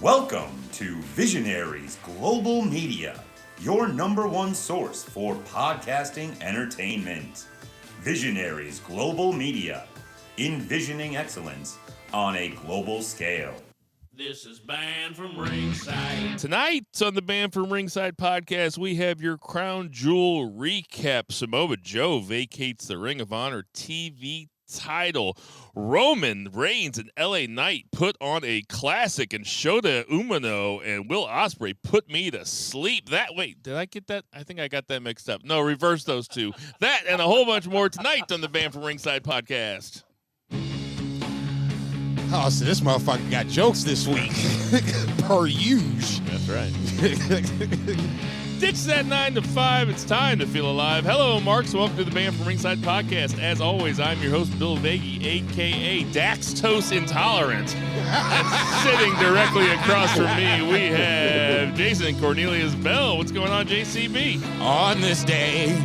Welcome to Visionaries Global Media, your number one source for podcasting entertainment. Visionaries Global Media, envisioning excellence on a global scale. This is Banned from Ringside. Tonight on the Banned from Ringside podcast, we have your Crown Jewel recap. Samoa Joe vacates the Ring of Honor TV title. Roman Reigns and LA Knight put on a classic, and Shota Umino and Will Ospreay put me to sleep. Did I get that? I think I got that mixed up. No, reverse those two. That and a whole bunch more tonight on the Banned from Ringside podcast. Oh, so this motherfucker got jokes this week. Per usual. That's right. Ditch that 9 to 5. It's time to feel alive. Hello, Marks. Welcome to the Banned from Ringside podcast. As always, I'm your host, Bill Vagey, a.k.a. Daxtose Intolerant. And sitting directly across from me, we have Jason Cornelius Bell. What's going on, JCB? On this day,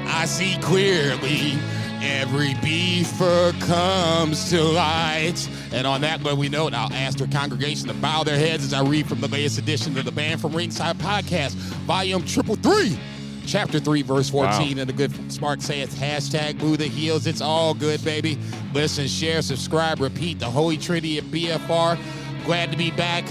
I see clearly. Every beaver comes to light. And on that we note, I'll ask our congregation to bow their heads as I read from the latest edition of the Banned from Ringside podcast, volume 333, chapter 3, verse 14. Wow. And the good smart saith, hashtag boo the heels. It's all good, baby. Listen, share, subscribe, repeat the Holy Trinity of BFR. Glad to be back.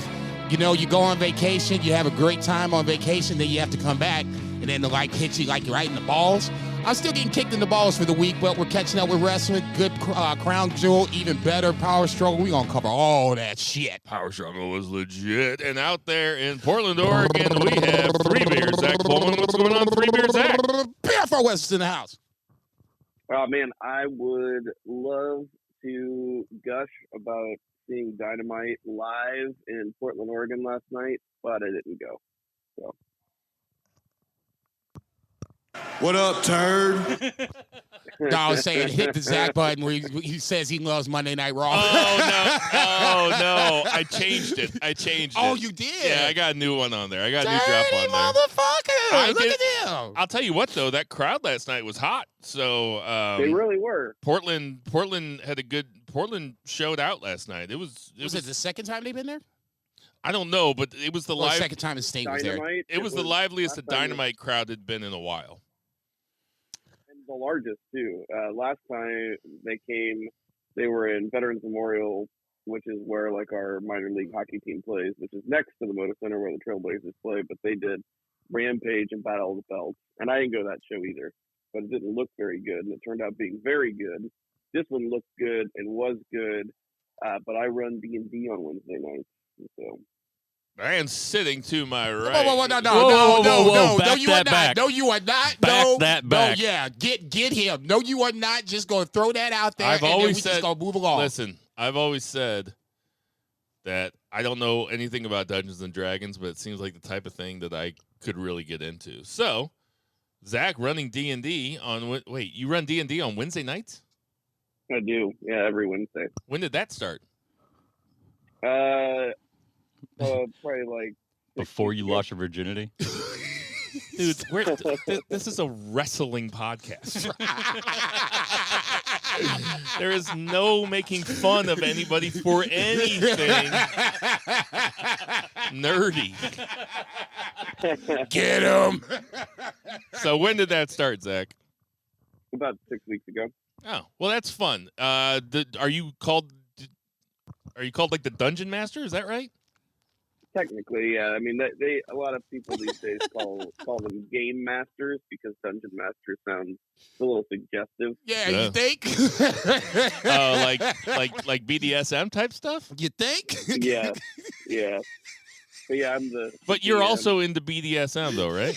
You know, you go on vacation, you have a great time on vacation, then you have to come back, and then the light hits you like you're right in the balls. I'm still getting kicked in the balls for the week, but we're catching up with wrestling. Good Crown Jewel, even better Power Struggle. We're going to cover all that shit. Power Struggle was legit. And out there in Portland, Oregon, we have Three Beers Zach Pullman. What's going on, Three Beers Zach? PFR West in the house. Oh, man, I would love to gush about seeing Dynamite live in Portland, Oregon last night, but I didn't go. So. What up, turd? No, I was saying hit the Zach button where he says he loves Monday Night Raw. Oh, no. I changed it. Oh, you did? Yeah, I got a new one on there. I got a new Dirty drop on there. Motherfucker. Look at him. I'll tell you what, though. That crowd last night was hot. So they really were. Portland had a good – Portland showed out last night. Was it the second time they've been there? I don't know, but it was the second time the state was there. It was the liveliest the Dynamite crowd had been in a while. And the largest, too. Last time they came, they were in Veterans Memorial, which is where, like, our minor league hockey team plays, which is next to the Moda Center where the Trailblazers play, but they did Rampage and Battle of the Belts. And I didn't go to that show either, but it didn't look very good, and it turned out being very good. This one looked good and was good, but I run D&D on Wednesday nights. So. And sitting to my right. No, you are not. No, you are not. Back that back. No, yeah, get him. No, you are not. Just gonna throw that out there. I've always we said, just gonna move along. Listen, I've always said that I don't know anything about Dungeons and Dragons, but it seems like the type of thing that I could really get into. So, Zach running D&D on. Wait, you run D&D on Wednesday nights? I do. Yeah, every Wednesday. When did that start? Probably like before you lost your virginity. Dude, this is a wrestling podcast. There is no making fun of anybody for anything nerdy. Get him. So when did that start, Zach? About 6 weeks ago. Oh, well, that's fun. Are you called like the Dungeon Master? Is that right? Technically, yeah. I mean, they a lot of people these days call them game masters because Dungeon Master sounds a little suggestive. Yeah. You think? Like BDSM type stuff? You think? Yeah. But yeah, I'm the. But you're also into BDSM, though, right?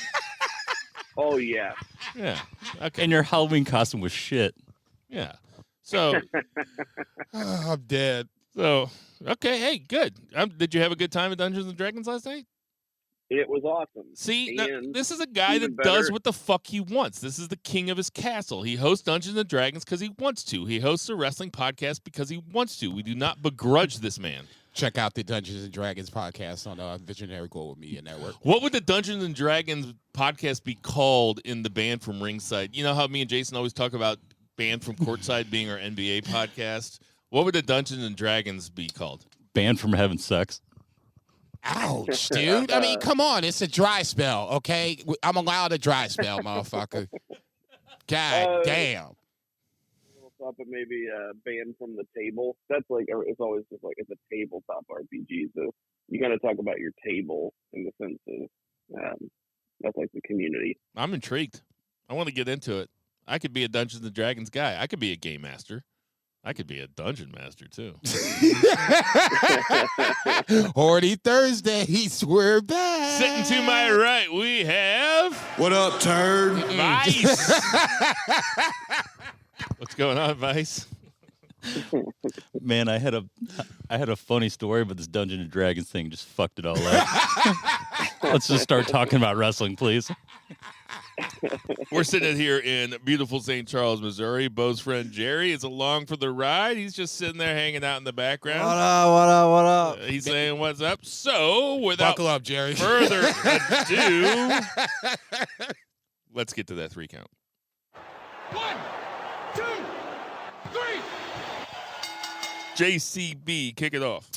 Oh yeah. Yeah. Okay. And your Halloween costume was shit. Yeah. So. I'm dead. So, okay, hey, good. Did you have a good time at Dungeons & Dragons last night? It was awesome. See, now, this is a guy that does what the fuck he wants. This is the king of his castle. He hosts Dungeons & Dragons because he wants to. He hosts a wrestling podcast because he wants to. We do not begrudge this man. Check out the Dungeons & Dragons podcast on Visionary Global Media Network. What would the Dungeons & Dragons podcast be called in the Banned from Ringside? You know how me and Jason always talk about Banned from Courtside being our NBA podcast? What would the Dungeons and Dragons be called? Banned from having sex. Ouch, dude. I mean, come on. It's a dry spell, okay? I'm allowed a dry spell, motherfucker. God damn. Thought that maybe banned from the table. That's like, it's always just like, it's a tabletop RPG. So you got to talk about your table in the sense of that's like the community. I'm intrigued. I want to get into it. I could be a Dungeons and Dragons guy. I could be a game master. I could be a dungeon master too. Horny Thursdays, we're back. Sitting to my right, we have What up, turd? Vice. What's going on, Vice? Man, I had a funny story, but this Dungeons and Dragons thing just fucked it all up. Let's just start talking about wrestling, please. We're sitting here in beautiful St. Charles, Missouri. Bo's friend Jerry is along for the ride. He's just sitting there hanging out in the background. What up? He's saying what's up. So, without Buckle up, Jerry. further ado, let's get to that 3 count. 1, 2, 3. JCB, kick it off.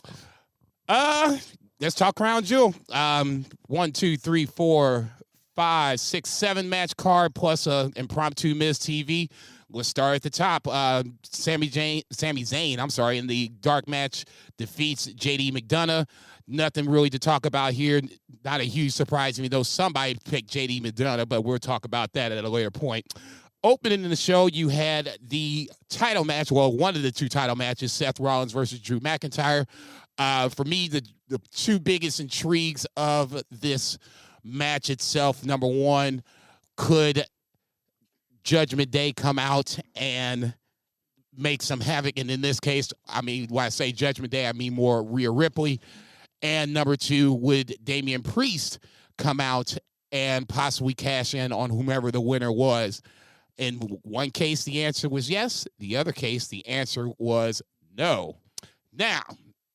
Let's talk Crown Jewel. 1, 2, 3, 4, 5, 6, 7 match card plus a impromptu Miz TV. Let's start at the top. Sami Zayn, in the dark match defeats JD McDonough. Nothing really to talk about here. Not a huge surprise to me, though somebody picked JD McDonough, but we'll talk about that at a later point. Opening in the show, you had the title match. Well, one of the 2 title matches, Seth Rollins versus Drew McIntyre. For me, the 2 biggest intrigues of this match itself, number one, could Judgment Day come out and make some havoc? And in this case, I mean, when I say Judgment Day, I mean more Rhea Ripley. And number 2, would Damian Priest come out and possibly cash in on whomever the winner was? In one case, the answer was yes. The other case, the answer was no. Now,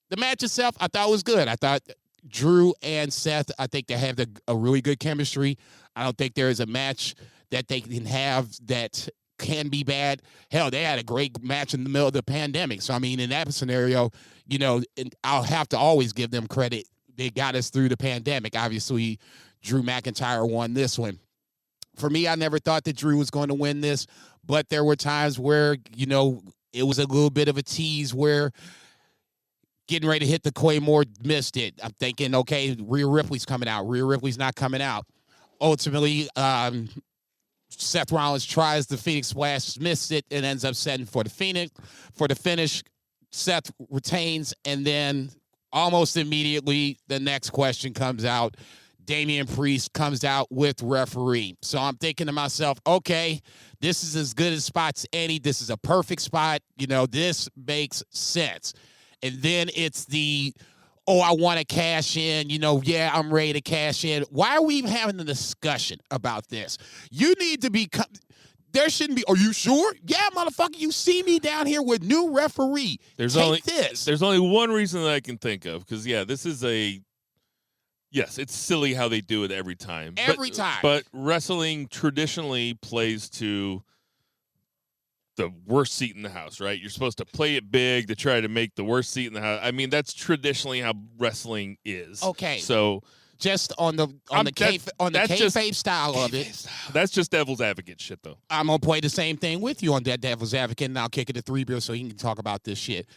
the match itself, I thought was good. I thought Drew and Seth, I think they have a really good chemistry. I don't think there is a match that they can have that can be bad. Hell, they had a great match in the middle of the pandemic. So, I mean, in that scenario, you know, I'll have to always give them credit. They got us through the pandemic. Obviously, Drew McIntyre won this one. For me, I never thought that Drew was going to win this, but there were times where, you know, it was a little bit of a tease where getting ready to hit the Claymore, missed it. I'm thinking, okay, Rhea Ripley's coming out. Rhea Ripley's not coming out. Ultimately, Seth Rollins tries the Phoenix Splash, missed it, and ends up setting for the finish. Seth retains, and then almost immediately the next question comes out. Damian Priest comes out with referee. So I'm thinking to myself, okay, this is as good a spot as any. This is a perfect spot. You know, this makes sense. And then it's I want to cash in. You know, yeah, I'm ready to cash in. Why are we even having a discussion about this? You need to be... There shouldn't be. Are you sure? Yeah, motherfucker. You see me down here with new referee. There's this. There's only one reason that I can think of, because this is yes, it's silly how they do it every time. But wrestling traditionally plays to the worst seat in the house, right? You're supposed to play it big to try to make the worst seat in the house. I mean, that's traditionally how wrestling is. Okay. So just on the kayfabe style of it. That's just devil's advocate shit, though. I'm gonna play the same thing with you on that devil's advocate, and I'll kick it to 3 Bill so he can talk about this shit.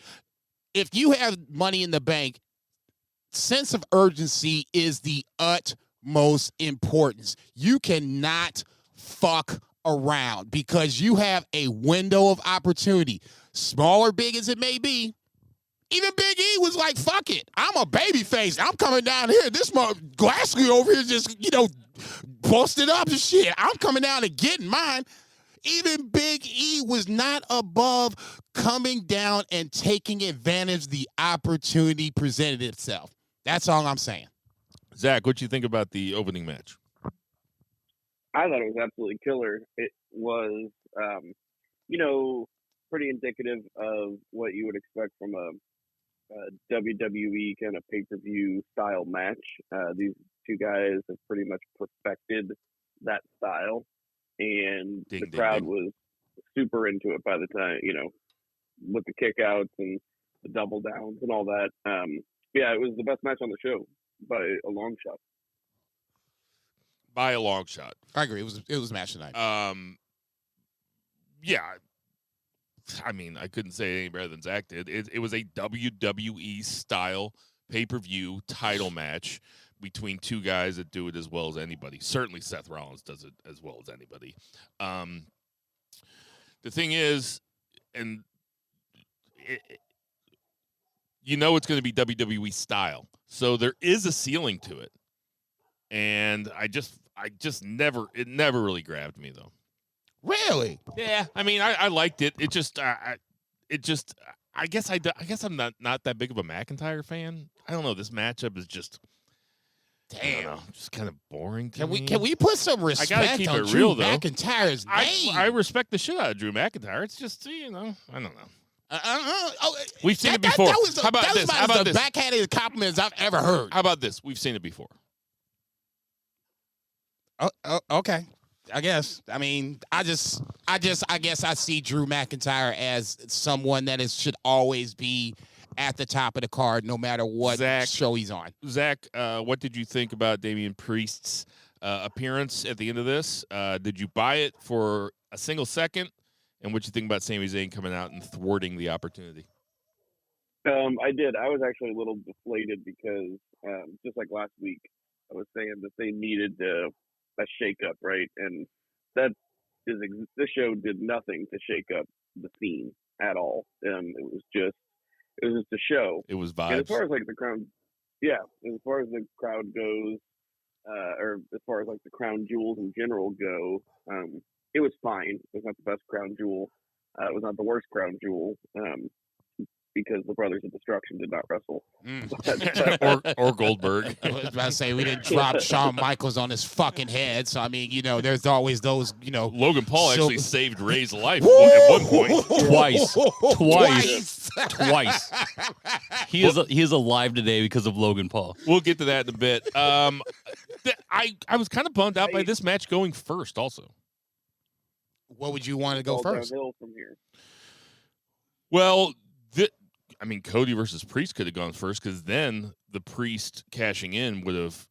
If you have money in the bank, sense of urgency is the utmost importance. You cannot fuck around because you have a window of opportunity, small or big as it may be. Even Big E was like, fuck it. I'm a babyface. I'm coming down here. This Glasgow over here just, busted up and shit. I'm coming down and getting mine. Even Big E was not above coming down and taking advantage of the opportunity presented itself. That's all I'm saying. Zach, what do you think about the opening match? I thought it was absolutely killer. It was, pretty indicative of what you would expect from a WWE kind of pay-per-view style match. These 2 guys have pretty much perfected that style, and the crowd was super into it by the time, with the kickouts and the double downs and all that. Yeah, it was the best match on the show. by a long shot. By a long shot. I agree. It was match tonight. Yeah. I mean, I couldn't say it any better than Zach did. It was a WWE style pay-per-view title match between two guys that do it as well as anybody. Certainly Seth Rollins does it as well as anybody. The thing is, and you know it's going to be WWE style. So there is a ceiling to it. And it never really grabbed me though. Really? Yeah. I mean, I liked it. I guess I'm not that big of a McIntyre fan. I don't know. This matchup is just, just kind of boring to me. Can we put some respect keep on it Drew real, though. McIntyre's name? I respect the shit out of Drew McIntyre. It's just, I don't know. Oh, We've seen it before. That was How about this? How about the this? backhanded compliments I've ever heard. How about this? We've seen it before. Okay. I guess. I mean, I guess I see Drew McIntyre as someone that should always be at the top of the card, no matter what show he's on. Zach, what did you think about Damian Priest's appearance at the end of this? Did you buy it for a single second? And what you think about Sami Zayn coming out and thwarting the opportunity? I did. I was actually a little deflated because just like last week, I was saying that they needed a shake-up, right? And this show did nothing to shake up the scene at all. It was just a show. It was vibes. And as far as like the crowd, as far as the crowd goes, or as far as like the crown jewels in general go, it was fine. It was not the best crown jewel. It was not the worst crown jewel. Because the Brothers of Destruction did not wrestle. or Goldberg. I was about to say, we didn't drop Shawn Michaels on his fucking head. So, I mean, there's always those, Logan Paul actually saved Ray's life at one point. Twice. He is alive today because of Logan Paul. We'll get to that in a bit. I was kind of bummed out by this match going first also. What would you want to go first? Downhill from here. Well, Cody versus Priest could have gone first because then the Priest cashing in would have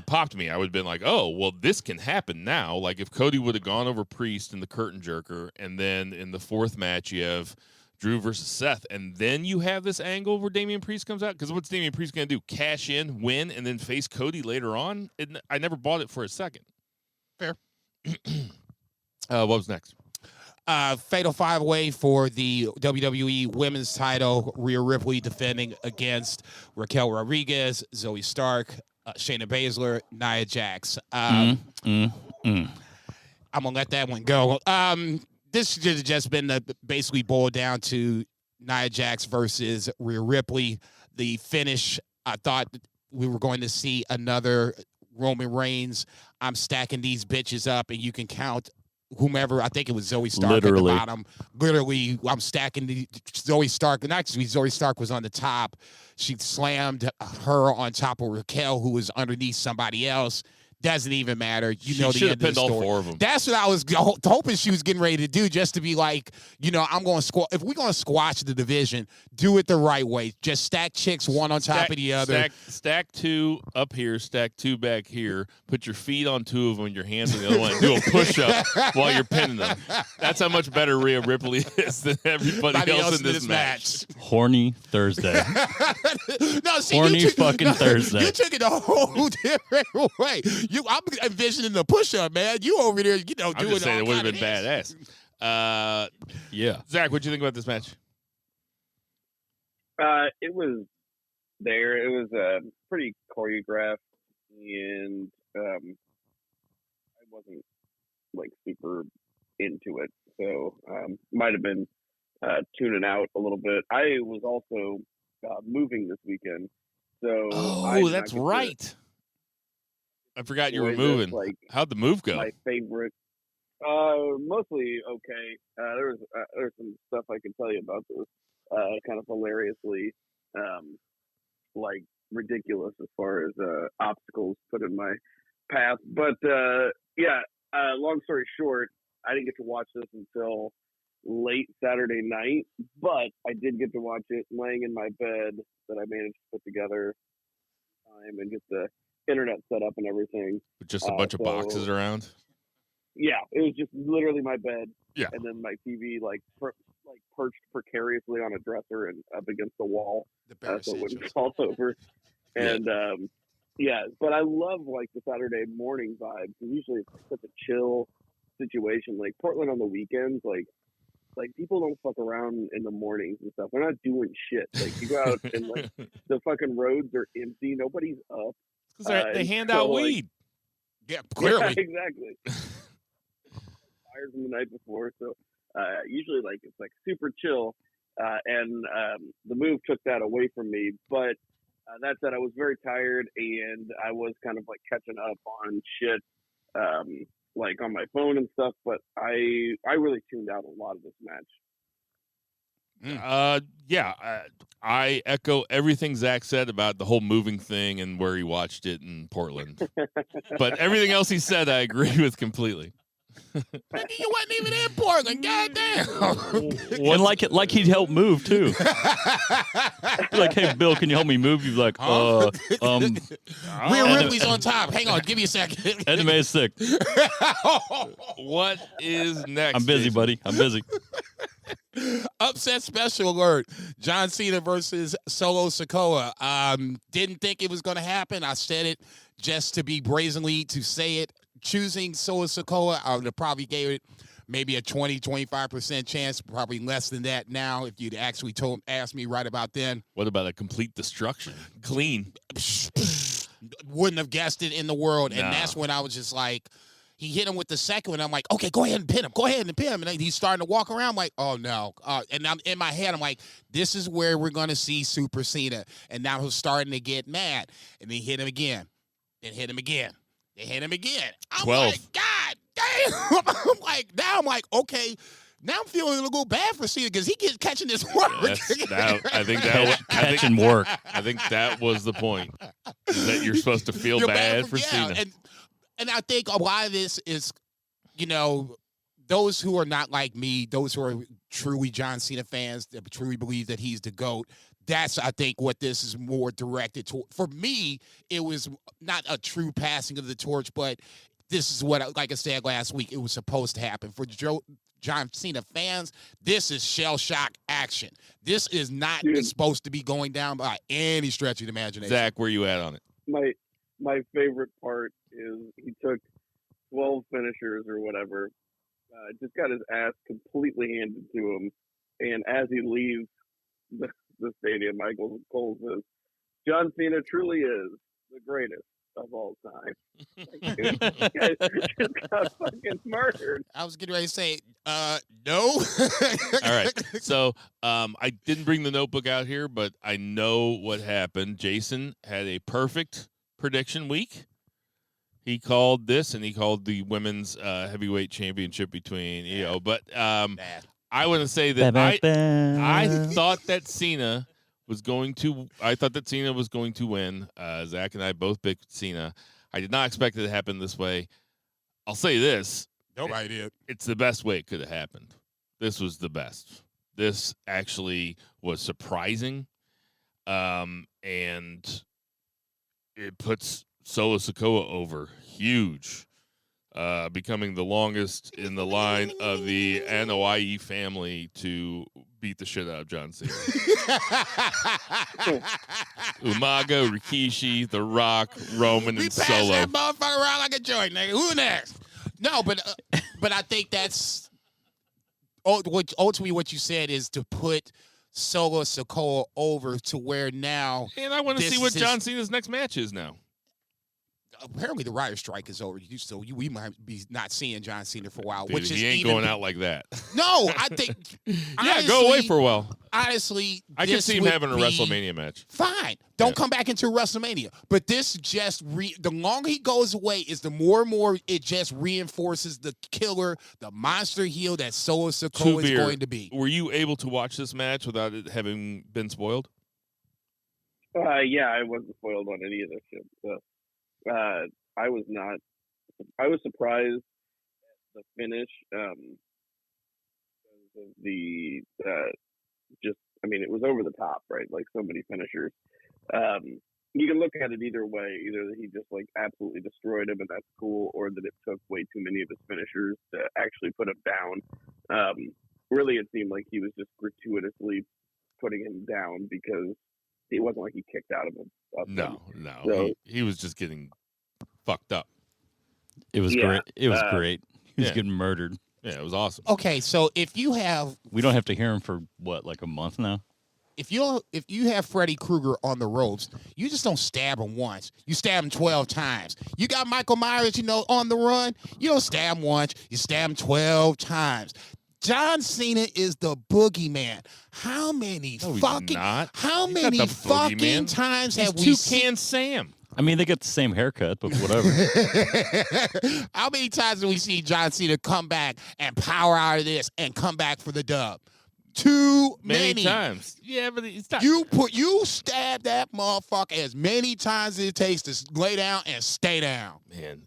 popped me. I would have been like, oh, well, this can happen now. Like if Cody would have gone over Priest in the curtain jerker, and then in the fourth match you have Drew versus Seth, and then you have this angle where Damian Priest comes out. Because what's Damian Priest going to do? Cash in, win, and then face Cody later on? I never bought it for a second. Fair. What was next? Fatal 5-way for the WWE Women's title. Rhea Ripley defending against Raquel Rodriguez, Zoe Stark, Shayna Baszler, Nia Jax. I'm going to let that one go. This should have just been basically boiled down to Nia Jax versus Rhea Ripley. The finish, I thought we were going to see another Roman Reigns. I'm stacking these bitches up, and you can count whomever. I think it was Zoe Stark at the bottom. Literally, I'm stacking Zoe Stark. And actually, Zoe Stark was on the top. She slammed her on top of Raquel, who was underneath somebody else. Doesn't even matter. You know the end of the story. All four of them. That's what I was hoping she was getting ready to do, just to be like, I'm going to if we're going to squash the division, do it the right way. Just stack chicks one on top of the other. Stack two up here, stack two back here. Put your feet on two of them, your hands on the other one, and do a push-up while you're pinning them. That's how much better Rhea Ripley is than everybody else in this match. Horny Thursday. Horny Thursday. You took it a whole different way. I'm envisioning the push-up, man. You over there, doing all I'm just saying it would have been this. badass. Yeah. Zach, what do you think about this match? It was there. It was pretty choreographed, and I wasn't like super into it, so might have been tuning out a little bit. I was also moving this weekend, so that's right. I forgot you were moving. How'd the move go? My favorite. Mostly okay. There's some stuff I can tell you about this. Kind of hilariously, ridiculous as far as obstacles put in my path. But long story short, I didn't get to watch this until late Saturday night, but I did get to watch it laying in my bed that I managed to put together time and get the internet set up and everything. With just a bunch of boxes around. Yeah, it was just literally my bed. Yeah. And then my TV perched precariously on a dresser and up against the wall, so it wouldn't fall over. And but I love like the Saturday morning vibe because usually it's such a chill situation. Like Portland on the weekends, like people don't fuck around in the mornings and stuff. They're not doing shit. Like you go out and like the fucking roads are empty. Nobody's up. Because they hand out weed. Yeah, clearly. Yeah, exactly. Fires from the night before, so usually like it's like super chill, and the move took that away from me. But that said, I was very tired and I was kind of like catching up on shit, like on my phone and stuff. But I really tuned out a lot of this match. I echo everything Zach said about the whole moving thing and where he watched it in Portland. But everything else he said, I agree with completely. You wasn't even in Portland, goddamn. And like he'd help move too. Be like, hey Bill, can you help me move? You're like, Rhea Ripley's on top. Hang on, give me a second. Anime is sick. What is next? I'm busy, buddy. I'm busy. Upset special alert. John Cena versus Solo Sikoa. Didn't think it was going to happen. I said it just to be brazenly to say it. Choosing Solo Sikoa, I would have probably gave it maybe a 20-25% chance, probably less than that now if you'd actually asked me right about then. What about a complete destruction? Clean. Wouldn't have guessed it in the world. And that's when I was just like, he hit him with the second one. I'm like, okay, go ahead and pin him. Go ahead and pin him. And he's starting to walk around. I'm like, oh, no. And I'm in my head, I'm like, this is where we're going to see Super Cena. And now he's starting to get mad. And then hit him again. Then hit him again. They hit him again. I'm 12. like, God damn. I'm like, okay. Now I'm feeling a little bad for Cena because he gets catching this work. I think that was the point. That you're supposed to feel bad for Cena. And I think a lot of this is, those who are not like me, those who are truly John Cena fans that truly believe that he's the GOAT, that's, I think, what this is more directed to. For me, it was not a true passing of the torch, but this is what, like I said last week, it was supposed to happen. For John Cena fans, this is shell shock action. This is not supposed to be going down by any stretch of the imagination. Zach, where you at on it? My favorite part is he took 12 finishers or whatever, just got his ass completely handed to him, and as he leaves the stadium, Michael Cole says, John Cena truly is the greatest of all time. Dude, this guy just got fucking murdered. I was getting ready to say, no. All right. So I didn't bring the notebook out here, but I know what happened. Jason had a perfect prediction week. He called this, and he called the women's heavyweight championship between EO. But I want to say that I thought that Cena was going to. I thought that Cena was going to win. Zach and I both picked Cena. I did not expect it to happen this way. I'll say this. Nobody did. It's the best way it could have happened. This was the best. This actually was surprising, and it puts Solo Sikoa over huge, becoming the longest in the line of the Anoa'i family to beat the shit out of John Cena. Umaga, Rikishi, The Rock, Roman, and Solo. We passed that motherfucker around like a joint, nigga. Who next? No, but I think that's ultimately what you said is to put Solo Sikoa over to where now. And I want to see what John Cena's next match is now. Apparently the writer strike is over, so we might be not seeing John Cena for a while. Dude, which is he ain't going out like that. No, I think. Honestly, go away for a while. Honestly, I can see him having a WrestleMania match. Fine, don't come back into WrestleMania. But this just the longer he goes away, is the more and more it just reinforces the killer, the monster heel that Solo Sikoa is going to be. Were you able to watch this match without it having been spoiled? Yeah, I wasn't spoiled on any of this shit. So. I was not. I was surprised at the finish. It was over the top, right? Like so many finishers. you can look at it either way. Either that he just like absolutely destroyed him and that's cool, or that it took way too many of his finishers to actually put him down. Really, it seemed like he was just gratuitously putting him down because it wasn't like he kicked out of him. No. So, he was just getting fucked up. It was great. It was great. He was yeah. getting murdered. Yeah, it was awesome. Okay, so if you have We don't have to hear him for what, like a month now? if you have Freddy Krueger on the ropes, you just don't stab him once. You stab him 12 times. You got Michael Myers, on the run. You don't stab him once. You stab him 12 times. John Cena is the boogeyman. How many No, he's fucking not. how He's many not the fucking boogeyman. times He's have we Toucan Sam. I mean, they get the same haircut, but whatever. How many times do we see John Cena come back and power out of this and come back for the dub? Too Many times. Yeah, but it's not. You stab that motherfucker as many times as it takes to lay down and stay down. Man,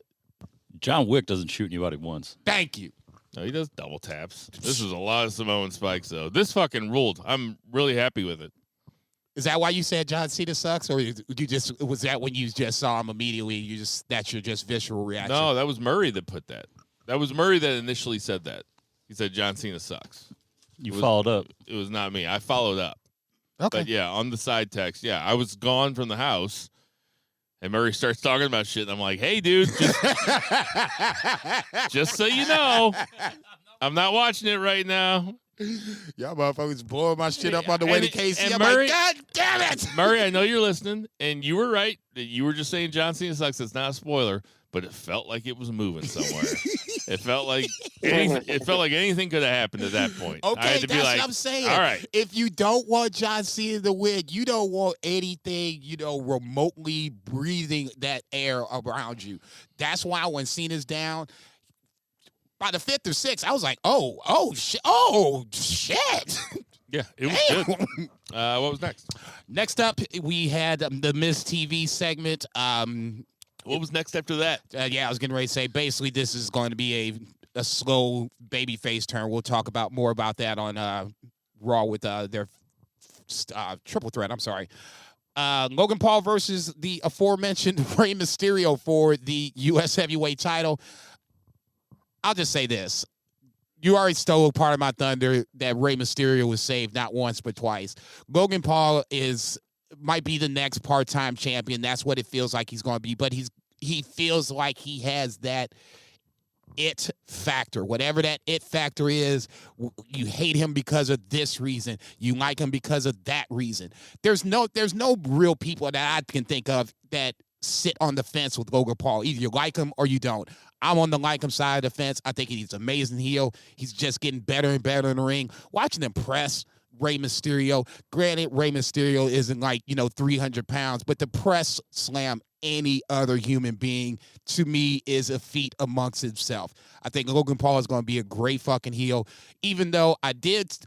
John Wick doesn't shoot anybody once. Thank you. no, he does double taps. This is a lot of Samoan spikes, though. This fucking ruled. I'm really happy with it. Is that why you said John Cena sucks, or was that when you just saw him immediately? That's your just visceral reaction? No, that was Murray that put that. That was Murray that initially said that. He said John Cena sucks. You followed up. It was not me. I followed up. Okay. But yeah, on the side text, yeah, I was gone from the house, and Murray starts talking about shit, and I'm like, hey, dude, just so you know, I'm not watching it right now. Y'all motherfuckers blowing my shit up on the way to KC. and I'm Murray- like, God damn it! Murray, I know you're listening, and you were right. You were just saying John Cena sucks. It's not a spoiler, but it felt like it was moving somewhere. It felt like anything could have happened at that point. I Okay, had to that's be like, what I'm saying. all right. If you don't want John Cena to win, you don't want anything, remotely breathing that air around you. That's why when Cena's down, by the 5th or 6th, I was like, oh, shit. Yeah, it was good. What was next? Next up, we had the Miss TV segment. What was next after that? I was getting ready to say, basically, this is going to be a slow babyface turn. We'll talk more about that on Raw with their triple threat. I'm sorry. Logan Paul versus the aforementioned Rey Mysterio for the U.S. heavyweight title. I'll just say this. You already stole part of my thunder that Rey Mysterio was saved not once but twice. Logan Paul might be the next part-time champion. That's what it feels like he's going to be. But he feels like he has that it factor. Whatever that it factor is, you hate him because of this reason. You like him because of that reason. There's no real people that I can think of that sit on the fence with Logan Paul. Either you like him or you don't. I'm on the like him side of the fence. I think he's an amazing heel. He's just getting better and better in the ring. Watching him press Rey Mysterio. Granted, Rey Mysterio isn't 300 pounds, but to press slam any other human being, to me, is a feat amongst himself. I think Logan Paul is going to be a great fucking heel, even though I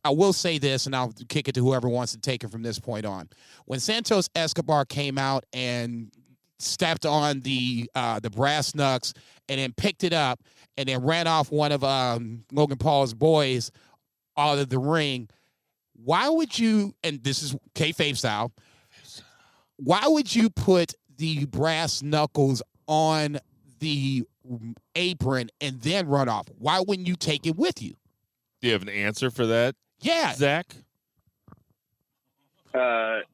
will say this, and I'll kick it to whoever wants to take it from this point on. When Santos Escobar came out and stepped on the brass knucks and then picked it up and then ran off one of Logan Paul's boys out of the ring, why would you, and this is kayfabe style, why would you put the brass knuckles on the apron and then run off? Why wouldn't you take it with you? Do you have an answer for that? Yeah. Zach?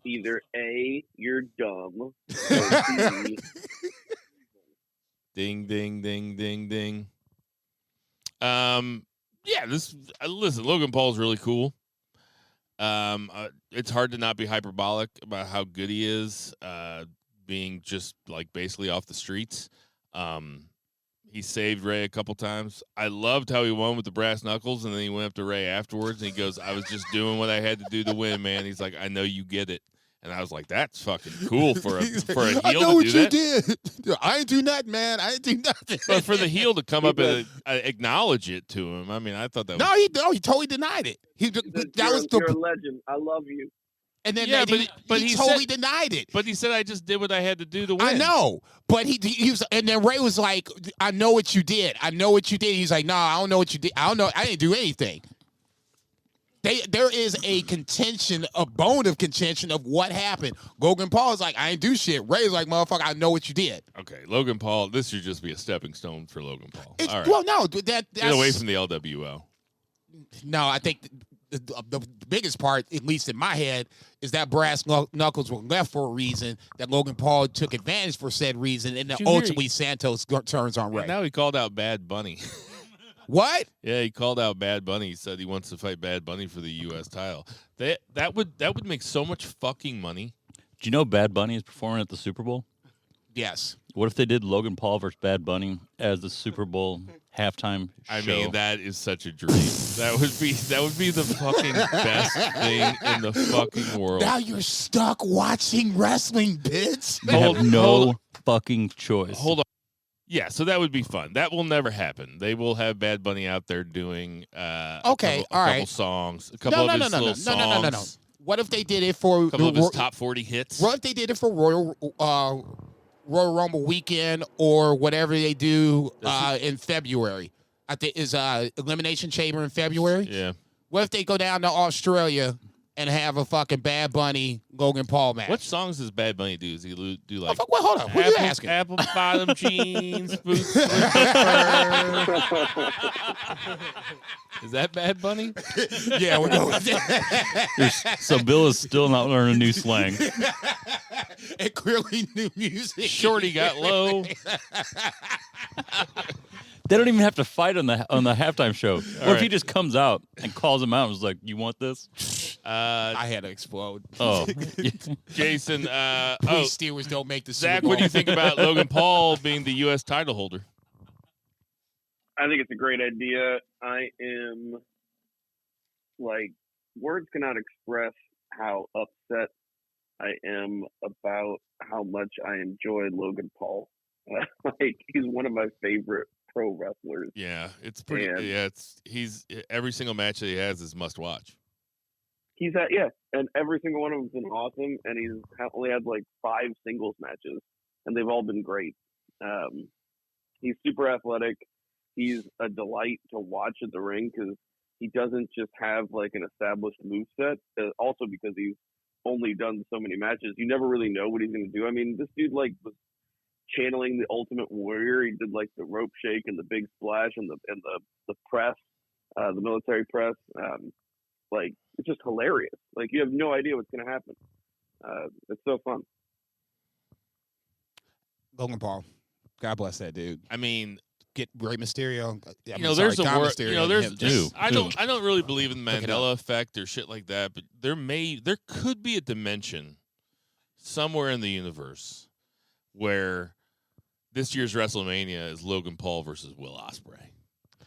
Either A, you're dumb, or B, Ding, ding, ding, ding, ding. Yeah, listen, Logan Paul's really cool. It's hard to not be hyperbolic about how good he is, being just basically off the streets. He saved Rey a couple times. I loved how he won with the brass knuckles, and then he went up to Rey afterwards, and he goes, I was just doing what I had to do to win, man. He's like, I know you get it. And I was like, that's fucking cool for a heel to do that. I know what you did. I ain't do nothing, man. I ain't do nothing. But for the heel to come up and acknowledge it to him, I mean, I thought that was... No, he totally denied it. you're a legend. I love you. And then Yeah, but he he totally said- denied it. But he said, I just did what I had to do to win. I know, but he was, and then Rey was like, I know what you did. I know what you did. He's like, no, I don't know what you did. I don't know. I didn't do anything. there is a contention, a bone of contention of what happened. Logan Paul is like, I ain't do shit. Ray's like, motherfucker, I know what you did. Okay, Logan Paul. This should just be a stepping stone for Logan Paul. All right. Well, no, that's Get away from the LWO. No, I think the biggest part, at least in my head, is that brass knuckles were left for a reason, that Logan Paul took advantage for said reason, and then ultimately Santos turns on Rey. And now he called out Bad Bunny. What? Yeah, he called out Bad Bunny. He said he wants to fight Bad Bunny for the U.S. title. That would make so much fucking money. Do you know Bad Bunny is performing at the Super Bowl? Yes. What if they did Logan Paul versus Bad Bunny as the Super Bowl halftime show? I mean, that is such a dream. That would be the fucking best thing in the fucking world. Now you're stuck watching wrestling, bitch. You have no fucking choice. Hold on. Yeah, so that would be fun. That will never happen. They will have Bad Bunny out there doing a couple songs, a couple of his little songs. No. What if they did it for a couple of his top 40 hits? What if they did it for Royal Rumble weekend or whatever they do in February? I think is Elimination Chamber in February. Yeah. What if they go down to Australia and have a fucking Bad Bunny Logan Paul match? What songs does Bad Bunny do? Does he do like? Well, hold on. What are you asking? Apple bottom jeans, boots. Is that Bad Bunny? Yeah, we're going with that. So Bill is still not learning new slang. And clearly new music. Shorty got low. They don't even have to fight on the halftime show. What if he just comes out and calls him out and was like, "You want this?" I had to explode. Oh, Jason. Please, Steelers don't make the Super Zach, Bowl. what do you think about Logan Paul being the U.S. title holder? I think it's a great idea. I am words cannot express how upset I am about how much I enjoy Logan Paul. He's one of my favorite pro wrestlers. Yeah, it's pretty. He's every single match that he has is must watch. He's and every single one of them's been awesome, and he's only had 5 singles matches, and they've all been great. He's super athletic. He's a delight to watch at the ring because he doesn't just have an established moveset. Also because he's only done so many matches, you never really know what he's going to do. I mean, this dude was channeling the Ultimate Warrior. He did the rope shake and the big splash and the press, the military press. It's just hilarious. You have no idea what's going to happen. It's so fun. Logan Paul. God bless that dude. I mean, get Rey Mysterio. There's a word. Mysterio, I don't really believe in the Mandela effect or shit like that, but there could be a dimension somewhere in the universe where this year's WrestleMania is Logan Paul versus Will Ospreay.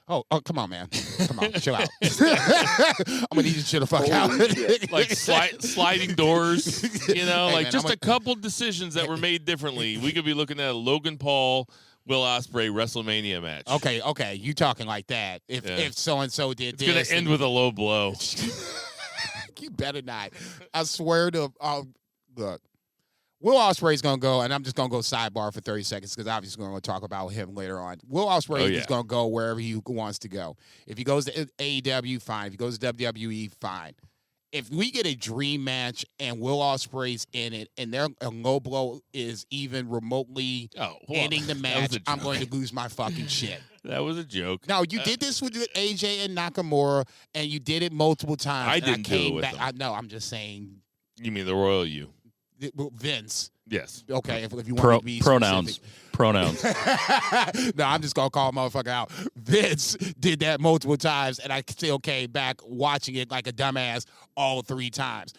Oh, come on, man. Come on, chill out. I'm gonna need you to chill the fuck out. Sliding doors, a couple decisions that were made differently. We could be looking at a Logan Paul, Will Ospreay WrestleMania match. Okay, you talking like that? If so and so did this, it's gonna end with a low blow. You better not. I swear to look. Will Ospreay's going to go, and I'm just going to go sidebar for 30 seconds because obviously we're going to talk about him later on. Will Ospreay is going to go wherever he wants to go. If he goes to AEW, fine. If he goes to WWE, fine. If we get a dream match and Will Ospreay's in it and their low blow is even remotely ending the match, I'm going to lose my fucking shit. That was a joke. No, you did this with AJ and Nakamura, and you did it multiple times. I didn't do it with them. No, I'm just saying. You mean the Royal You? Vince. Yes. Okay, if you want to be pronouns. specific. Pronouns. No, I'm just going to call a motherfucker out. Vince did that multiple times, and I still came back watching it like a dumbass all 3 times.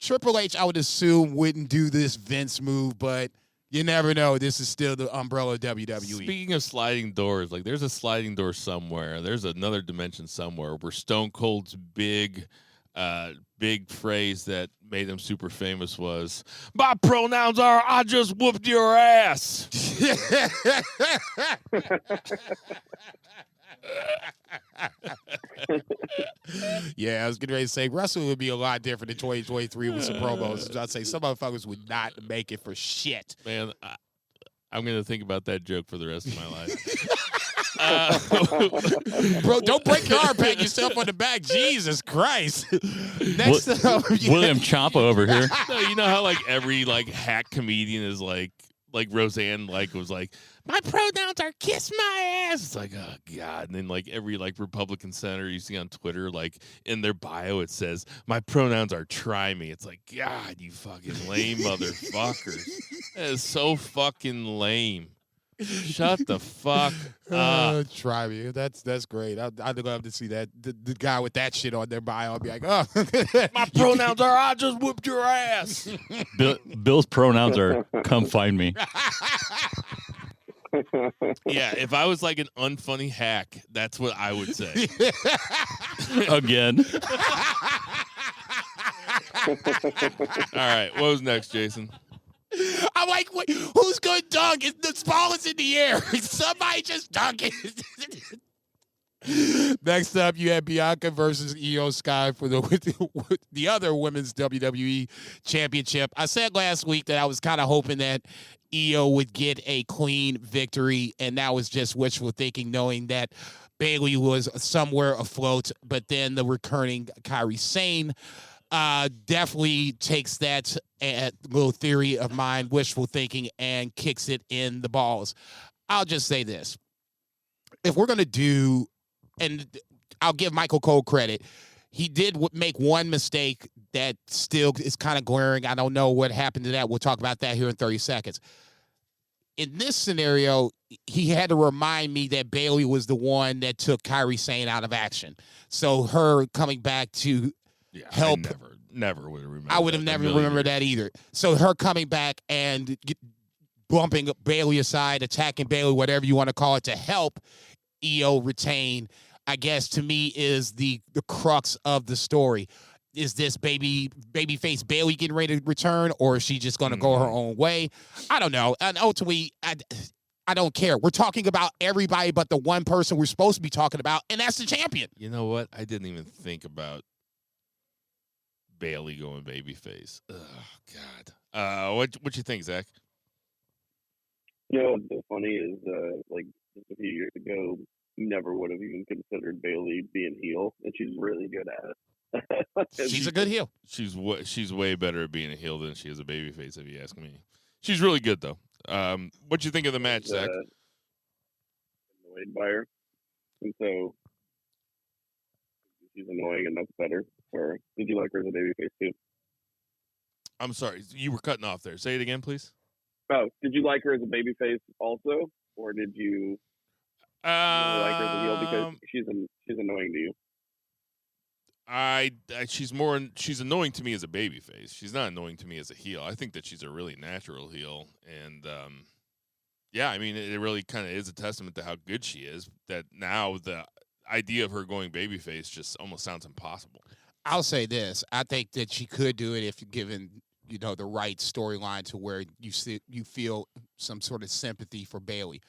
Triple H, I would assume, wouldn't do this Vince move, but you never know. This is still the umbrella of WWE. Speaking of sliding doors, there's a sliding door somewhere. There's another dimension somewhere where Stone Cold's big phrase that made him super famous was, "My pronouns are I just whooped your ass." Yeah, I was getting ready to say wrestling would be a lot different in 2023 with some promos. I'd say some motherfuckers would not make it for shit. Man, I'm going to think about that joke for the rest of my life. Bro, don't break your arm, pat yourself on the back. Jesus Christ. Next up, William Ciampa over here. No, you know how like every like hack comedian is like Roseanne like was like, my pronouns are kiss my ass. It's like, oh God. And then like every like Republican senator you see on Twitter, like in their bio it says, my pronouns are try me. It's like, God, you fucking lame motherfuckers. That is so fucking lame. Shut the fuck up. Try me. That's great. I'd love to see that. The guy with that shit on their bio, I'll be like, oh. My pronouns are I just whooped your ass. Bill's pronouns are come find me. Yeah, if I was like an unfunny hack, that's what I would say. Again. All right, what was next, Jason? I'm like, wait, who's going to dunk? The ball is in the air. Somebody just dunk it. Next up, you had Bianca versus Io Sky for the other women's WWE championship. I said last week that I was kind of hoping that Io would get a clean victory, and that was just wishful thinking, knowing that Bayley was somewhere afloat. But then the recurring Kairi Sane definitely takes that little theory of mine, wishful thinking, and kicks it in the balls. I'll just say this. If we're going to do, and I'll give Michael Cole credit, he did make one mistake that still is kind of glaring. I don't know what happened to that. We'll talk about that here in 30 seconds. In this scenario, he had to remind me that Bayley was the one that took Kairi Sane out of action. So her coming back to help. I never would have remembered. I would have never remembered that either. So her coming back and bumping Bayley aside, attacking Bayley, whatever you want to call it, to help Io retain, I guess to me is the crux of the story. Is this babyface Bayley getting ready to return, or is she just going to go her own way? I don't know. And ultimately, I don't care. We're talking about everybody but the one person we're supposed to be talking about, and that's the champion. You know what? I didn't even think about Bayley going babyface. Oh God. What you think, Zach? You know what's so funny is like just a few years ago, never would have even considered Bayley being heel, and she's really good at it. She's a good heel. She's way better at being a heel than she is a babyface, if you ask me. She's really good though. What you think of the match, Zach? Annoyed by her, and so she's annoying, and that's better. Or did you like her as a babyface too? I'm sorry, you were cutting off there. Say it again, please. Oh, did you like her as a babyface also, or did you really like her as a heel because she's annoying to you? She's annoying to me as a babyface. She's not annoying to me as a heel. I think that she's a really natural heel, and yeah, I mean, it really kind of is a testament to how good she is. That now the idea of her going babyface just almost sounds impossible. I'll say this: I think that she could do it if given, the right storyline to where you feel some sort of sympathy for Bayley.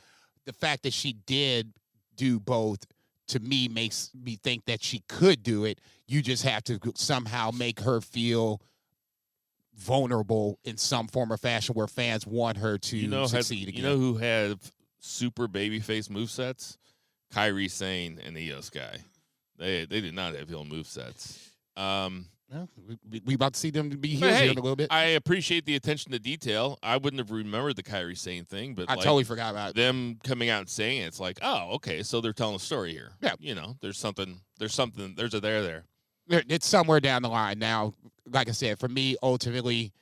The fact that she did do both, to me, makes me think that she could do it. You just have to somehow make her feel vulnerable in some form or fashion where fans want her to succeed again. You know who had super babyface movesets? Kairi Sane and Io Sky. They did not have heel movesets. We about to see them be heels here in a little bit. I appreciate the attention to detail. I wouldn't have remembered the Kairi Sane thing, but I totally forgot about it. Them coming out and saying it, it's like, oh, okay, so they're telling a story here. Yeah. There's a there. It's somewhere down the line. Now, like I said, for me, ultimately,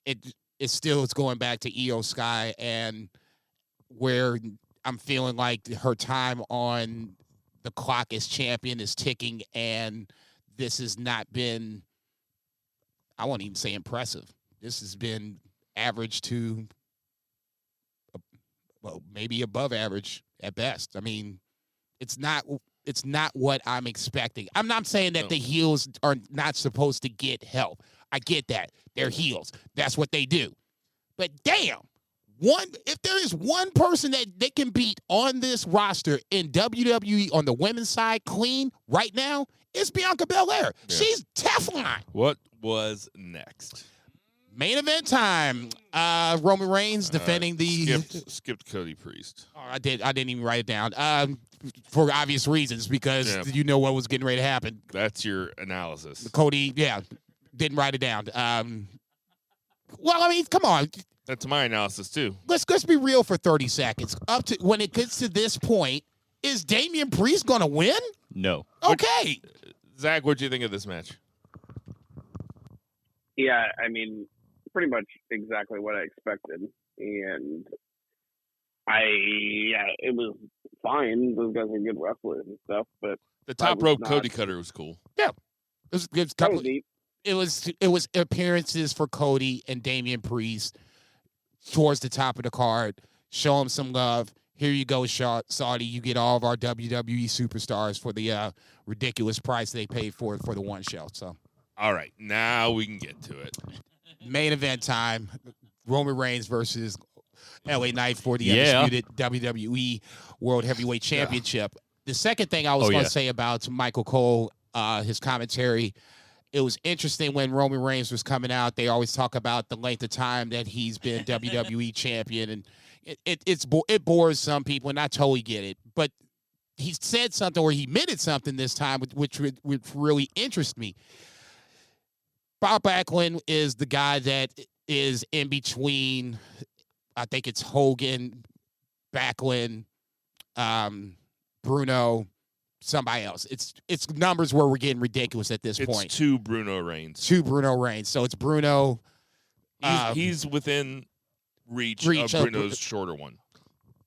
it's going back to Io Sky, and where I'm feeling like her time on the clock as champion is ticking, and this has not been, I won't even say impressive. This has been average to, well, maybe above average at best. I mean, it's not what I'm expecting. I'm not saying that the heels are not supposed to get help. I get that. They're heels. That's what they do. But damn, if there is one person that they can beat on this roster in WWE on the women's side clean right now, it's Bianca Belair. Yeah. She's Teflon. What was next? Main event time. Roman Reigns defending the. Skipped Cody Priest. Oh, I didn't even write it down. For obvious reasons, because you know what was getting ready to happen. That's your analysis. Cody, didn't write it down. Well, I mean, come on. That's my analysis too. Let's be real for 30 seconds. Up to when it gets to this point, is Damian Priest gonna win? No. Okay. Zach, what do you think of this match? Yeah, I mean, pretty much exactly what I expected, and it was fine. Those guys are good wrestlers and stuff, but The top rope Cody Cutter was cool. Yeah. It was that was neat. It was appearances for Cody and Damian Priest towards the top of the card. Show them some love. Here you go, Saudi. You get all of our WWE superstars for the ridiculous price they paid for the one show. So, all right, now we can get to it. Main event time: Roman Reigns versus LA Knight for the undisputed WWE World Heavyweight Championship. The second thing I was going to say about Michael Cole, his commentary. It was interesting when Roman Reigns was coming out. They always talk about the length of time that he's been WWE champion, and it bores some people, and I totally get it. But he said something, or he admitted something this time, which really interests me. Bob Backlund is the guy that is in between. I think it's Hogan, Backlund, Bruno. Somebody else. It's numbers where we're getting ridiculous at this point. It's two Bruno Reigns. So it's Bruno. He's within reach of Bruno's shorter one.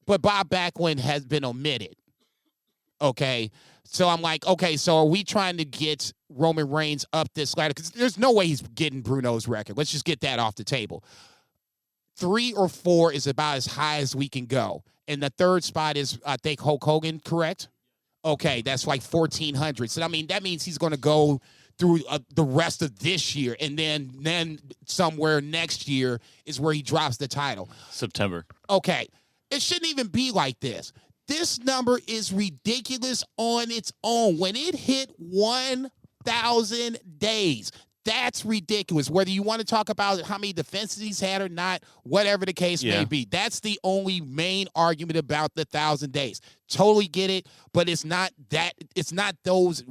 But Bob Backlund has been omitted. Okay. So I'm like, okay, so are we trying to get Roman Reigns up this ladder? Because there's no way he's getting Bruno's record. Let's just get that off the table. 3 or 4 is about as high as we can go. And the third spot is, I think, Hulk Hogan, correct? Okay, that's like 1,400. So, I mean, that means he's going to go through the rest of this year. And then somewhere next year is where he drops the title. September. Okay. It shouldn't even be like this. This number is ridiculous on its own. When it hit 1,000 days, that's ridiculous. Whether you want to talk about how many defenses he's had or not, whatever the case may be. That's the only main argument about the 1,000 days. Totally get it, but it's not that. It's not those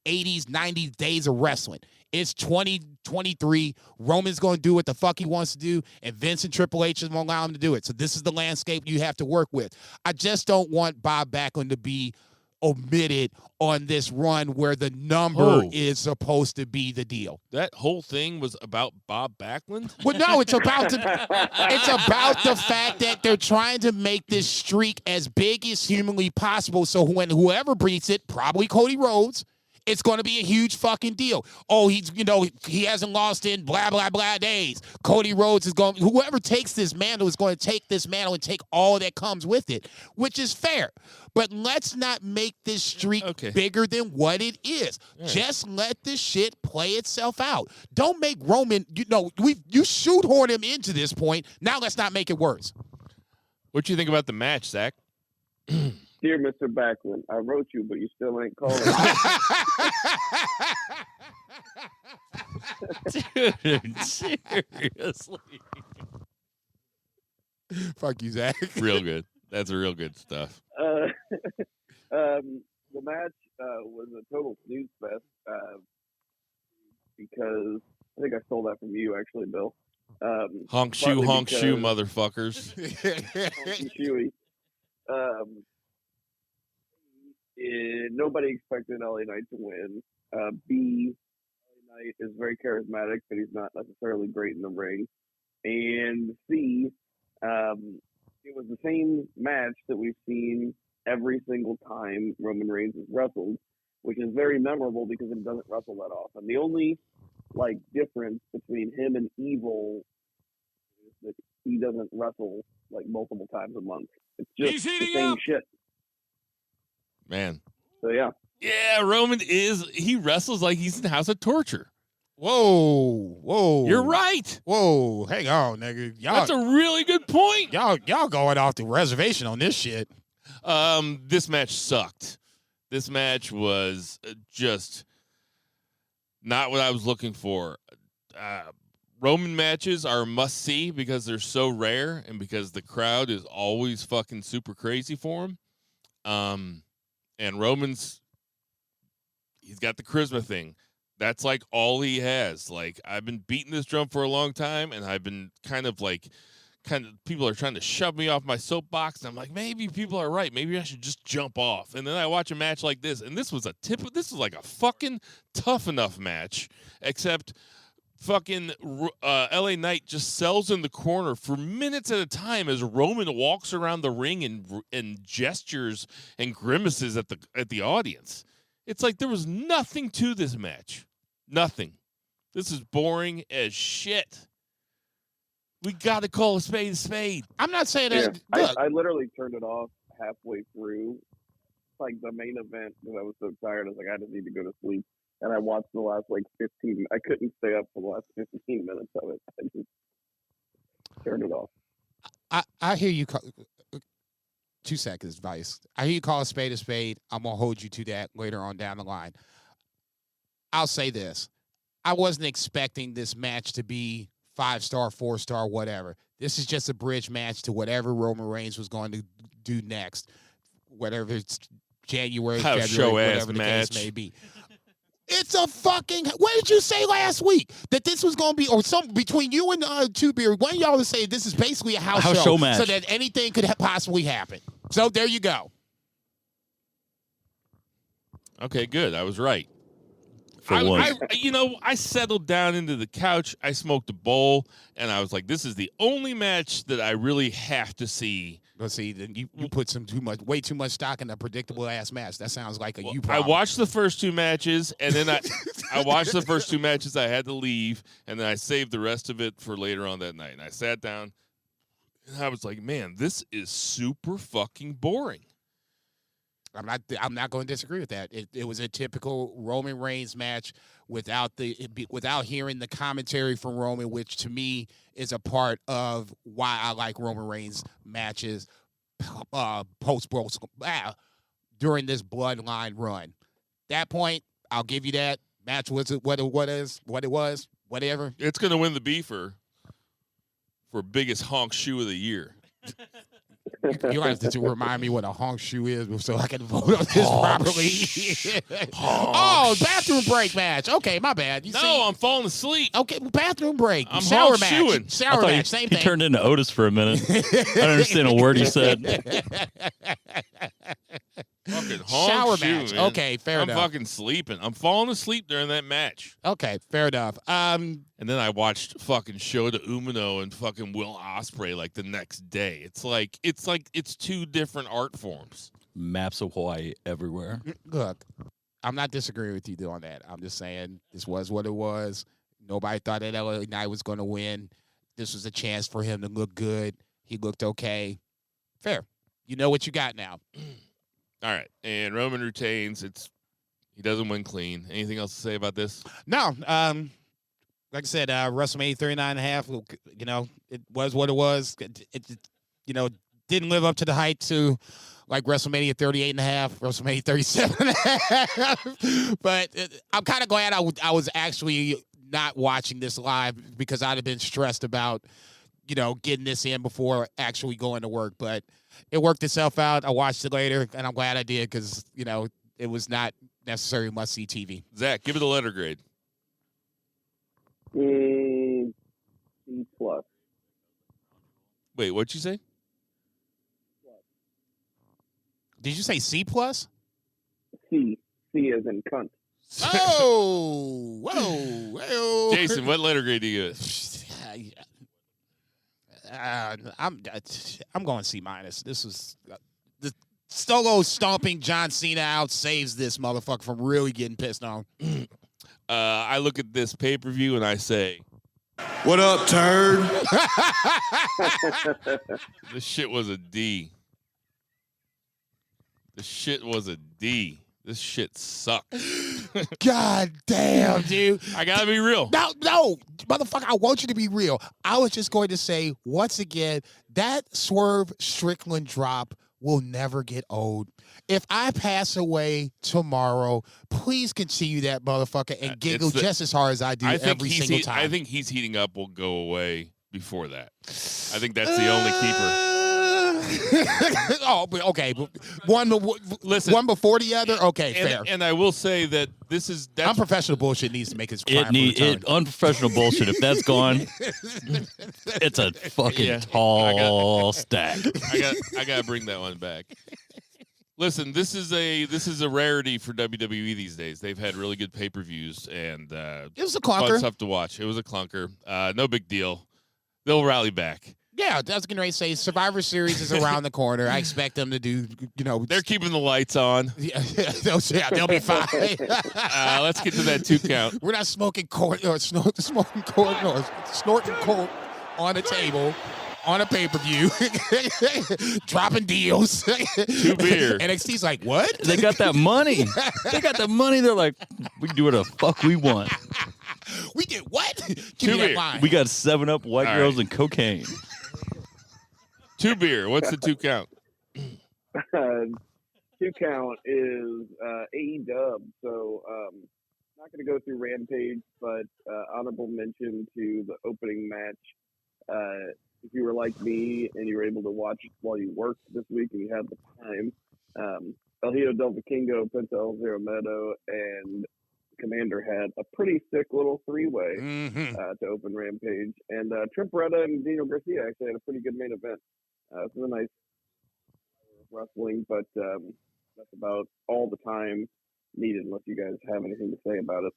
80s, 90s days of wrestling. It's 2023. Roman's going to do what the fuck he wants to do, and Vince and Triple H won't allow him to do it. So this is the landscape you have to work with. I just don't want Bob Backlund to be omitted on this run where the number is supposed to be the deal. That whole thing was about Bob Backlund? Well, no, it's about the fact that they're trying to make this streak as big as humanly possible. So when whoever beats it, probably Cody Rhodes, it's going to be a huge fucking deal. Oh, he hasn't lost in blah, blah, blah days. Cody Rhodes is going, whoever takes this mantle is going to take this mantle and take all that comes with it, which is fair. But let's not make this streak bigger than what it is. Yeah. Just let this shit play itself out. Don't make Roman, you shoehorn him into this point. Now let's not make it worse. What do you think about the match, Zach? Dear Mr. Backlund, I wrote you, but you still ain't calling. Dude, seriously. Fuck you, Zach. Real good. That's real good stuff. The match was a total snooze fest because I think I stole that from you, actually, Bill. Honk shoe, motherfuckers. Shoey. Nobody expected LA Knight to win. B, LA Knight is very charismatic, but he's not necessarily great in the ring. And C, it was the same match that we've seen every single time Roman Reigns has wrestled, which is very memorable because he doesn't wrestle that often. The only difference between him and Evil is that he doesn't wrestle multiple times a month. It's just the same shit. Man. So yeah. Yeah, Roman he wrestles like he's in House of Torture. Whoa. You're right. Whoa, hang on, nigga. That's a really good point. Y'all going off the reservation on this shit. This match sucked. This match was just not what I was looking for. Roman matches are must see because they're so rare and because the crowd is always fucking super crazy for him. And Roman's, he's got the charisma thing. That's like all he has. Like, I've been beating this drum for a long time, and I've been kind of people are trying to shove me off my soapbox, and I'm like, maybe people are right. Maybe I should just jump off. And then I watch a match like this, and this was like a fucking tough enough match, except fucking LA Knight just sells in the corner for minutes at a time as Roman walks around the ring and gestures and grimaces at the audience. It's like there was nothing to this match. Nothing. This is boring as shit. We got to call a spade. I'm not saying that. Yeah, I literally turned it off halfway through, like the main event, because I was so tired. I was like, I just need to go to sleep. And I watched the last 15. I couldn't stay up for the last 15 minutes of it. I just turned it off. I hear you. 2 seconds, Vice. I hear you call a spade. I'm gonna hold you to that later on down the line. I'll say this: I wasn't expecting this match to be 5-star, 4-star, whatever. This is just a bridge match to whatever Roman Reigns was going to do next, whatever it's January, February, whatever the case may be. It's a fucking. What did you say last week that this was going to be, or some between you and Two Beer? One of y'all was saying this is basically a house show match, so that anything could possibly happen. So there you go. Okay, good. I was right. I settled down into the couch. I smoked a bowl, and I was like, "This is the only match that I really have to see." Let's see. Then you put way too much stock in a predictable ass match. That sounds like you I problem. watched the first 2 matches, and then I watched the first 2 matches. I had to leave, and then I saved the rest of it for later on that night. And I sat down, and I was like, "Man, this is super fucking boring." I'm not going to disagree with that. It was a typical Roman Reigns match without hearing the commentary from Roman, which to me is a part of why I like Roman Reigns matches during this bloodline run. That point, I'll give you that. Match was what it was, whatever. It's going to win the beefer for biggest honk shoe of the year. You have to remind me what a honk shoe is so I can vote on this properly. Oh, bathroom break match. Okay, my bad. I'm falling asleep. Okay, bathroom break. I'm shower shoeing. match. Shower match, same thing. He turned into Otis for a minute. I don't understand a word he said. Fucking honk shower shoe, match. man. Okay, fair enough. I'm fucking sleeping. I'm falling asleep during that match. Okay, fair enough. And then I watched fucking Shota Umino and fucking Will Ospreay like the next day. It's like it's 2 different art forms. Maps of Hawaii everywhere. Look, I'm not disagreeing with you on that. I'm just saying this was what it was. Nobody thought that LA Knight was going to win. This was a chance for him to look good. He looked okay. Fair. You know what you got now. All right, and Roman retains. He doesn't win clean. Anything else to say about this? No. Like I said, WrestleMania 39.5. It was what it was. It didn't live up to the hype to like WrestleMania 38.5, WrestleMania 37.5. But I'm kind of glad I was actually not watching this live because I'd have been stressed about getting this in before actually going to work. But it worked itself out. I watched it later, and I'm glad I did because, it was not necessarily must-see TV. Zach, give it a letter grade. C+. Wait, what'd you say? Did you say C+? C as in cunt. Oh, whoa. Jason, what letter grade do you give it? I'm going C-. This was the Solo stomping John Cena out saves this motherfucker from really getting pissed on. I look at this pay-per-view and I say, "What up, turd?" This shit was a D. This shit was a D. This shit sucked. God damn, dude. I gotta be real. No, motherfucker, I want you to be real. I was just going to say, once again, that Swerve Strickland drop will never get old. If I pass away tomorrow, please continue that motherfucker and giggle just as hard as I do every single time. I think He's Heating Up will go away before that. I think that's the only keeper. Oh, okay. One before the other? Okay, fair. And I will say that that's unprofessional bullshit needs to make its triumph return. Unprofessional bullshit. If that's gone, it's a fucking tall stack. I gotta bring that one back. Listen, this is a rarity for WWE these days. They've had really good pay-per-views and it was a clunker. Fun stuff to watch. It was a clunker. No big deal. They'll rally back. Yeah, I was going to say Survivor Series is around the corner. I expect them to do, They're keeping the lights on. Yeah, they'll be fine. Let's get to that 2 count. We're not smoking court or snorting court on a table. On a pay-per-view, dropping deals. 2 beer. NXT's like, what? They got that money. They got the money. They're like, we can do whatever the fuck we want. We did what? Give 2 me that beer. line. We got 7-Up, white girls, and cocaine. 2 beer. What's the 2 count? 2 count is AEW. So not going to go through Rampage, but honorable mention to the opening match. If you were like me and you were able to watch while you worked this week and you had the time, El Hijo del Vikingo, Penta, El Zero Meadow, and Komander had a pretty sick little 3-way to open Rampage. And Trip Beretta and Daniel Garcia actually had a pretty good main event. It was a nice wrestling, but that's about all the time needed unless you guys have anything to say about it.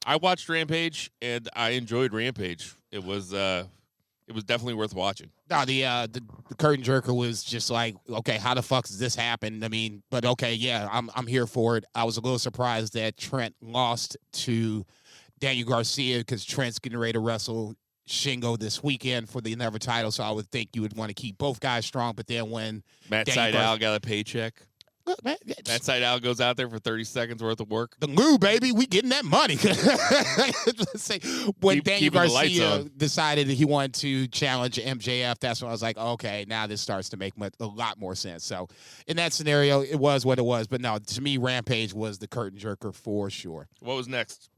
I watched Rampage, and I enjoyed Rampage. It was definitely worth watching. No, the curtain jerker was just like, okay, how the fuck does this happen? I mean, but okay, yeah, I'm here for it. I was a little surprised that Trent lost to Daniel Garcia because Trent's getting ready to wrestle Shingo this weekend for the Never title, so I would think you would want to keep both guys strong. But then when Matt Sydal got a paycheck. Look, man, Matt Sydal goes out there for 30 seconds worth of work. The glue, baby, we getting that money. When Daniel Garcia decided that he wanted to challenge MJF, that's when I was like, okay, now this starts to make a lot more sense. So in that scenario, it was what it was. But no, to me, Rampage was the curtain jerker for sure. What was next?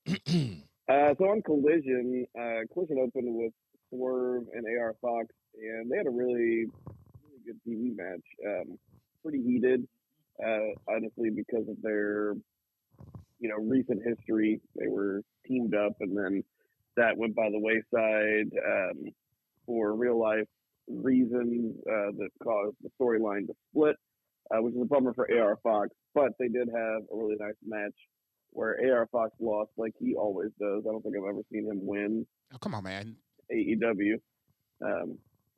So on Collision opened with Swerve and AR Fox, and they had a really, really good TV match. Pretty heated, honestly, because of their, recent history. They were teamed up, and then that went by the wayside for real life reasons that caused the storyline to split, which is a bummer for AR Fox. But they did have a really nice match where AR Fox lost like he always does. I don't think I've ever seen him win. Oh, come on, man. AEW.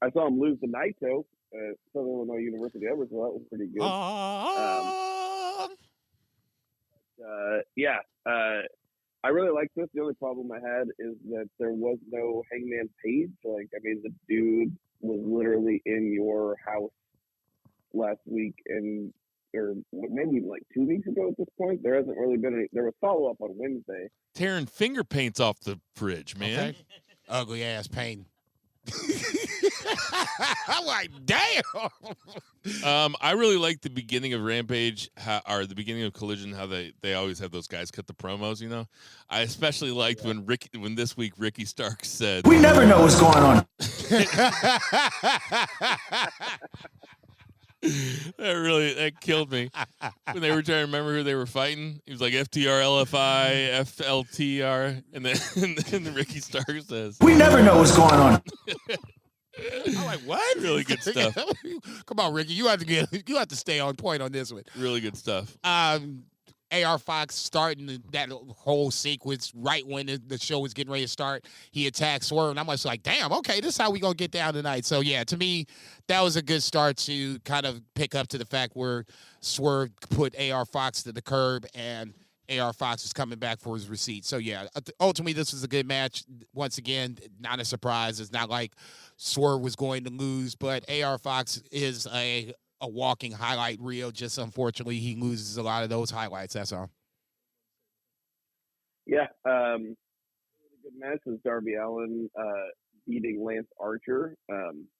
I saw him lose to Naito at Southern Illinois University Edwards, so that was pretty good. I really like this. The only problem I had is that there was no Hangman Page. The dude was literally in your house last week, or maybe like 2 weeks ago at this point. There hasn't really been any. There was follow-up on Wednesday. Tearing finger paints off the fridge, man. Okay. Ugly ass pain. I'm like, damn. I really like the beginning of Rampage, or the beginning of Collision, how they always have those guys cut the promos. I especially liked when this week Ricky Starks said, "We never know what's going on." That killed me when they were trying to remember who they were fighting. He was like FTR, LFI, FLTR, and then Ricky Starks says, "We never know what's going on." I'm like, what? Really good stuff. Come on, Ricky, you have to stay on point on this one. Really good stuff. AR Fox starting that whole sequence right when the show was getting ready to start. He attacked Swerve, and I'm just like, damn, okay, this is how we going to get down tonight. So, yeah, to me, that was a good start to kind of pick up to the fact where Swerve put AR Fox to the curb, and AR Fox was coming back for his receipt. So, yeah, ultimately, this was a good match. Once again, not a surprise. It's not like Swerve was going to lose, but AR Fox is a walking highlight reel. Just unfortunately, he loses a lot of those highlights. That's all. Yeah, really good match was Darby Allin beating Lance Archer.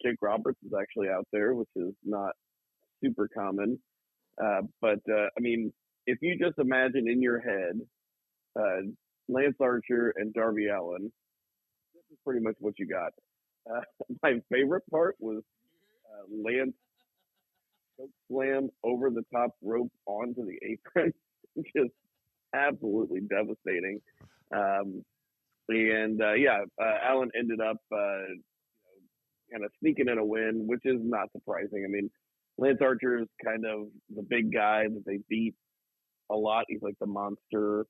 Jake Roberts is actually out there, which is not super common. But I mean, if you just imagine in your head Lance Archer and Darby Allin, this is pretty much what you got. My favorite part was Lance choke slam over the top rope onto the apron, just absolutely devastating. Allin ended up kind of sneaking in a win, which is not surprising. I mean, Lance Archer is kind of the big guy that they beat a lot. He's like the monster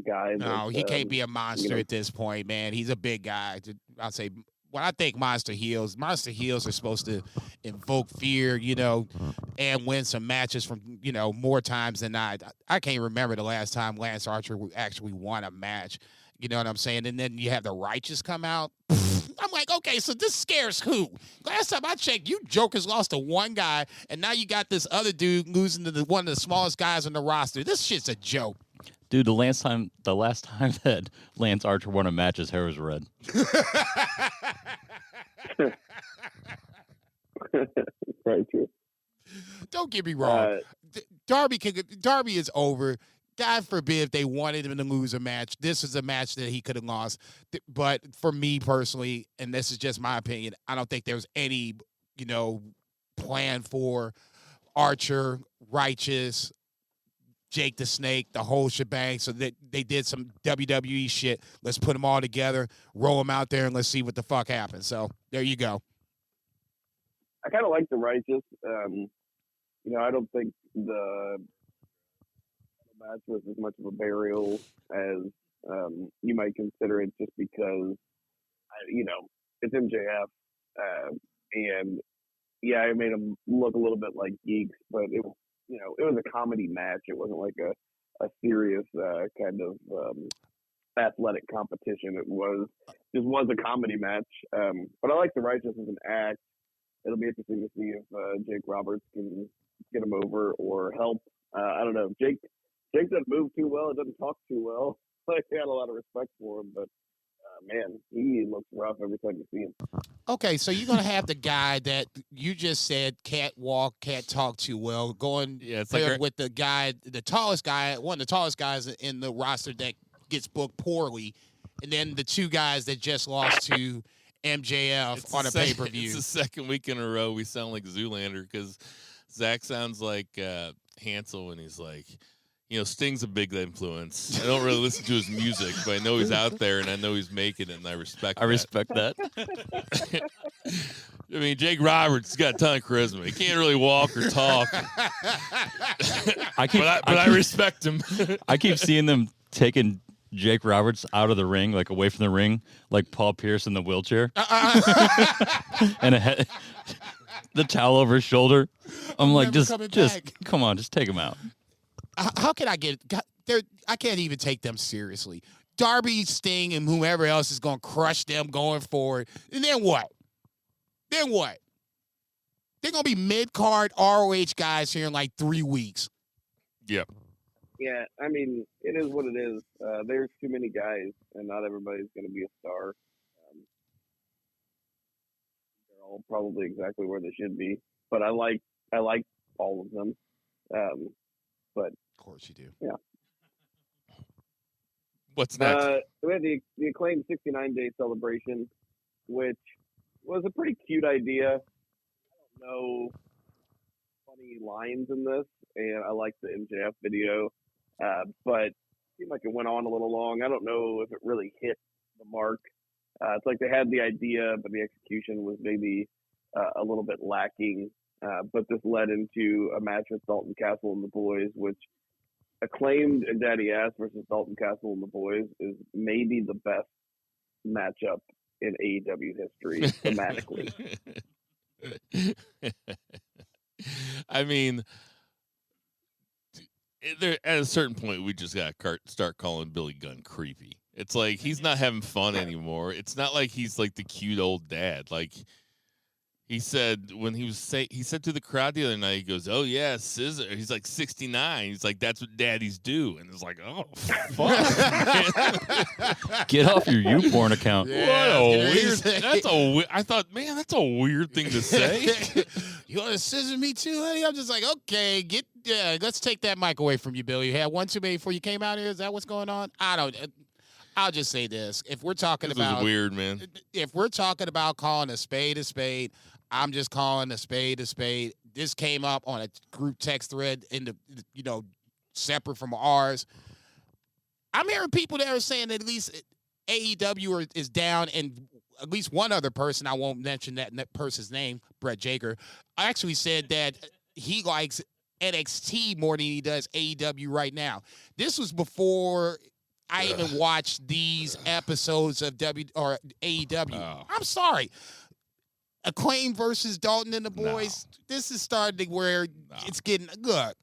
guy. No, he can't be a monster at this point, man. He's a big guy. I'll say, when I think monster heels are supposed to invoke fear, and win some matches from, more times than not. I can't remember the last time Lance Archer actually won a match. You know what I'm saying? And then you have the Righteous come out. I'm like, okay, so this scares who? Last time I checked, you jokers lost to one guy, and now you got this other dude losing to one of the smallest guys on the roster. This shit's a joke. Dude, the last time that Lance Archer won a match, his hair was red. Right, true. Don't get me wrong. Darby is over. God forbid if they wanted him to lose a match. This is a match that he could have lost. But for me personally, and this is just my opinion, I don't think there was any, plan for Archer, Righteous, Jake the Snake, the whole shebang. So that they did some WWE shit. Let's put them all together, roll them out there, and let's see what the fuck happens. So there you go. I kind of like the Righteous. I don't think the match was as much of a burial as you might consider it, just because it's MJF, and I made them look a little bit like geeks, but it was a comedy match. It wasn't like a serious kind of athletic competition. It was a comedy match. But I like the Righteous as an act. It'll be interesting to see if Jake Roberts can get him over or help. I don't know. Jake doesn't move too well. It doesn't talk too well. I had a lot of respect for him, but man, he looks rough every time you see him. Okay, so you're gonna have the guy that you just said can't walk, can't talk too well, with the guy, the tallest guy, one of the tallest guys in the roster that gets booked poorly, and then the two guys that just lost to MJF on a pay-per-view. It's the second week in a row we sound like Zoolander, because Zach sounds like Hansel when he's like, Sting's a big influence. I don't really listen to his music, but I know he's out there, and I know he's making it, and I respect that. I mean, Jake Roberts has got a ton of charisma. He can't really walk or talk. I respect him. I keep seeing them taking Jake Roberts out of the ring, like away from the ring, like Paul Pierce in the wheelchair. And the towel over his shoulder. I'm like, just come on, just take him out. How can I get there? I can't even take them seriously. Darby, Sting, and whoever else is going to crush them going forward. And then what? They're going to be mid-card ROH guys here in like 3 weeks. Yep. Yeah, I mean, it is what it is. There's too many guys, and not everybody's going to be a star. They're all probably exactly where they should be. But I like all of them. But of course you do. Yeah. What's next? We had the Acclaimed 69-day celebration, which was a pretty cute idea. I don't know funny lines in this, and I like the MJF video, but it seemed like it went on a little long. I don't know if it really hit the mark. It's like they had the idea, but the execution was maybe a little bit lacking. But this led into a match with Dalton Castle and the Boys, which Acclaimed and Daddy Ass versus Dalton Castle and the Boys is maybe the best matchup in AEW history thematically. I mean, at a certain point, we just got to start calling Billy Gunn creepy. It's like he's not having fun anymore. It's not like he's like the cute old dad. Like, He said when he said to the crowd the other night, he goes, "Oh yeah, scissor." He's like 69. He's like, "That's what daddies do." And it's like, "Oh fuck." Get off your YouPorn account. Yeah, what a weird. I thought, man, that's a weird thing to say. You want to scissor me too, honey? I'm just like, okay, let's take that mic away from you, Bill. You had one too many before you came out here. Is that what's going on? I'll just say this: if we're talking This about is weird, man. If we're talking about calling a spade, I'm just calling a spade. This came up on a group text thread separate from ours. I'm hearing people that are saying that at least AEW is down, and at least one other person, I won't mention that person's name, Brett Jager, actually said that he likes NXT more than he does AEW right now. This was before I even watched these episodes of AEW. Oh. I'm sorry. Acclaimed versus Dalton and the boys. No. This is starting where it's getting good.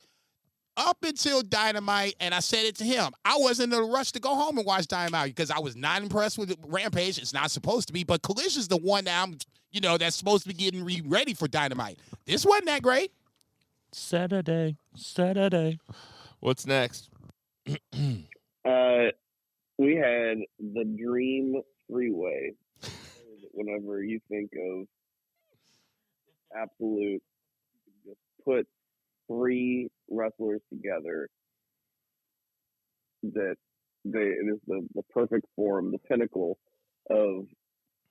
Up until Dynamite, and I said it to him, I wasn't in a rush to go home and watch Dynamite because I was not impressed with Rampage. It's not supposed to be, but Collision's the one that I'm, that's supposed to be getting ready for Dynamite. This wasn't that great. Saturday. What's next? We had the Dream Three-Way. Whenever you think of absolute, just put three wrestlers together, it is the perfect form, the pinnacle of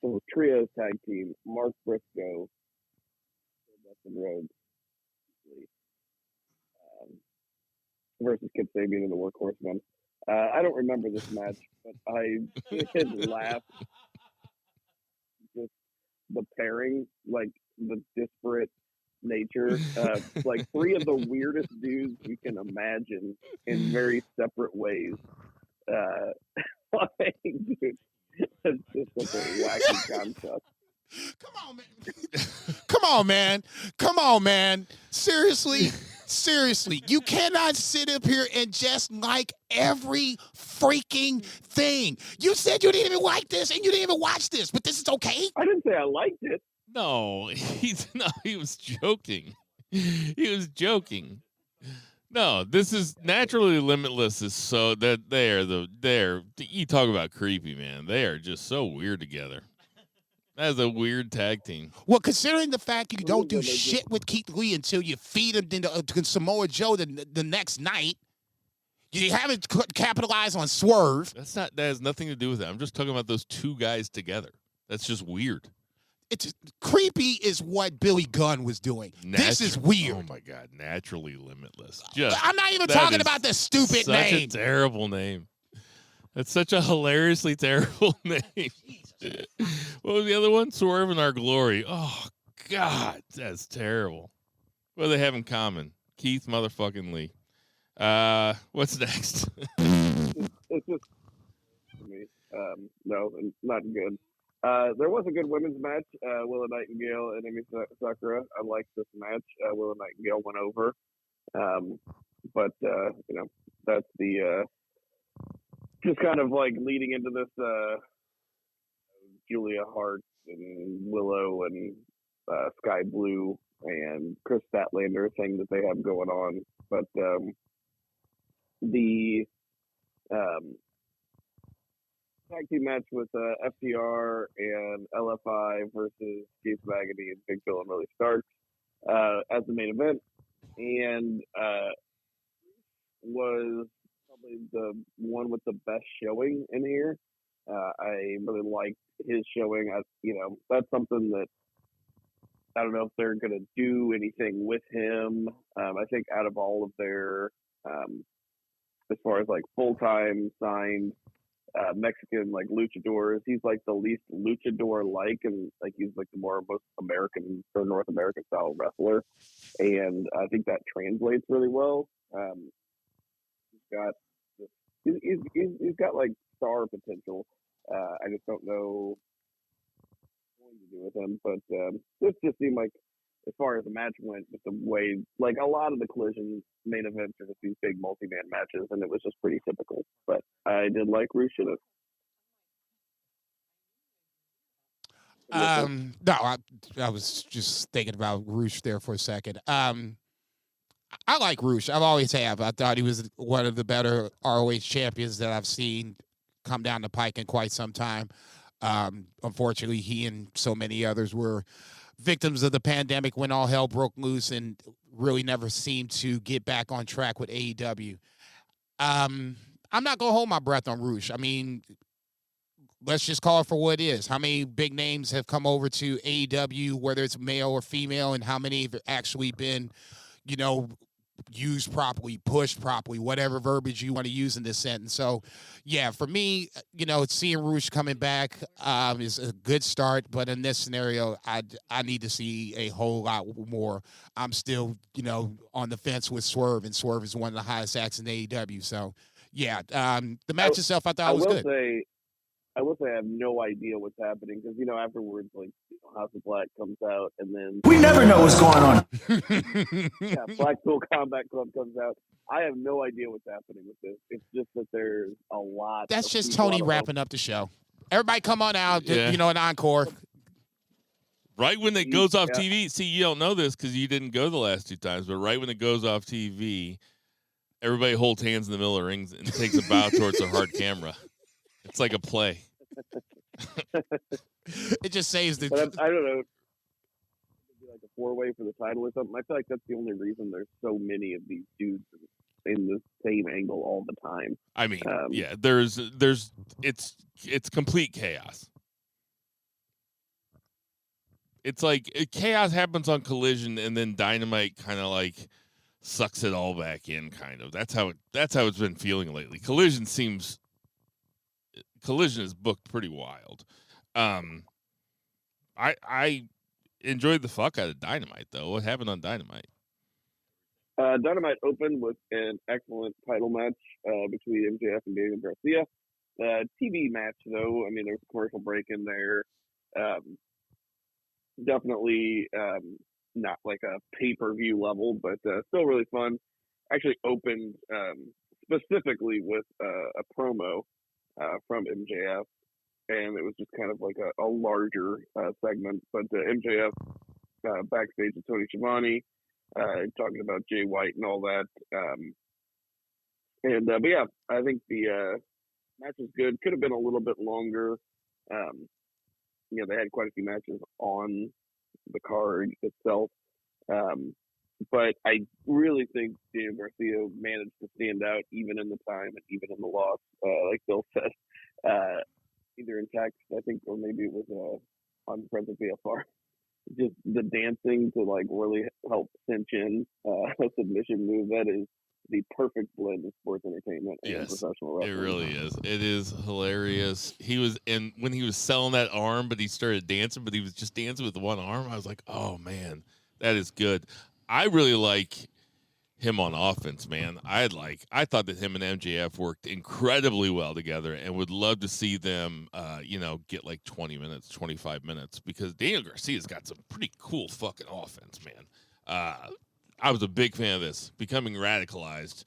the trios tag team. Mark Briscoe, Dustin Rhodes, versus Kip Sabian and the Workhorsemen. I don't remember this match, but I did laugh. Just the pairing, like the disparate nature, like three of the weirdest dudes you can imagine in very separate ways. Dude, it's just such a wacky concept. Come on, man. Seriously, you cannot sit up here and just like every freaking thing. You said you didn't even like this and you didn't even watch this, but this is okay? I didn't say I liked it. No, he was joking. He was joking. No, this is Naturally Limitless is so that you talk about creepy, man. They are just so weird together. That's a weird tag team. Well, considering the fact you don't do shit with Keith Lee until you feed him to Samoa Joe the next night, you haven't capitalized on Swerve. That has nothing to do with it. I'm just talking about those two guys together. That's just weird. It's creepy is what Billy Gunn was doing. This is weird. Oh my God, Naturally Limitless. I'm not even talking about the stupid name. Such a terrible name. That's such a hilariously terrible name. What was the other one? Swerve in Our Glory. Oh God, that's terrible. What do they have in common? Keith motherfucking Lee. What's next? It's just no, not good. There was a good women's match. Willa Nightingale and Emi Sakura. I liked this match. Willa Nightingale went over, but that's the just kind of like leading into this Julia Hart and Willow and Sky Blue and Chris Statlander thing that they have going on. But the tag team match with FTR and LFI versus Jason Agony and Big Bill and Millie Starks as the main event, and was probably the one with the best showing in here. I really liked his showing. That's something that I don't know if they're going to do anything with him. I think out of all of their, as far as like full-time signed Mexican like luchadors, he's like the least luchador-like, and like he's like the most American or North American style wrestler, and I think that translates really well. He's got like star potential. I just don't know what to do with him, but this just seemed like, as far as the match went, just a way, like a lot of the Collision main events are just these big multi-man matches, and it was just pretty typical. But I did like Rush in it. No, I was just thinking about Roosh there for a second. I like Roosh. I've always have. I thought he was one of the better ROH champions that I've seen come down the pike in quite some time. Unfortunately, he and so many others were victims of the pandemic when all hell broke loose and really never seemed to get back on track with AEW. I'm not going to hold my breath on Roosh. I mean, let's just call it for what it is. How many big names have come over to AEW, whether it's male or female, and how many have actually been, used properly, pushed properly, whatever verbiage you want to use in this sentence. So, yeah, for me, seeing Roosh coming back is a good start. But in this scenario, I need to see a whole lot more. I'm still, on the fence with Swerve, and Swerve is one of the highest acts in AEW. So, yeah, the match itself I thought was good. I will say I have no idea what's happening because, afterwards, House of Black comes out and then... We never know what's going on. Yeah, Blackpool Combat Club comes out. I have no idea what's happening with this. It's just that there's a lot... That's just Tony wrapping up the show. Everybody come on out, an encore. Right when it goes off TV, see, you don't know this because you didn't go the last 2 times, but right when it goes off TV, everybody holds hands in the middle of the rings and takes a bow towards a hard camera. It's like a play. It just saves the... But I don't know. Like a 4-way for the title or something. I feel like that's the only reason there's so many of these dudes in the same angle all the time. I mean, it's complete chaos. It's like chaos happens on Collision, and then Dynamite kind of like sucks it all back in. Kind of. That's how it's been feeling lately. Collision is booked pretty wild. I enjoyed the fuck out of Dynamite though. What happened on Dynamite? Dynamite opened with an excellent title match between MJF and Daniel Garcia. TV match though. I mean, there's a commercial break in there. Definitely not like a pay-per-view level, but still really fun. Actually opened specifically with a promo from MJF, and it was just kind of like a larger segment. But MJF backstage with Tony Schiavone, talking about Jay White and all that. But yeah, I think the match was good. Could have been a little bit longer. They had quite a few matches on the card itself. But I really think Daniel Garcia managed to stand out even in the time and even in the loss, like Bill said, either in text, I think, or maybe it was on present VFR. Just the dancing to like really help cinch in a submission move. That is the perfect blend of sports entertainment and professional wrestling. It really is. It is hilarious. When he was selling that arm, but he started dancing, but he was just dancing with one arm. I was like, oh man, that is good. I really like him on offense, man. I thought that him and MJF worked incredibly well together, and would love to see them, get like 20 minutes, 25 minutes, because Daniel Garcia's got some pretty cool fucking offense, man. I was a big fan of this. Becoming radicalized.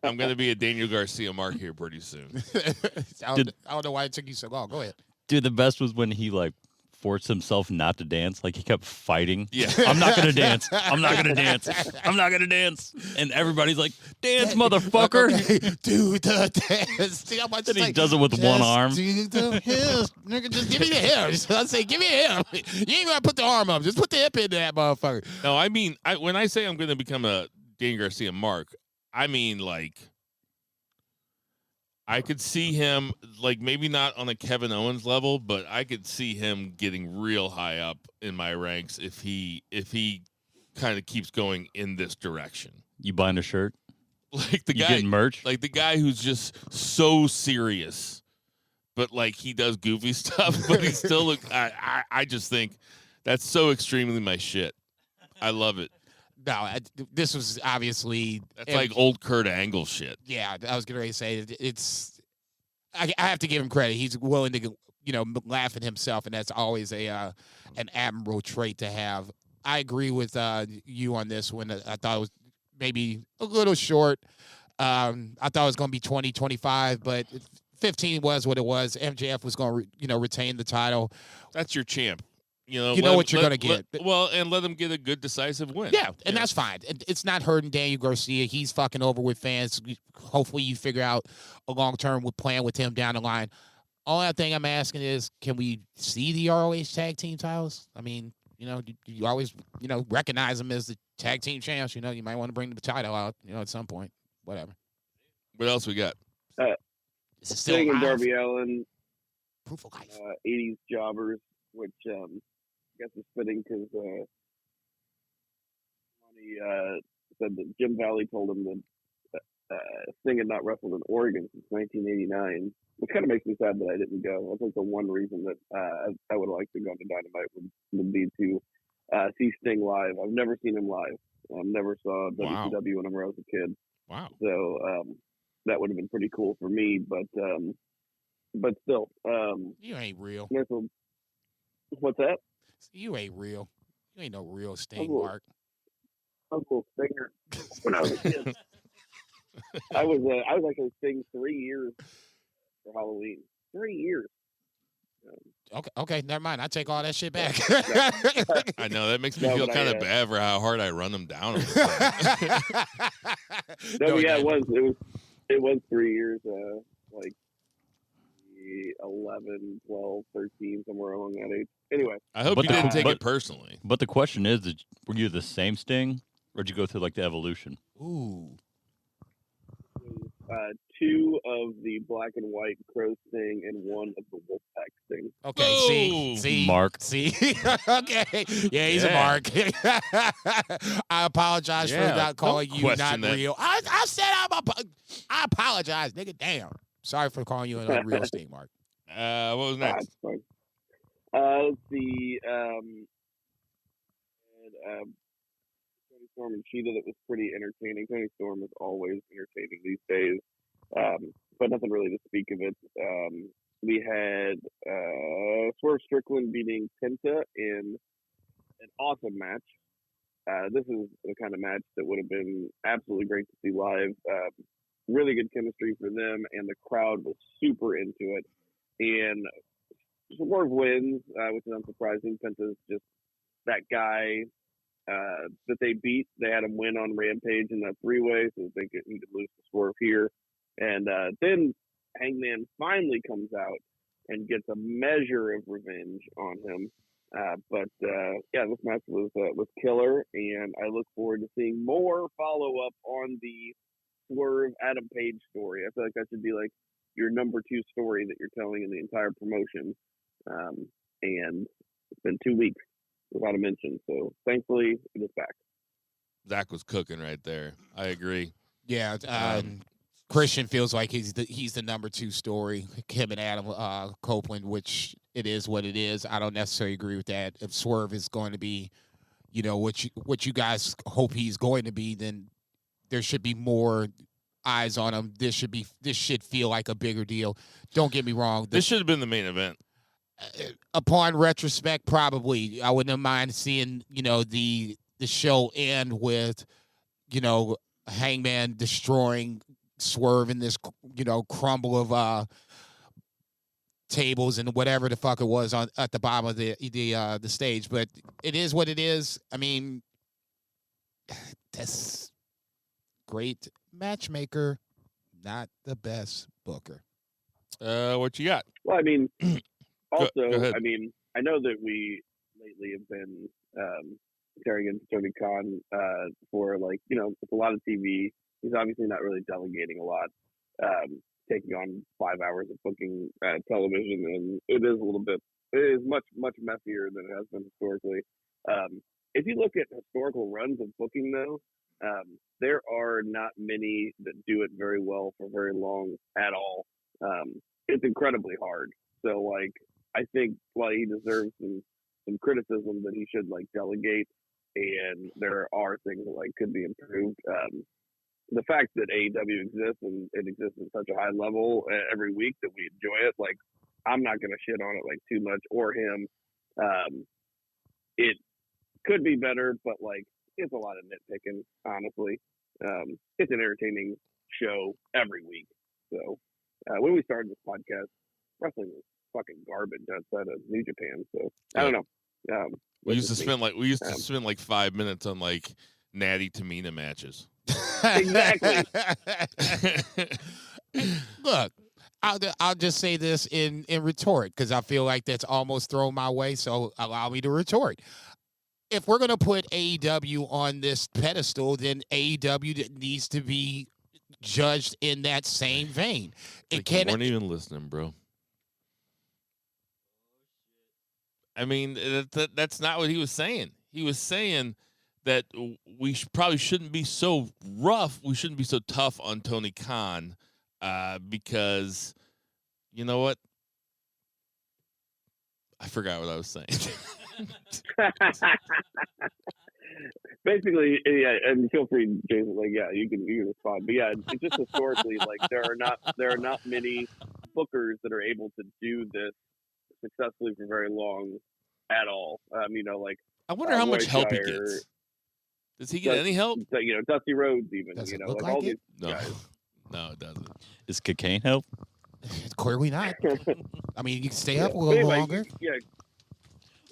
I'm gonna be a Daniel Garcia mark here pretty soon. I don't know why it took you so long. Go ahead. Dude, the best was when he forced himself not to dance. Like he kept fighting. Yeah. I'm not gonna dance. I'm not gonna dance. I'm not gonna dance. And everybody's like, dance, motherfucker. Do the dance. See how much then he does it with one arm. Do the hips. Nigga, just give me the hips. I say, give me a hip. You ain't gonna put the arm up. Just put the hip into that motherfucker. No, I mean, when I say I'm gonna become a Daniel Garcia mark, I mean I could see him, maybe not on a Kevin Owens level, but I could see him getting real high up in my ranks if he kind of keeps going in this direction. You buying a shirt? Like the you guy getting merch? Like the guy who's just so serious, but he does goofy stuff, but he still I just think that's so extremely my shit. I love it. No, this was obviously... That's like old Kurt Angle shit. Yeah, I was going to say, it's... I have to give him credit. He's willing to, laugh at himself, and that's always an admirable trait to have. I agree with you on this one. I thought it was maybe a little short. I thought it was going to be 20, 25, but 15 was what it was. MJF was going to, retain the title. That's your champ. You know what you're going to get. And let them get a good decisive win. Yeah, and that's fine. It's not hurting Daniel Garcia. He's fucking over with fans. Hopefully you figure out a long-term plan with him down the line. Only thing I'm asking is, can we see the ROH tag team titles? I mean, you always, recognize them as the tag team champs. You might want to bring the title out, at some point. Whatever. What else we got? Is it still Sting and alive? Darby Allin, Proof of life. 80s jobbers, which I guess is fitting because he said that Jim Valley told him that Sting had not wrestled in Oregon since 1989, which kind of makes me sad that I didn't go. I think the one reason that I would have liked to go to Dynamite would be to see Sting live. I've never seen him live. Never saw WCW whenever I was a kid. Wow. So that would have been pretty cool for me, but still. You ain't real. What's that? You ain't real. You ain't no real Sting, Mark. Uncle Stinger. When I was a kid, I was actually Sting 3 years for Halloween. 3 years. Okay, never mind. I take all that shit back. I know that makes me feel kind of bad for how hard I run them down. It was 3 years. Like 11, 12, 13, somewhere along that age. Anyway, I hope you didn't take it personally. But the question is, were you the same Sting, or did you go through like the evolution? Ooh. Two of the black and white Crow Sting and one of the Wolfpack Sting. Okay, see, Mark. See, okay, yeah, he's a Mark. I apologize for not calling you not real. I said I apologize, nigga. Damn, sorry for calling you an unreal Sting, Mark. What was next? Let's see. Tony Storm and Cheetah, that was pretty entertaining. Tony Storm is always entertaining these days, but nothing really to speak of it. We had Swerve Strickland beating Penta in an awesome match. This is the kind of match that would have been absolutely great to see live. Really good chemistry for them, and the crowd was super into it. And Swerve wins, which is unsurprising. Penta's just that guy that they beat. They had him win on Rampage in that three-way, so he could lose to Swerve here. And then Hangman finally comes out and gets a measure of revenge on him. But this match was killer, and I look forward to seeing more follow-up on the Swerve Adam Page story. I feel like that should be like your number 2 story that you're telling in the entire promotion. And it's been 2 weeks without a mention, so thankfully it is back. Zach was cooking right there. I agree. Yeah, Christian feels like he's the number 2 story. Him and Adam Copeland, which it is what it is. I don't necessarily agree with that. If Swerve is going to be, what you guys hope he's going to be, then there should be more eyes on him. This should feel like a bigger deal. Don't get me wrong. This should have been the main event. Upon retrospect, probably I wouldn't mind seeing the show end with Hangman destroying Swerve in this crumble of tables and whatever the fuck it was at the bottom of the stage. But it is what it is. I mean, that's great matchmaker, not the best booker. What you got? Well, I mean, also, go ahead. I mean, I know that we lately have been tearing into Tony Khan for it's a lot of TV. He's obviously not really delegating a lot, taking on 5 hours of booking television, and it is much messier than it has been historically. If you look at historical runs of booking, though, there are not many that do it very well for very long at all. It's incredibly hard. So, I think while he deserves some criticism that he should delegate, and there are things that could be improved. The fact that AEW exists and it exists at such a high level every week that we enjoy it, I'm not going to shit on it too much or him. It could be better, but it's a lot of nitpicking, honestly. It's an entertaining show every week. So when we started this podcast, wrestling was fucking garbage outside of New Japan. So I don't know. We used to spend like 5 minutes on like Natty Tamina matches. Exactly. Look, I'll just say this in retort because I feel like that's almost thrown my way. So allow me to retort. If we're gonna put AEW on this pedestal, then AEW needs to be judged in that same vein. Like you weren't even listening, bro. I mean, that's not what he was saying. He was saying that we probably shouldn't be so rough. We shouldn't be so tough on Tony Khan because, you know what? I forgot what I was saying. Basically, yeah, and feel free, Jason. Like, yeah, you can respond. But yeah, it's just historically, like there are not many bookers that are able to do this successfully for very long at all. Like I wonder how much help he gets. Does he get any help? Dusty Rhodes even. Does it Like look all like these it? guys. No, it doesn't. Is cocaine help? Clearly not. I mean, you can stay up a little longer. Yeah.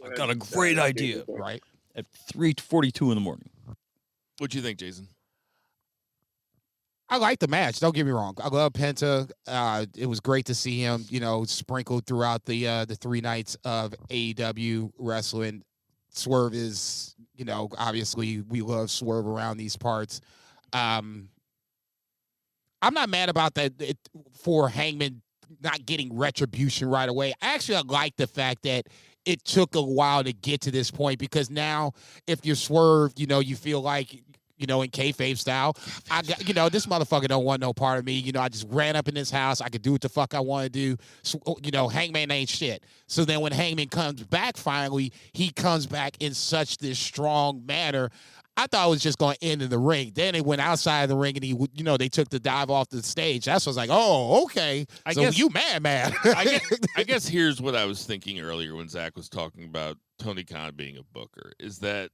I've got a great idea. Right. At 3:42 in the morning. What do you think, Jason? I like the match. Don't get me wrong. I love Penta. It was great to see him, sprinkled throughout the 3 nights of AEW wrestling. Swerve is, obviously we love Swerve around these parts. I'm not mad about that for Hangman not getting retribution right away. Actually, I like the fact that it took a while to get to this point because now if you're Swerve, you feel like, in kayfabe style, I got, this motherfucker don't want no part of me. I just ran up in this house. I could do what the fuck I want to do. So, Hangman ain't shit. So then when Hangman comes back finally, he comes back in such this strong manner. I thought it was just going to end in the ring. Then it went outside of the ring, and he, they took the dive off the stage. That's what I was like, oh, okay. I guess you mad. I guess here's what I was thinking earlier when Zach was talking about Tony Khan being a booker, is that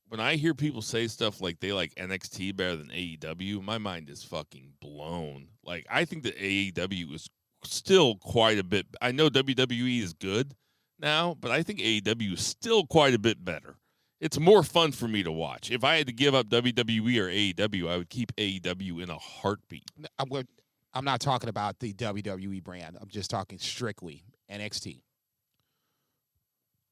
when I hear people say stuff like they like NXT better than AEW, my mind is fucking blown. Like, I think that AEW is still quite a bit. I know WWE is good now, but I think AEW is still quite a bit better. It's more fun for me to watch. If I had to give up WWE or AEW, I would keep AEW in a heartbeat. I'm not talking about the WWE brand. I'm just talking strictly NXT.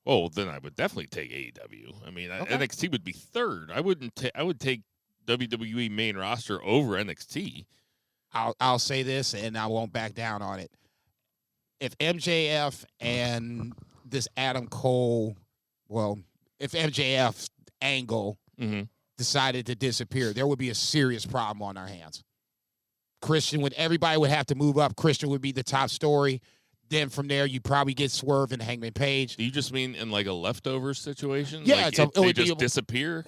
Oh, then I would definitely take AEW. I mean, okay. NXT would be third. I would take WWE main roster over NXT. I'll say this, and I won't back down on it. If MJF and this Adam Cole, if MJF's angle decided to disappear, there would be a serious problem on our hands. Everybody would have to move up. Christian would be the top story. Then from there, you probably get Swerve and Hangman Page. Do you just mean in like a leftover situation? Yeah, like it would just disappear?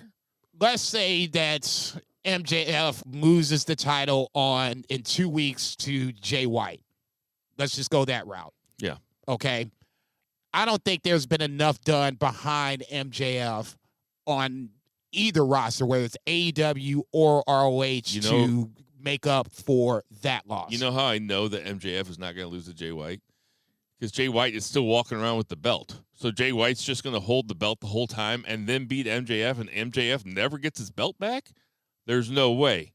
Let's say that MJF loses the title in 2 weeks to Jay White. Let's just go that route. Yeah. Okay. I don't think there's been enough done behind MJF on either roster, whether it's AEW or ROH, to make up for that loss. You know how I know that MJF is not going to lose to Jay White? Because Jay White is still walking around with the belt. So Jay White's just going to hold the belt the whole time and then beat MJF, and MJF never gets his belt back? There's no way.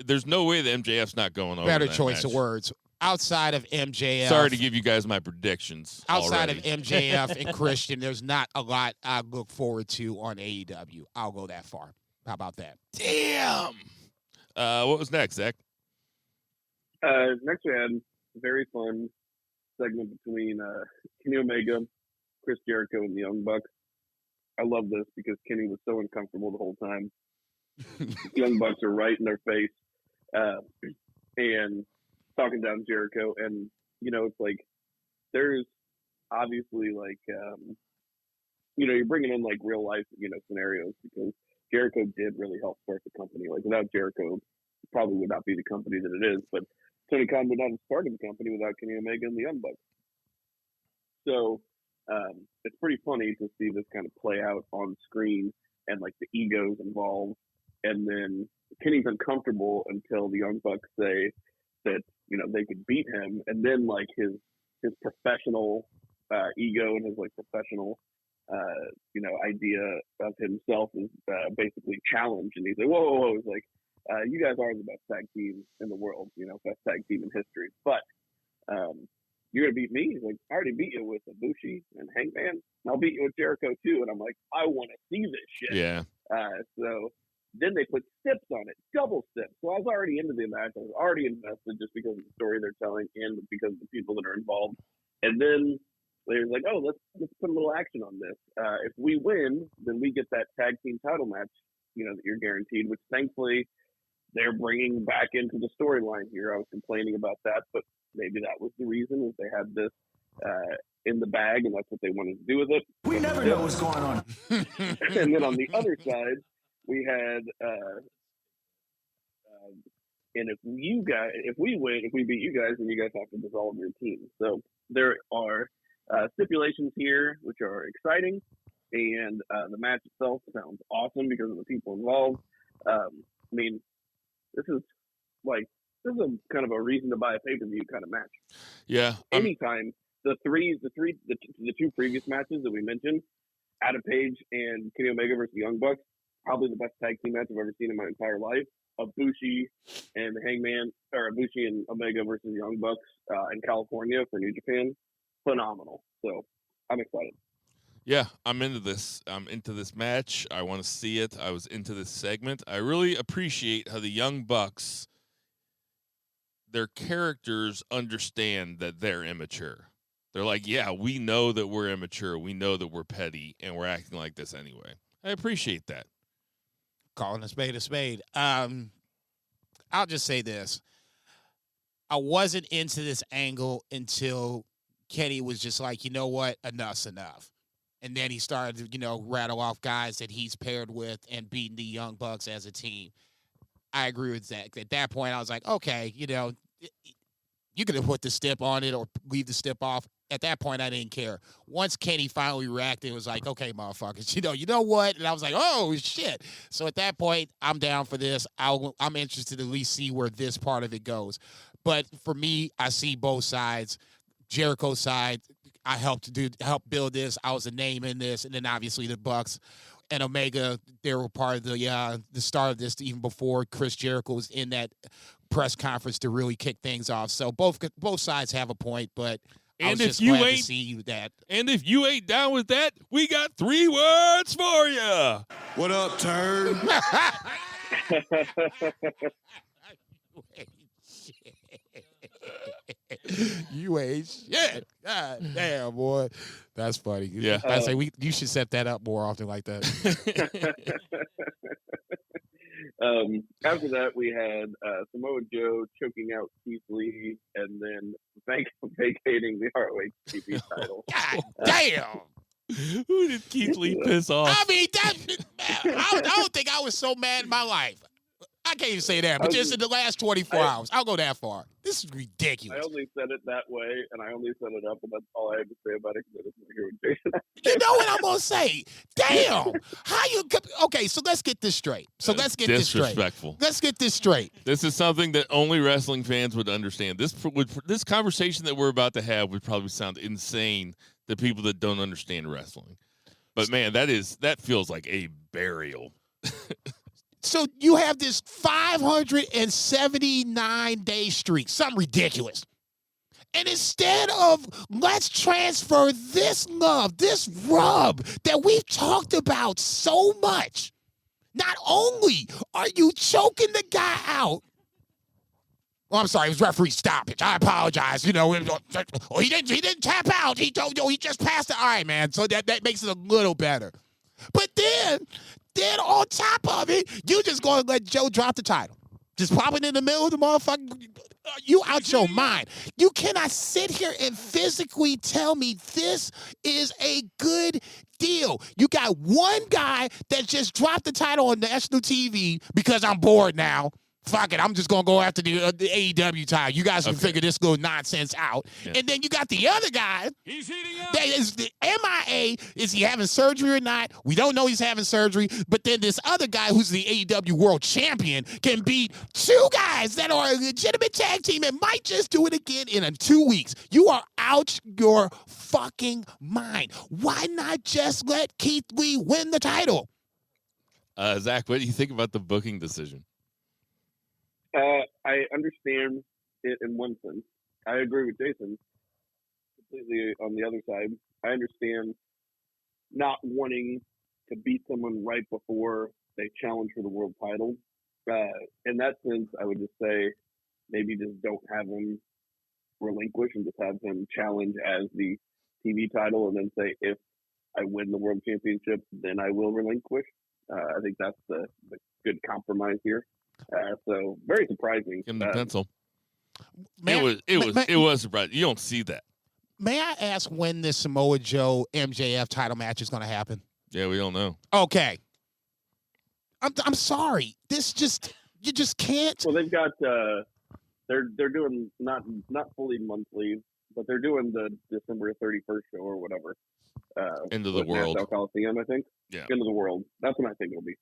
There's no way that MJF's not going over Better that choice match. of words. Outside of MJF. Sorry to give you guys my predictions. Outside already. of MJF and Christian, there's not a lot I look forward to on AEW. I'll go that far. How about that? Damn. What was next, Zach? Next we had a very fun segment between Kenny Omega, Chris Jericho, and the Young Bucks. I love this because Kenny was so uncomfortable the whole time. The Young Bucks are right in their face. And talking down Jericho, and it's like there's obviously like you're bringing in like real life scenarios because Jericho did really help start the company. Like without Jericho, it probably would not be the company that it is. But Tony Khan would not have started the company without Kenny Omega and the Young Bucks. So it's pretty funny to see this kind of play out on screen and like the egos involved, and then Kenny's uncomfortable until the Young Bucks say, that, you know, they could beat him, and then like his professional ego and his like professional you know, idea of himself is basically challenged, and he's like, whoa. He's like, you guys are the best tag team in the world, you know, best tag team in history, but you're gonna beat me? He's like, I already beat you with Ibushi and Hangman, and I'll beat you with Jericho too. And I'm like, I want to see this shit. Yeah. So then they put steps on it, double steps. So I was already into the match. I was already invested just because of the story they're telling and because of the people that are involved. And then they're like, oh, let's put a little action on this. If we win, then we get that tag team title match, you know, that you're guaranteed, which thankfully they're bringing back into the storyline here. I was complaining about that, but maybe that was the reason, is they had this in the bag, and that's what they wanted to do with it. We never know what's going on. And then on the other side, we had, and if we win, if we beat you guys, then you guys have to dissolve your team. So there are stipulations here, which are exciting, and the match itself sounds awesome because of the people involved. I mean, this is a kind of a reason to buy a pay-per-view kind of match. Yeah. Anytime the two previous matches that we mentioned, Adam Page and Kenny Omega versus Young Bucks, probably the best tag team match I've ever seen in my entire life. Ibushi and Ibushi and Omega versus Young Bucks in California for New Japan, phenomenal. So I'm excited. Yeah, I'm into this. I'm into this match. I want to see it. I was into this segment. I really appreciate how the Young Bucks, their characters understand that they're immature. They're like, yeah, we know that we're immature. We know that we're petty, and we're acting like this anyway. I appreciate that. Calling a spade a spade. I'll just say this. I wasn't into this angle until Kenny was just like, you know what, enough's enough. And then he started to, rattle off guys that he's paired with and beating the Young Bucks as a team. I agree with that. At that point, I was like, okay, you could have put the stip on it or leave the stip off. At that point, I didn't care. Once Kenny finally reacted, it was like, okay, motherfuckers, you know what? And I was like, oh, shit. So at that point, I'm down for this. I'm interested to at least see where this part of it goes. But for me, I see both sides. Jericho's side, I helped build this. I was a name in this. And then obviously the Bucks and Omega, they were part of the start of this even before Chris Jericho was in that press conference to really kick things off. So both sides have a point, but I was just glad to see that. And if you ain't down with that, we got 3 words for you. What up, turd? You ain't shit. God damn, boy. That's funny. Yeah. I say you should set that up more often like that. After that, we had Samoa Joe choking out Keith Lee and then vacating the ROH TV title. God damn. Who did Keith Lee piss off? I mean, I don't think I was so mad in my life. I can't even say that, but just in the last 24 hours. I'll go that far. This is ridiculous. I only said it that way, and I only set it up, and that's all I had to say about it because I just want to hear what Jason You know what I'm going to say? Damn. Okay, so let's get this straight. Disrespectful. Let's get this straight. This is something that only wrestling fans would understand. This conversation that we're about to have would probably sound insane to people that don't understand wrestling. But man, that feels like a burial. So you have this 579-day streak, something ridiculous. And instead of let's transfer this love, this rub that we've talked about so much, not only are you choking the guy out, well, I'm sorry, it was referee stoppage. I apologize. He didn't tap out. He just passed it. All right, man. So that makes it a little better. But then on top of it, you just going to let Joe drop the title. Just pop it in the middle of the motherfucker. You out your mind. You cannot sit here and physically tell me this is a good deal. You got one guy that just dropped the title on national TV because I'm bored now. Fuck it, I'm just going to go after the AEW title. You guys can figure this little nonsense out. Yeah. And then you got the other guy. He's heating up. That is the MIA. Is he having surgery or not? We don't know he's having surgery. But then this other guy who's the AEW World Champion can beat two guys that are a legitimate tag team and might just do it again in 2 weeks. You are out your fucking mind. Why not just let Keith Lee win the title? Zach, what do you think about the booking decision? I understand it in one sense. I agree with Jason completely on the other side. I understand not wanting to beat someone right before they challenge for the world title. In that sense, I would just say maybe just don't have him relinquish and just have him challenge as the TV title and then say, if I win the world championship, then I will relinquish. I think that's the good compromise here. So very surprising. In the pencil. It was surprising. You don't see that. May I ask when this Samoa Joe MJF title match is going to happen? Yeah, we don't know. Okay. I'm sorry. You just can't. Well, they've got they're doing not fully monthly, but they're doing the December 31st show or whatever. End of the world. Nassau Coliseum, I think. Yeah. End of the world. That's what I think it'll be.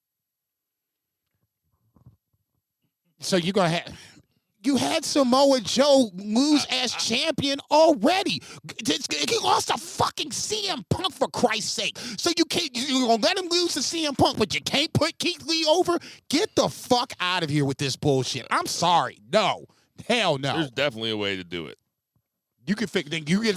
So you're going to have... You had Samoa Joe lose as champion already. He lost to fucking CM Punk, for Christ's sake. So you're going to let him lose to CM Punk, but you can't put Keith Lee over? Get the fuck out of here with this bullshit. I'm sorry. No. Hell no. There's definitely a way to do it. You can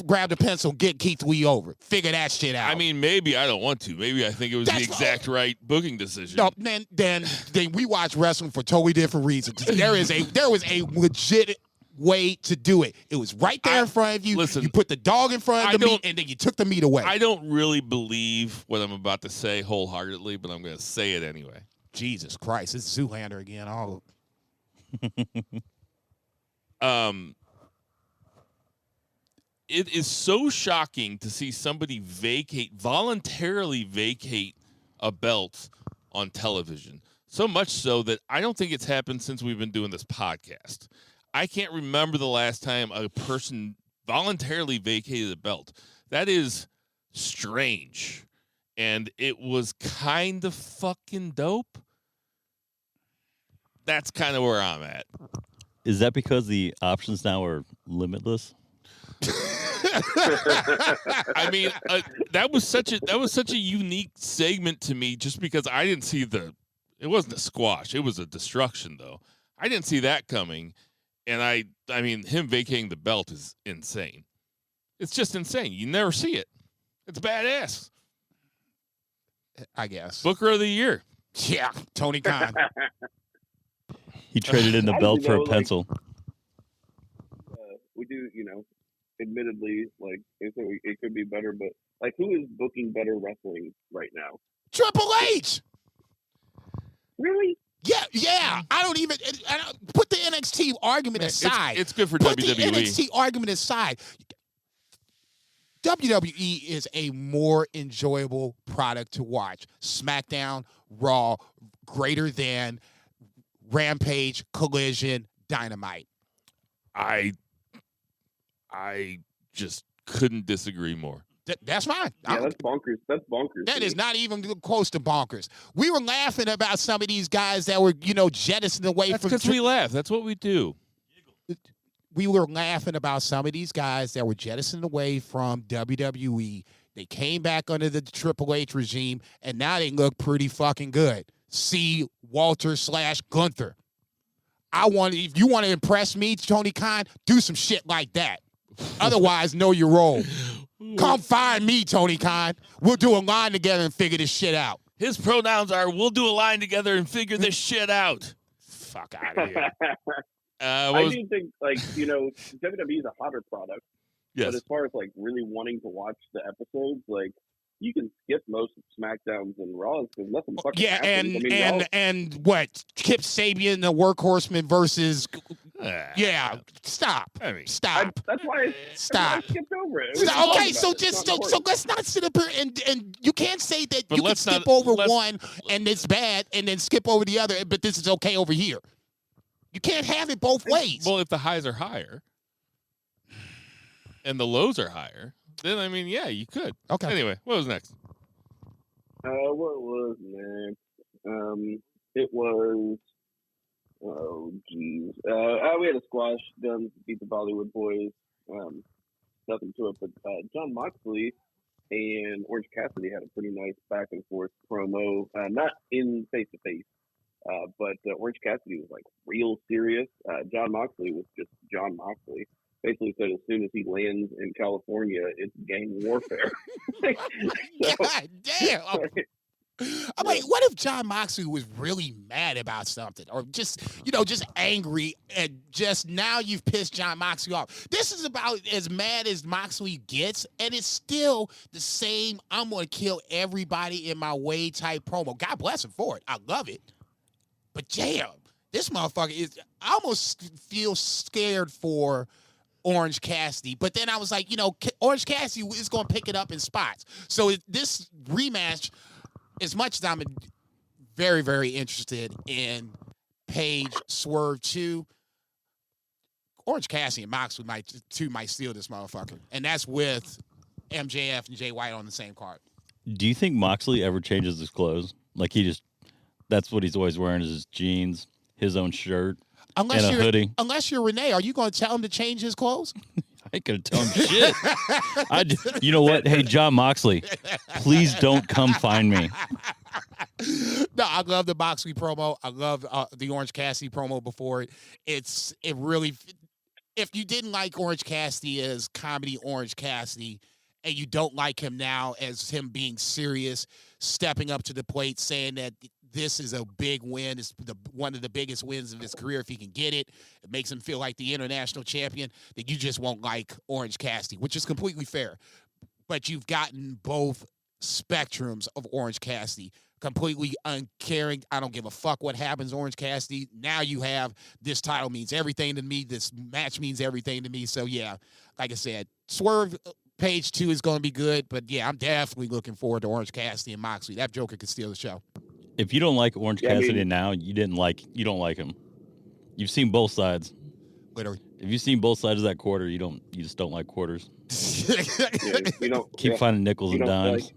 grab the pencil, get Keith Lee over. Figure that shit out. I mean, maybe I don't want to. Maybe I think it was the exact right booking decision. No, then we watch wrestling for totally different reasons. There was a legit way to do it. It was right there in front of you. Listen, you put the dog in front of the meat, and then you took the meat away. I don't really believe what I'm about to say wholeheartedly, but I'm going to say it anyway. Jesus Christ, it's Zoolander again. It is so shocking to see somebody voluntarily vacate a belt on television. So much so that I don't think it's happened since we've been doing this podcast. I can't remember the last time a person voluntarily vacated a belt. That is strange. And it was kind of fucking dope. That's kind of where I'm at. Is that because the options now are limitless? I mean, that was such a unique segment to me, just because I didn't see it wasn't a squash, it was a destruction though. I didn't see that coming, and I mean, him vacating the belt is insane. It's just insane. You never see it. It's badass. I guess. Booker of the year. Yeah, Tony Khan. He traded in the belt for a pencil. We do, admittedly, it could be better, but who is booking better wrestling right now? Triple H. Really? Yeah. I don't put the NXT argument aside. It's good for put WWE. The NXT argument aside. WWE is a more enjoyable product to watch. SmackDown, Raw, greater than Rampage, Collision, Dynamite. I just couldn't disagree more. That's fine. Yeah, that's bonkers. That's bonkers. That is not even close to bonkers. We were laughing about some of these guys that were, jettisoned away from. That's because we laugh. That's what we do. We were laughing about some of these guys that were jettisoned away from WWE. They came back under the Triple H regime, and now they look pretty fucking good. See Walter / Gunther. If you want to impress me, Tony Khan, do some shit like that. Otherwise, know your role. Come find me, Tony Khan. We'll do a line together and figure this shit out. His pronouns are, we'll do a line together and figure this shit out. Fuck out of here. I do think, WWE is a hotter product. Yes. But as far as, really wanting to watch the episodes, you can skip most of SmackDowns and Raws because nothing fucking happens. And what? Kip Sabian, the Workhorseman versus... stop. Stop. That's why I skipped over it. Okay, so let's not sit up here and you can't say that you can skip over one and it's bad and then skip over the other, but this is okay over here. You can't have it both ways. Well, if the highs are higher and the lows are higher, then I mean, yeah, you could. Okay. Anyway, what was next? What was next? It was. Oh, geez. We had a squash done to beat the Bollywood Boys. Nothing to it, but John Moxley and Orange Cassidy had a pretty nice back and forth promo. Not in face to face, but Orange Cassidy was like real serious. John Moxley was just John Moxley. Basically said as soon as he lands in California, it's gang warfare. So, God damn. I'm like, what if John Moxley was really mad about something, or just, just angry, and just now you've pissed John Moxley off? This is about as mad as Moxley gets, and it's still the same I'm going to kill everybody in my way type promo. God bless him for it. I love it. But damn, this motherfucker is, I almost feel scared for Orange Cassidy. But then I was like, Orange Cassidy is going to pick it up in spots. So this rematch, as much as I'm very, very interested in Page Swerve 2, Orange Cassidy and Moxley might steal this motherfucker. And that's with MJF and Jay White on the same card. Do you think Moxley ever changes his clothes? Like that's what he's always wearing is his jeans, his own shirt, and a hoodie. Unless you're Renee, are you going to tell him to change his clothes? I ain't gonna tell him shit. You know what? Hey, John Moxley, please don't come find me. No, I love the Moxley promo. I love the Orange Cassidy promo before it. It really, if you didn't like Orange Cassidy as comedy Orange Cassidy, and you don't like him now as him being serious, stepping up to the plate, saying that this is a big win. It's one of the biggest wins of his career if he can get it. It makes him feel like the international champion. That you just won't like Orange Cassidy, which is completely fair. But you've gotten both spectrums of Orange Cassidy. Completely uncaring. I don't give a fuck what happens, Orange Cassidy. Now you have this title means everything to me. This match means everything to me. So, yeah, like I said, Swerve Page 2 is going to be good. But, yeah, I'm definitely looking forward to Orange Cassidy and Moxley. That Joker could steal the show. If you don't like Orange Cassidy now, you don't like him. You've seen both sides. Literally. If you've seen both sides of that quarter, you just don't like quarters. Keep finding nickels and dimes.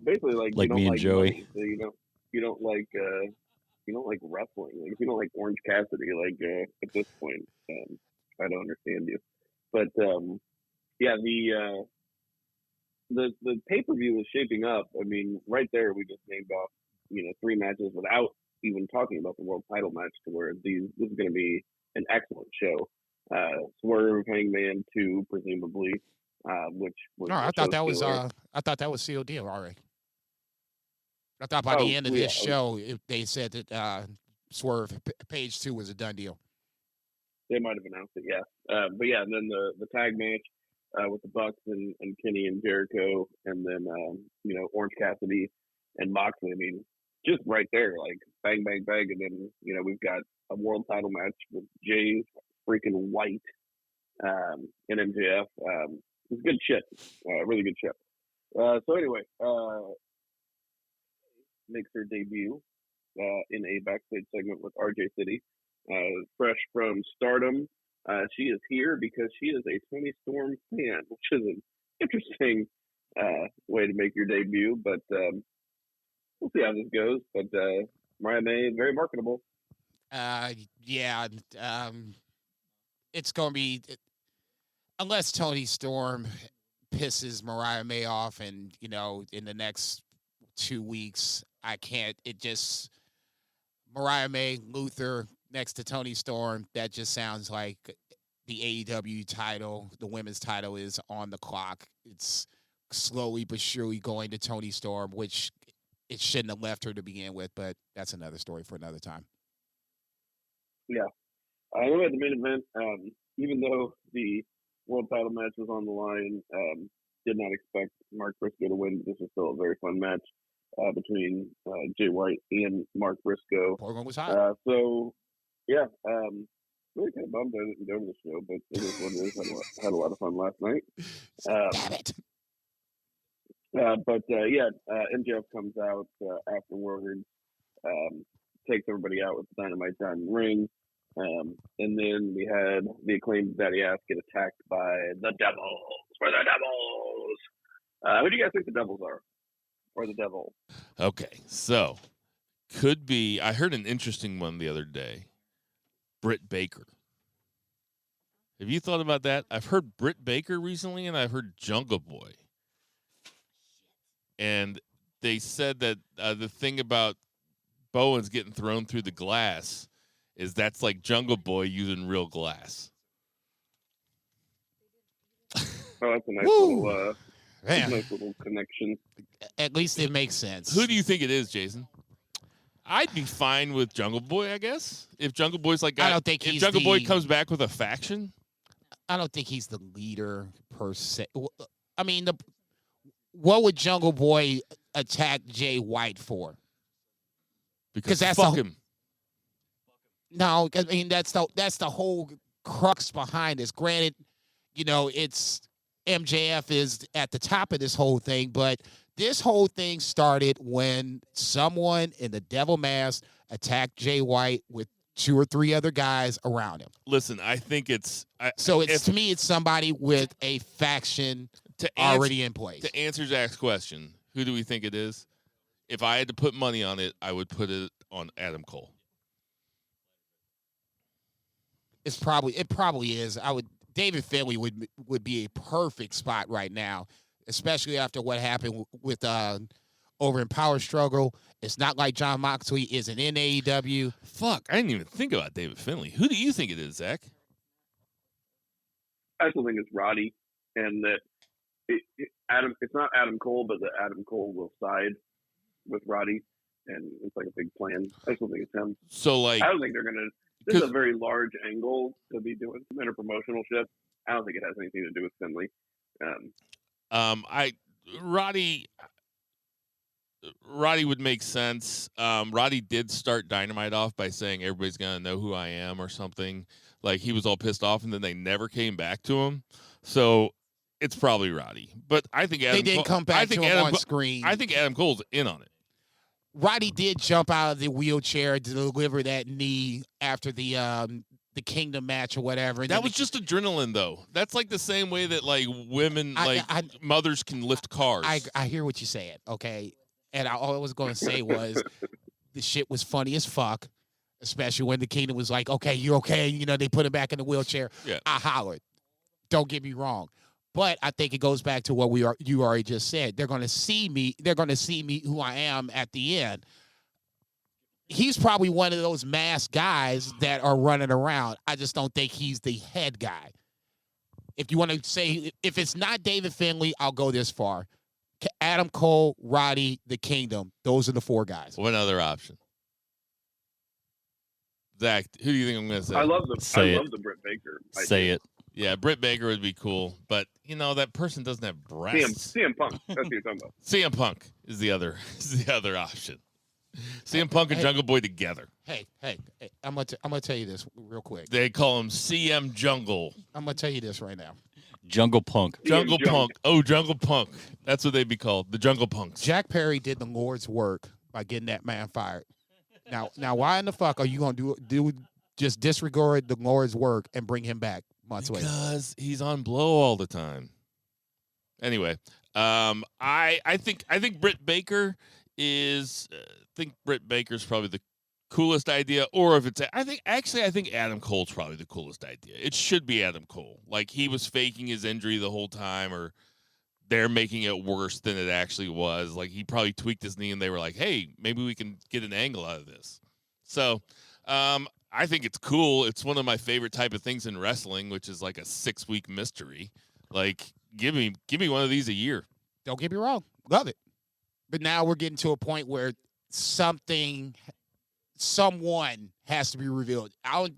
Basically, like me and Joey. Money, so you don't like wrestling. Like if you don't like Orange Cassidy, at this point, I don't understand you. But the pay-per-view is shaping up. I mean, right there we just named off 3 matches without even talking about the world title match, to where this is going to be an excellent show. Swerve Hangman 2 presumably, which was I thought that was COD already. I thought by the end of this show, they said that Swerve Page 2 was a done deal. They might have announced it, yeah. But yeah, and then the tag match with the Bucks and Kenny and Jericho, and then Orange Cassidy and Moxley. I mean, just right there, like bang, bang, bang, and then we've got a world title match with Jay freaking White and MJF. It's good shit, really good shit. So anyway, makes her debut in a backstage segment with RJ City, fresh from Stardom. She is here because she is a Toni Storm fan, which is an interesting way to make your debut, but we'll see how this goes. But Mariah May, very marketable. It's going to be, unless Toni Storm pisses Mariah May off, and in the next 2 weeks, I can't. Mariah May, Luther next to Toni Storm. That just sounds like the AEW title, the women's title, is on the clock. It's slowly but surely going to Toni Storm, which it shouldn't have left her to begin with, but that's another story for another time. Yeah. I know at the main event, even though the world title match was on the line, did not expect Mark Briscoe to win. This was still a very fun match between Jay White and Mark Briscoe. Program was hot. Really kind of bummed I didn't go to the show, but it is what it is. Had a lot of fun last night. Damn it. MJF comes out afterwards, takes everybody out with Dynamite down in the ring. And then we had the Acclaimed Daddy Ass get attacked by the Devils. We're the Devils. Who do you guys think the Devils are? Or the Devil? Okay, so could be. I heard an interesting one the other day. Britt Baker. Have you thought about that? I've heard Britt Baker recently, and I've heard Jungle Boy. And they said that the thing about Bowens getting thrown through the glass is that's like Jungle Boy using real glass. Oh, that's a nice little connection. At least it makes sense. Who do you think it is, Jason? I'd be fine with Jungle Boy, I guess. If Jungle Boy's like, I don't think if he's Jungle Boy comes back with a faction. I don't think he's the leader per se. I mean, what would Jungle Boy attack Jay White for? Because that's fuck him. No, I mean that's the whole crux behind this. Granted, it's MJF is at the top of this whole thing, but this whole thing started when someone in the devil mask attacked Jay White with 2 or 3 other guys around him. Listen, I think it's to me it's somebody with a faction already in place. To answer Zach's question, who do we think it is? If I had to put money on it, I would put it on Adam Cole. It probably is. David Finlay would be a perfect spot right now, especially after what happened with over in Power Struggle. It's not like John Moxley isn't in AEW. Fuck, I didn't even think about David Finlay. Who do you think it is, Zach? I still think it's Roddy, and that it's not Adam Cole, but that Adam Cole will side with Roddy, and it's like a big plan. I still think it's him. So, like, I don't think they're gonna. This is a very large angle to be doing some interpromotional shit. I don't think it has anything to do with Finlay. Roddy would make sense. Roddy did start Dynamite off by saying everybody's gonna know who I am or something. Like he was all pissed off, and then they never came back to him. So it's probably Roddy. But I think they didn't come back to him on screen. I think Adam Cole's in on it. Roddy did jump out of the wheelchair to deliver that knee after the Kingdom match or whatever. And that was just adrenaline, though. That's like the same way that like women, mothers can lift cars. I hear what you're saying, okay? And all I was going to say was the shit was funny as fuck, especially when the Kingdom was like, okay, you're okay. They put him back in the wheelchair. Yeah. I hollered. Don't get me wrong. But I think it goes back to what you already just said. They're going to see me. They're going to see me who I am at the end. He's probably one of those masked guys that are running around. I just don't think he's the head guy. If you want to say, if it's not David Finlay, I'll go this far. Adam Cole, Roddy, the Kingdom. Those are the 4 guys. One other option. Zach, who do you think I'm going to say? I love the Britt Baker. Say it. Yeah, Britt Baker would be cool, but that person doesn't have breasts. CM Punk. That's what you're talking about. CM Punk is the other option. CM Punk and Jungle Boy together. Hey, I'm gonna tell you this real quick. They call him CM Jungle. I'm gonna tell you this right now. Jungle Punk. Jungle Punk. Oh, Jungle Punk. That's what they'd be called. The Jungle Punks. Jack Perry did the Lord's work by getting that man fired. Now, why in the fuck are you gonna do just disregard the Lord's work and bring him back months later? Because he's on blow all the time. Anyway, I think Britt Baker is. I think Britt Baker's probably the coolest idea. Or if it's, I think Adam Cole's probably the coolest idea. It should be Adam Cole. Like he was faking his injury the whole time, or they're making it worse than it actually was. Like he probably tweaked his knee, and they were like, "Hey, maybe we can get an angle out of this." So, I think it's cool. It's one of my favorite type of things in wrestling, which is like a 6-week mystery. Like, give me one of these a year. Don't get me wrong, love it. But now we're getting to a point where someone has to be revealed. I'm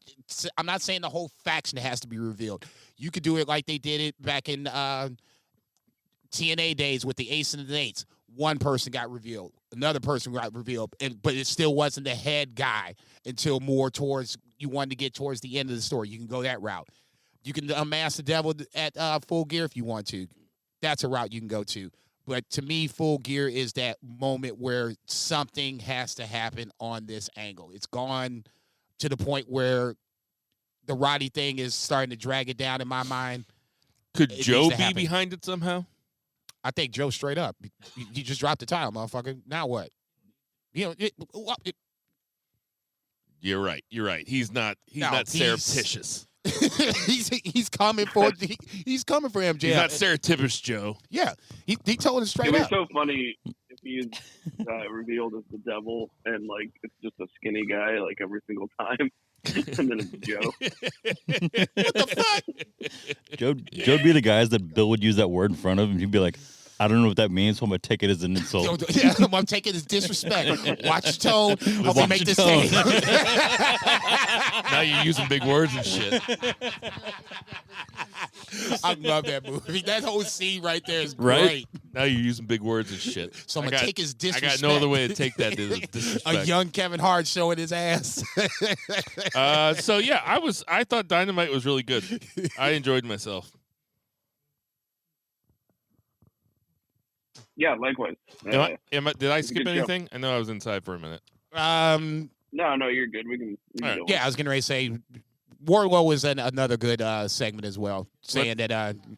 not saying the whole faction has to be revealed. You could do it like they did it back in TNA days with the Ace and the Eights. One person got revealed, another person got revealed, but it still wasn't the head guy until more towards you wanted to get towards the end of the story. You can go that route. You can unmask the devil at Full Gear if you want to. That's a route you can go to. But to me, Full Gear is that moment where something has to happen on this angle. It's gone to the point where the Roddy thing is starting to drag it down in my mind. Could It Joe needs to be happen. behind it somehow? I think Joe straight up. You just dropped the title, motherfucker. Now what? You know, You're right. You're right. He's not surreptitious. he's coming for he's coming for MJF. He's not surreptitious, Joe. Yeah, he told us straight It'd be up. so funny if he's revealed as the devil and like it's just a skinny guy like every single time, and then it's Joe. What the fuck? Joe'd be the guys that Bill would use that word in front of him. He'd be like, I don't know what that means, so I'm gonna take it as an insult. Yeah, I'm taking this disrespect. Watch your tone. Hope you make this tone. save. Now you're using big words and shit. I love that movie. That whole scene right there is Right? great. Now you're using big words and shit. So I'm gonna take his disrespect. I got no other way to take that than disrespect. A young Kevin Hart showing his ass. So yeah, I thought Dynamite was really good. I enjoyed myself. Yeah, likewise. Did I skip good show. anything? I know I was inside for a minute. No, you're good. We can All right. go on. Yeah, I was gonna say Wardlow was another good segment as well, saying that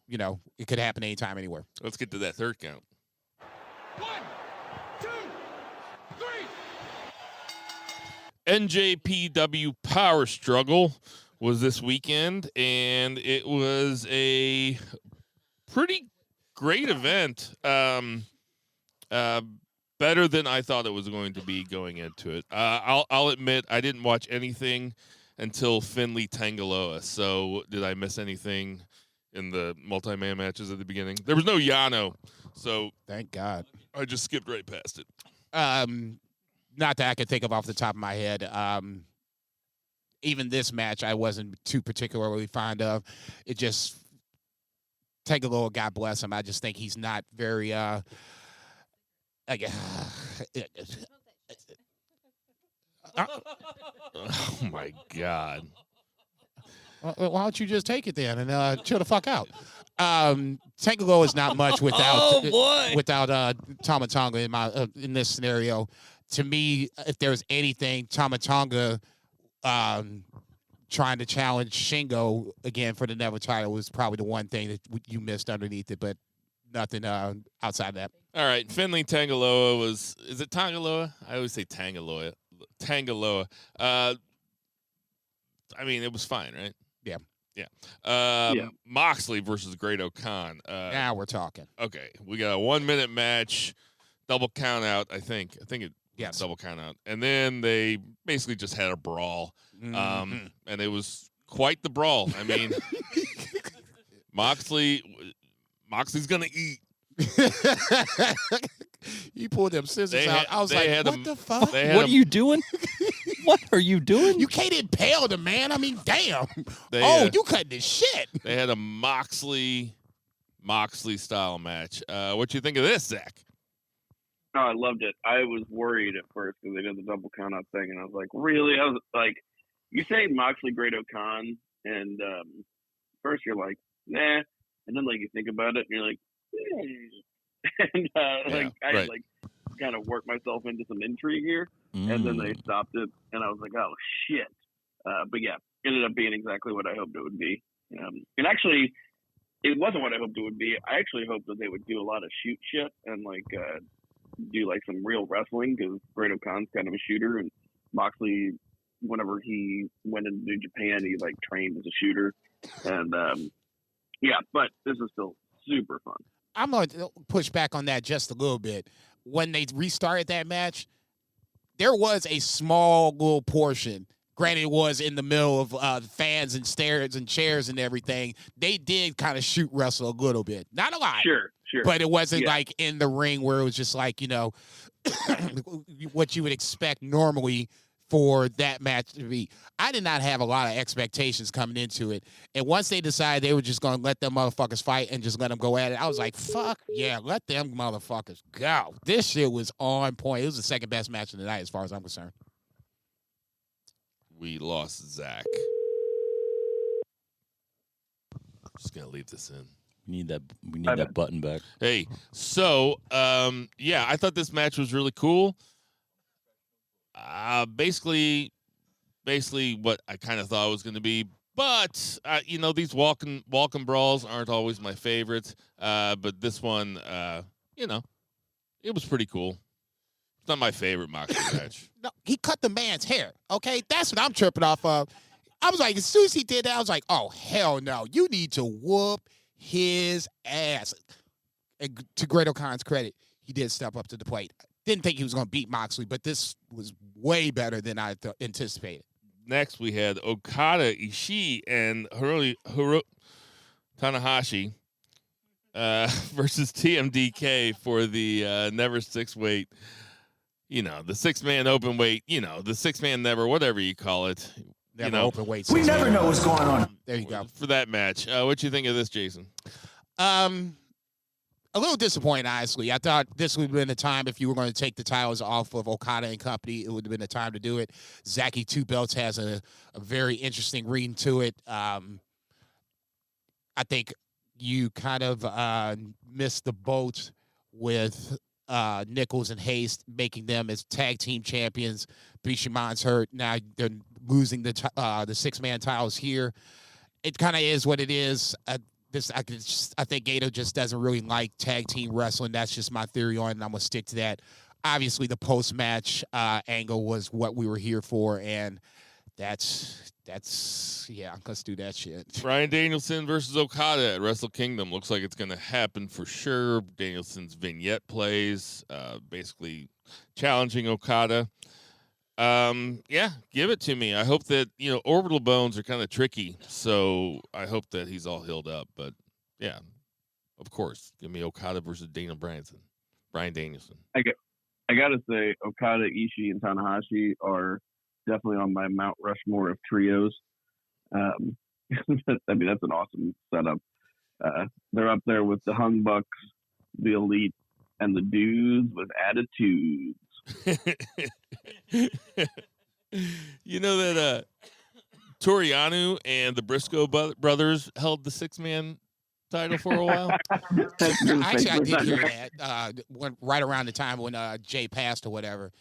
it could happen anytime, anywhere. Let's get to that third count. 1, 2, 3. NJPW Power Struggle was this weekend, and it was a pretty great event. Better than I thought it was going to be going into it. I'll admit I didn't watch anything until Finley Tangaloa. So did I miss anything in the multi-man matches at the beginning? There was no Yano, so Thank God. I just skipped right past it. Not that I can think of off the top of my head. Even this match, I wasn't too particularly fond of. It just Tangaloa, God bless him. I just think he's not very. Oh my God. Why don't you just take it then and chill the fuck out? Tangaloa is not much without Tama Tonga in this scenario. To me, if there's anything, Tama Tonga trying to challenge Shingo again for the Never title was probably the one thing that you missed underneath it, but nothing outside of that. All right, Finley Tangaloa was. Is it Tangaloa? I always say Tangaloa. Tangaloa. I mean, it was fine, right? Yeah. Yeah. Yeah. Moxley versus Great O'Khan. Now we're talking. Okay, we got a 1 minute match, double count out. I think it. Yes. Double count out, and then they basically just had a brawl, Mhm. and it was quite the brawl. I mean, Moxley's gonna eat. You pulled them scissors out. I was like, what the fuck? What are you doing? What are you doing? You can't impale the man. I mean, damn. You cutting this shit. They had a Moxley style match. What you think of this, Zach? No, I loved it. I was worried at first because they did the double count out thing, and I was like, really? I was like, you say Moxley, Great O'Khan, and first you're like, nah, and then like you think about it, and you're like, and I had like kind of worked myself into some intrigue here, and then they stopped it, and I was like, oh shit. But yeah, ended up being exactly what I hoped it would be. And actually, it wasn't what I hoped it would be. I actually hoped that they would do a lot of shoot shit and like do like some real wrestling because Great O'Khan's kind of a shooter, and Moxley, whenever he went into New Japan, he like trained as a shooter, and yeah. But this is still super fun. I'm going to push back on that just a little bit. When they restarted that match, there was a small little portion. Granted, it was in the middle of fans and stairs and chairs and everything. They did kind of shoot wrestle a little bit. Not a lot. Sure. But it wasn't like in the ring where it was just like, what you would expect normally for that match to be. I did not have a lot of expectations coming into it. And once they decided they were just going to let them motherfuckers fight and just let them go at it, I was like, fuck yeah, let them motherfuckers go. This shit was on point. It was the second best match of the night as far as I'm concerned. We lost Zach. Just going to leave this in. We need that button back. Hey, so I thought this match was really cool. Basically what I kind of thought it was going to be. But these walking brawls aren't always my favorites. But this one, it was pretty cool. It's not my favorite Moxley match. No, he cut the man's hair. Okay, that's what I'm tripping off of. I was like, as soon as he did that, I was like, oh hell no, you need to whoop his ass. And to Great O'Con's credit, he did step up to the plate. Didn't think he was going to beat Moxley, but this was way better than I anticipated. Next, we had Okada, Ishii, and Hiromu Tanahashi versus TMDK for the Never Six Weight. The 6-man open weight. The 6-man never, whatever you call it. Never open weight. We never know what's going on. There you go. For that match, what you think of this, Jason? A little disappointed, honestly. I thought this would have been the time if you were going to take the titles off of Okada and company. It would have been the time to do it. Zaki Two Belts has a very interesting reading to it. I think you kind of missed the boat with Nichols and Hayes making them as tag team champions. Bishamon's hurt. Now they're losing the 6-man titles here. It kind of is what it is. I think Gato just doesn't really like tag team wrestling. That's just my theory on it, and I'm going to stick to that. Obviously, the post-match angle was what we were here for, and that's let's do that shit. Bryan Danielson versus Okada at Wrestle Kingdom. Looks like it's going to happen for sure. Danielson's vignette plays, basically challenging Okada. Give it to me. I hope that, orbital bones are kind of tricky, so I hope that he's all healed up. But yeah, of course, give me Okada versus Bryan Danielson. I gotta say, Okada, Ishii, and Tanahashi are definitely on my Mount Rushmore of trios. I mean, that's an awesome setup. They're up there with the Hung Bucks, the Elite, and the Dudes with attitudes. You know that Toriano and the Briscoe brothers held the 6-man title for a while? Actually, I did hear that right around the time when Jay passed or whatever.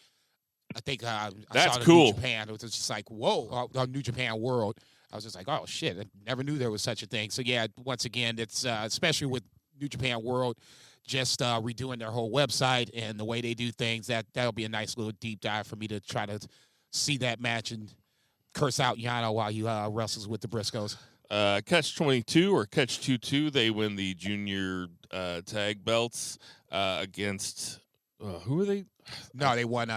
I think I that's saw it cool. New Japan. It was just like, whoa, New Japan World. I was just like, oh, shit. I never knew there was such a thing. So, yeah, once again, it's especially with New Japan World, just redoing their whole website and the way they do things, that'll be a nice little deep dive for me to try to see that match and curse out Yano while he wrestles with the Briscoes. Catch 22 or Catch 22, they win the junior tag belts against who are they? No, they won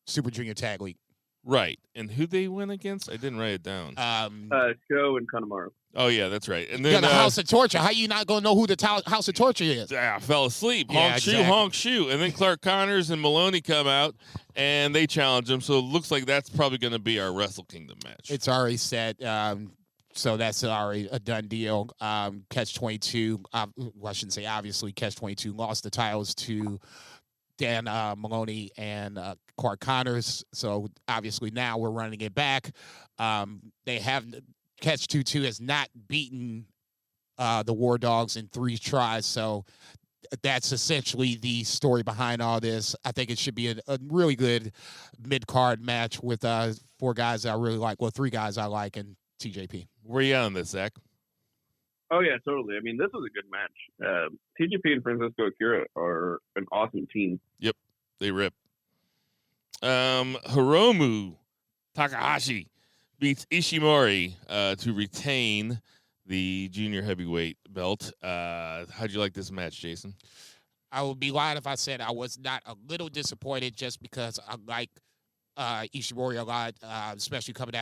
Super Junior Tag League. Right. And who they win against? I didn't write it down. Sho and Komander. Oh, yeah, that's right. And then the House of Torture. How you not going to know who the House of Torture is? I fell asleep. Yeah, Honk, exactly. shoe, honk, shoe. And then Clark Connors and Maloney come out, and they challenge him. So it looks like that's probably going to be our Wrestle Kingdom match. It's already set. So that's already a done deal. Catch 22. I shouldn't say obviously. Catch 22 lost the titles to Dan Maloney and Clark Connors. So obviously now we're running it back. They have Catch 22 has not beaten the War Dogs in 3 tries. So that's essentially the story behind all this. I think it should be a really good mid-card match with 4 guys I really like. Well, 3 guys I like and TJP. Where you at on this, Zach? Oh, yeah, totally. I mean, this was a good match. TJP and Francisco Akira are an awesome team. Yep, they rip. Hiromu Takahashi beats Ishimori to retain the junior heavyweight belt. How'd you like this match, Jason? I would be lying if I said I was not a little disappointed just because I like Ishimori a lot, especially coming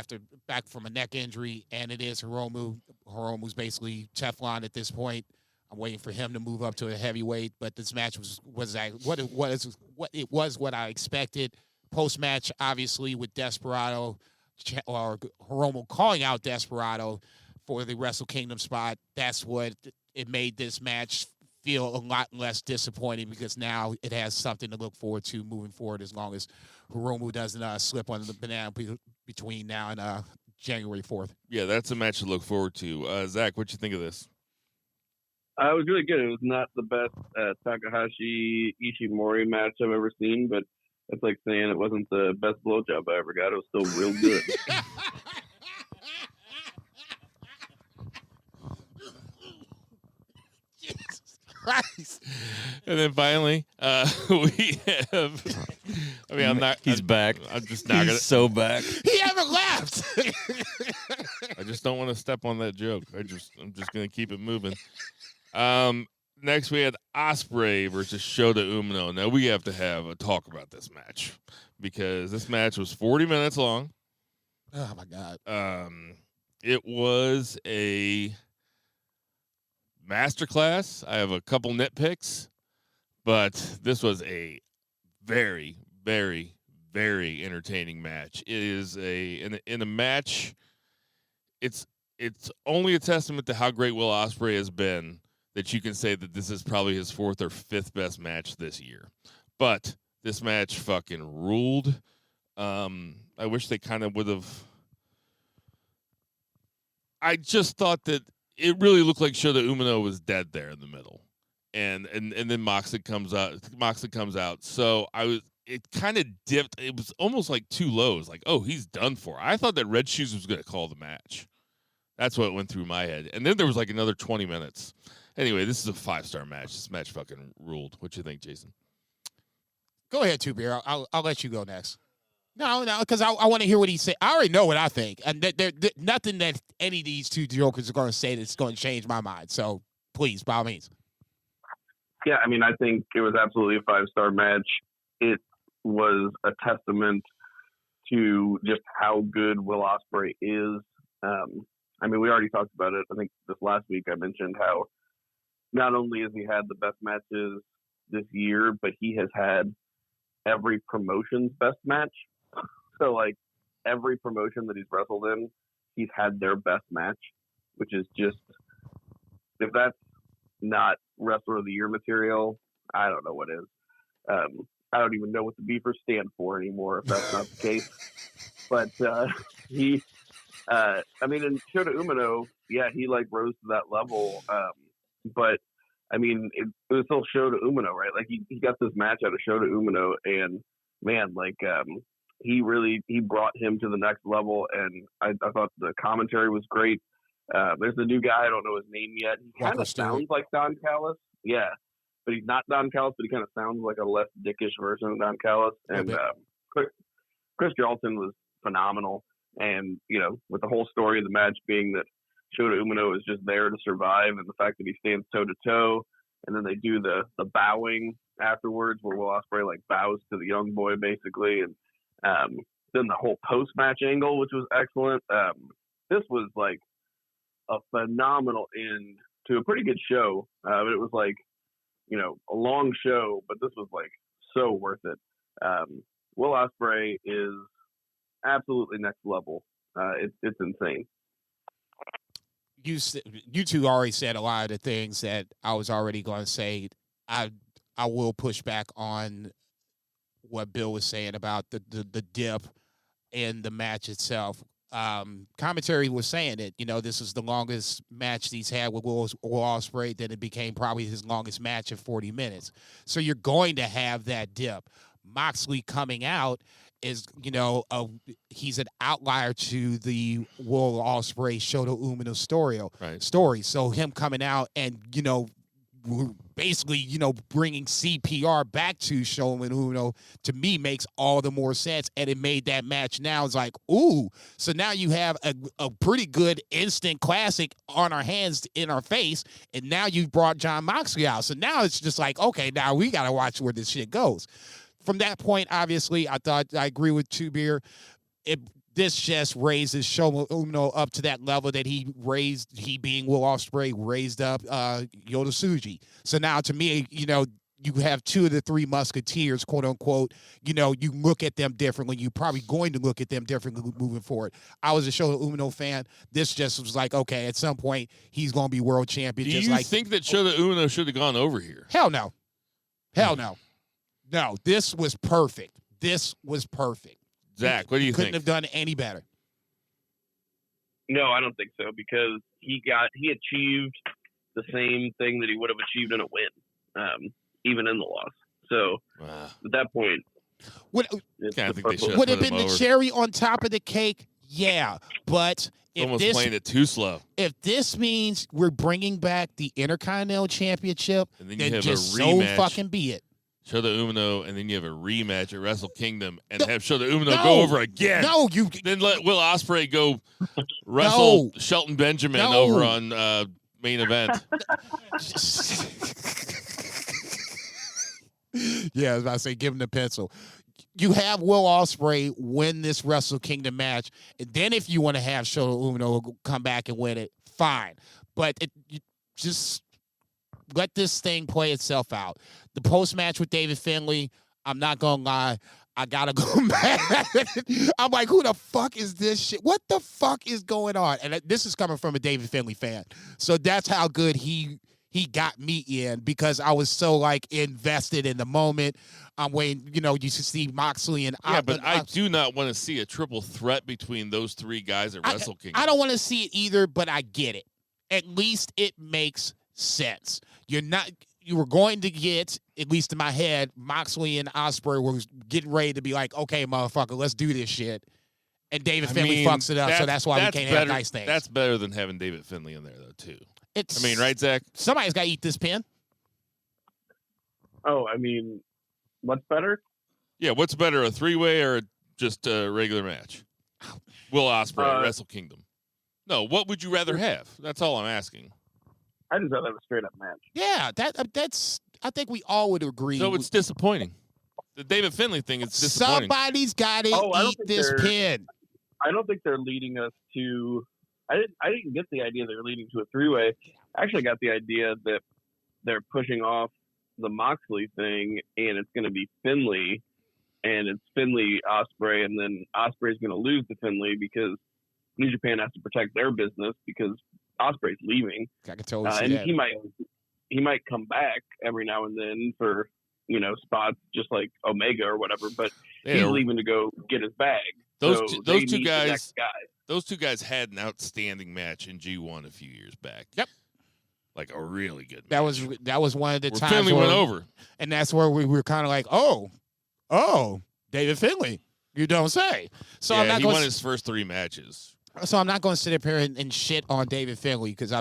back from a neck injury, and it is Hiromu. Hiromu's basically Teflon at this point. I'm waiting for him to move up to a heavyweight, but this match was what I expected. Post match, obviously, with Desperado or Hiromu calling out Desperado for the Wrestle Kingdom spot. That's what it made this match feel a lot less disappointing because now it has something to look forward to moving forward as long as Hiromu doesn't slip on the banana between now and January 4th. Yeah, that's a match to look forward to. Zach, what you think of this? It was really good. It was not the best Takahashi Ishimori match I've ever seen, but that's like saying it wasn't the best blowjob I ever got. It was still real good. Christ. And then finally, we have. I mean, I'm not. He's back. I'm just not gonna. He's so back. He haven't left. I just don't want to step on that joke. I'm just gonna keep it moving. Next we had Ospreay versus Shota Umino. Now we have to have a talk about this match because this match was 40 minutes long. Oh my God. It was a masterclass. I have a couple nitpicks, but this was a very, very, very entertaining match. It is in a match. It's only a testament to how great Will Ospreay has been that you can say that this is probably his fourth or fifth best match this year. But this match fucking ruled. I wish they kind of would have. I just thought that it really looked like Shota Umino was dead there in the middle, and then Moxley comes out. So it kind of dipped. It was almost like two lows. Like, oh, he's done for. I thought that Red Shoes was going to call the match. That's what went through my head. And then there was like another 20 minutes. Anyway, this is a 5-star match. This match fucking ruled. What you think, Jason? Go ahead, Two Beer. I'll let you go next. No, because I want to hear what he said. I already know what I think, and nothing that any of these two jokers are going to say that's going to change my mind. So please, by all means. Yeah, I mean, I think it was absolutely a 5-star match. It was a testament to just how good Will Ospreay is. I mean, we already talked about it. I think this last week I mentioned how not only has he had the best matches this year, but he has had every promotion's best match. So, like, every promotion that he's wrestled in, he's had their best match, which is just, if that's not Wrestler of the Year material, I don't know what is. I don't even know what the beefers stand for anymore, if that's not the case. But I mean, in Shota Umino, yeah, he, like, rose to that level. But, I mean, it was still Shota Umino, right? Like, he got this match out of Shota Umino, and, man, like, he brought him to the next level, and I thought the commentary was great. There's a new guy, I don't know his name yet. He kind of sounds like Don Callis. Yeah, but he's not Don Callis, but he kind of sounds like a less dickish version of Don Callis. And Chris Charlton was phenomenal. And, you know, with the whole story of the match being that Shota Umino is just there to survive, and the fact that he stands toe-to-toe, and then they do the bowing afterwards where Will Ospreay, like, bows to the young boy, basically. And then the whole post-match angle, which was excellent. This was, like, a phenomenal end to a pretty good show. But it was, like, you know, a long show, but this was, like, so worth it. Will Ospreay is absolutely next level. It's insane. You two already said a lot of the things that I was already going to say. I will push back on what Bill was saying about the dip in the match itself. Commentary was saying that, you know, this is the longest match he's had with Will Ospreay. Then it became probably his longest match at 40 minutes. So you're going to have that dip. Moxley coming out is, you know, he's an outlier to the Will Ospreay Shota Umino story. So him coming out and, you know, basically, you know, bringing CPR back to Shota Umino, to me, makes all the more sense. And it made that match now, it's like, ooh, so now you have a pretty good instant classic on our hands, in our face, and now you brought Jon Moxley out. So now it's just like, okay, now we got to watch where this shit goes. From that point, obviously, I agree with Two Beer. This just raises Shota Umino up to that level that he being Will Ospreay, raised up Yota Tsuji. So now, to me, you know, you have two of the three musketeers, quote unquote. You know, you look at them differently. You're probably going to look at them differently moving forward. I was a Shota Umino fan. This just was like, okay, at some point he's going to be world champion. Do you think that Shota Umino should have gone over here? Hell no. Hell no. No, this was perfect. This was perfect. Zach, what do you think? Couldn't have done any better. No, I don't think so, because he achieved the same thing that he would have achieved in a win, even in the loss. So at that point, would it have been the cherry on top of the cake? Yeah, but Almost playing it too slow. If this means we're bringing back the Intercontinental Championship, And then then you have just a so rematch. fucking be it. Shota Umino, and then you have a rematch at Wrestle Kingdom, and have Shota Umino No. go over again. No, you. Then let Will Ospreay go wrestle Shelton Benjamin No. over on main event. Yeah, I was about to say, give him the pencil. You have Will Ospreay win this Wrestle Kingdom match, and then if you want to have Shota Umino come back and win it, fine. But you just let this thing play itself out. The post match with David Finlay, I'm not gonna lie, I gotta go mad. I'm like, who the fuck is this shit? What the fuck is going on? And this is coming from a David Finlay fan, so that's how good he got me in, because I was so like invested in the moment. I'm waiting, you should see Moxley and But I do not want to see a triple threat between those three guys at Wrestle Kingdom. I don't want to see it either, but I get it. At least it makes sense. You were going to get, at least in my head, Moxley and Ospreay were getting ready to be like, okay, motherfucker, let's do this shit. And David Finlay fucks it up, so that's why we can't have nice things. That's better than having David Finlay in there, though, too. Right, Zach? Somebody's got to eat this pin. Oh, what's better? Yeah, what's better, a three-way or just a regular match? Will Ospreay at Wrestle Kingdom. No, what would you rather have? That's all I'm asking. I just rather have a straight-up match. Yeah, that's. I think we all would agree. So it's disappointing. The David Finlay thing is disappointing. Somebody's got to eat this pin. I don't think they're leading us to. I didn't get the idea they were leading to a three-way. I actually got the idea that they're pushing off the Moxley thing, and it's going to be Finlay, and it's Finlay Ospreay, and then Ospreay's going to lose to Finlay because New Japan has to protect their business because Ospreay's leaving. I can totally see and that. He might come back every now and then for spots just like Omega or whatever, but he's leaving to go get his bag. Those two guys had an outstanding match in G1 a few years back. Yep. Like a really good match. That was one of the times Finlay went over. And that's where we were kind of like, oh, David Finlay. You don't say. So yeah, he won his first three matches. So I'm not going to sit up here and shit on David Finlay, because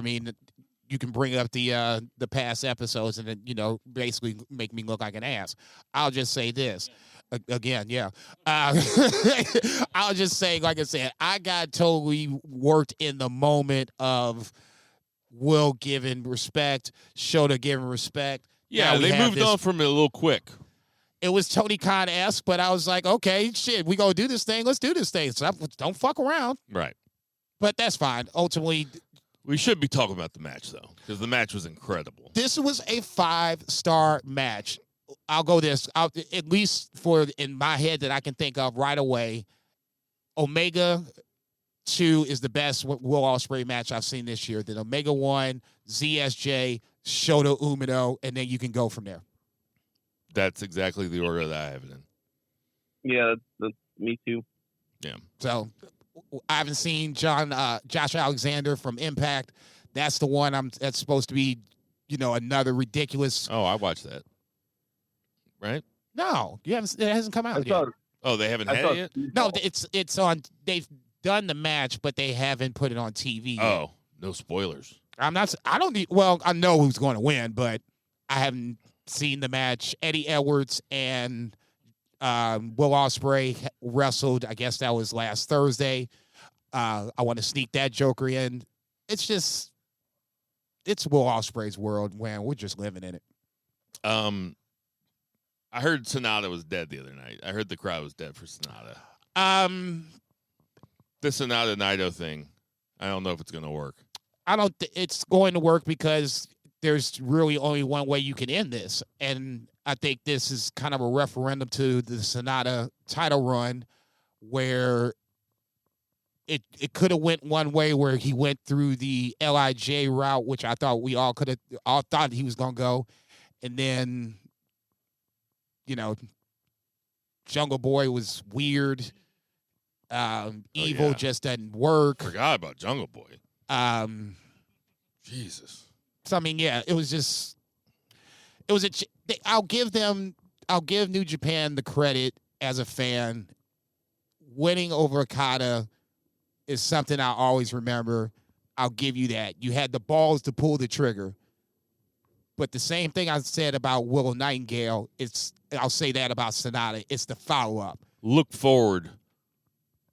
you can bring up the past episodes and then basically make me look like an ass. I'll just say this again, yeah. I'll just say, like I said, I got totally worked in the moment of Will giving respect, Shota giving respect. Yeah, they moved on from it a little quick. It was Tony Khan-esque, but I was like, okay, shit, we gonna do this thing. Let's do this thing. So don't fuck around. Right. But that's fine. Ultimately, we should be talking about the match, though, because the match was incredible. This was a 5-star match. I'll go this. At least in my head that I can think of right away, Omega 2 is the best Will Ospreay match I've seen this year. Then Omega 1, ZSJ, Shota Umino, and then you can go from there. That's exactly the order that I have it in. Yeah, that's me too. Yeah. So I haven't seen Josh Alexander from Impact. That's the one that's supposed to be, another ridiculous. Oh, I watched that. Right? No, you haven't. It hasn't come out yet. Oh, they haven't had it yet? No, it's on. They've done the match, but they haven't put it on TV yet. Oh, no spoilers. I don't need. Well, I know who's going to win, but I haven't seen the match. Eddie Edwards and Will Ospreay wrestled. I guess that was last Thursday. I want to sneak that joker in. It's Will Ospreay's world, man. We're just living in it. I heard Sonata was dead the other night. I heard the crowd was dead for Sonata. The Sonata Naito thing, I don't know if it's going to work. It's going to work because there's really only one way you can end this. And I think this is kind of a referendum to the Sonata title run, where it could have went one way, where he went through the LIJ route, which I thought we all thought he was going to go. And then, Jungle Boy was weird. Evil just doesn't work. Forgot about Jungle Boy. Jesus. So yeah, it was I'll give New Japan the credit as a fan. Winning over Okada is something I always remember. I'll give you that. You had the balls to pull the trigger. But the same thing I said about Willow Nightingale, I'll say that about Sonata. It's the follow-up. Look forward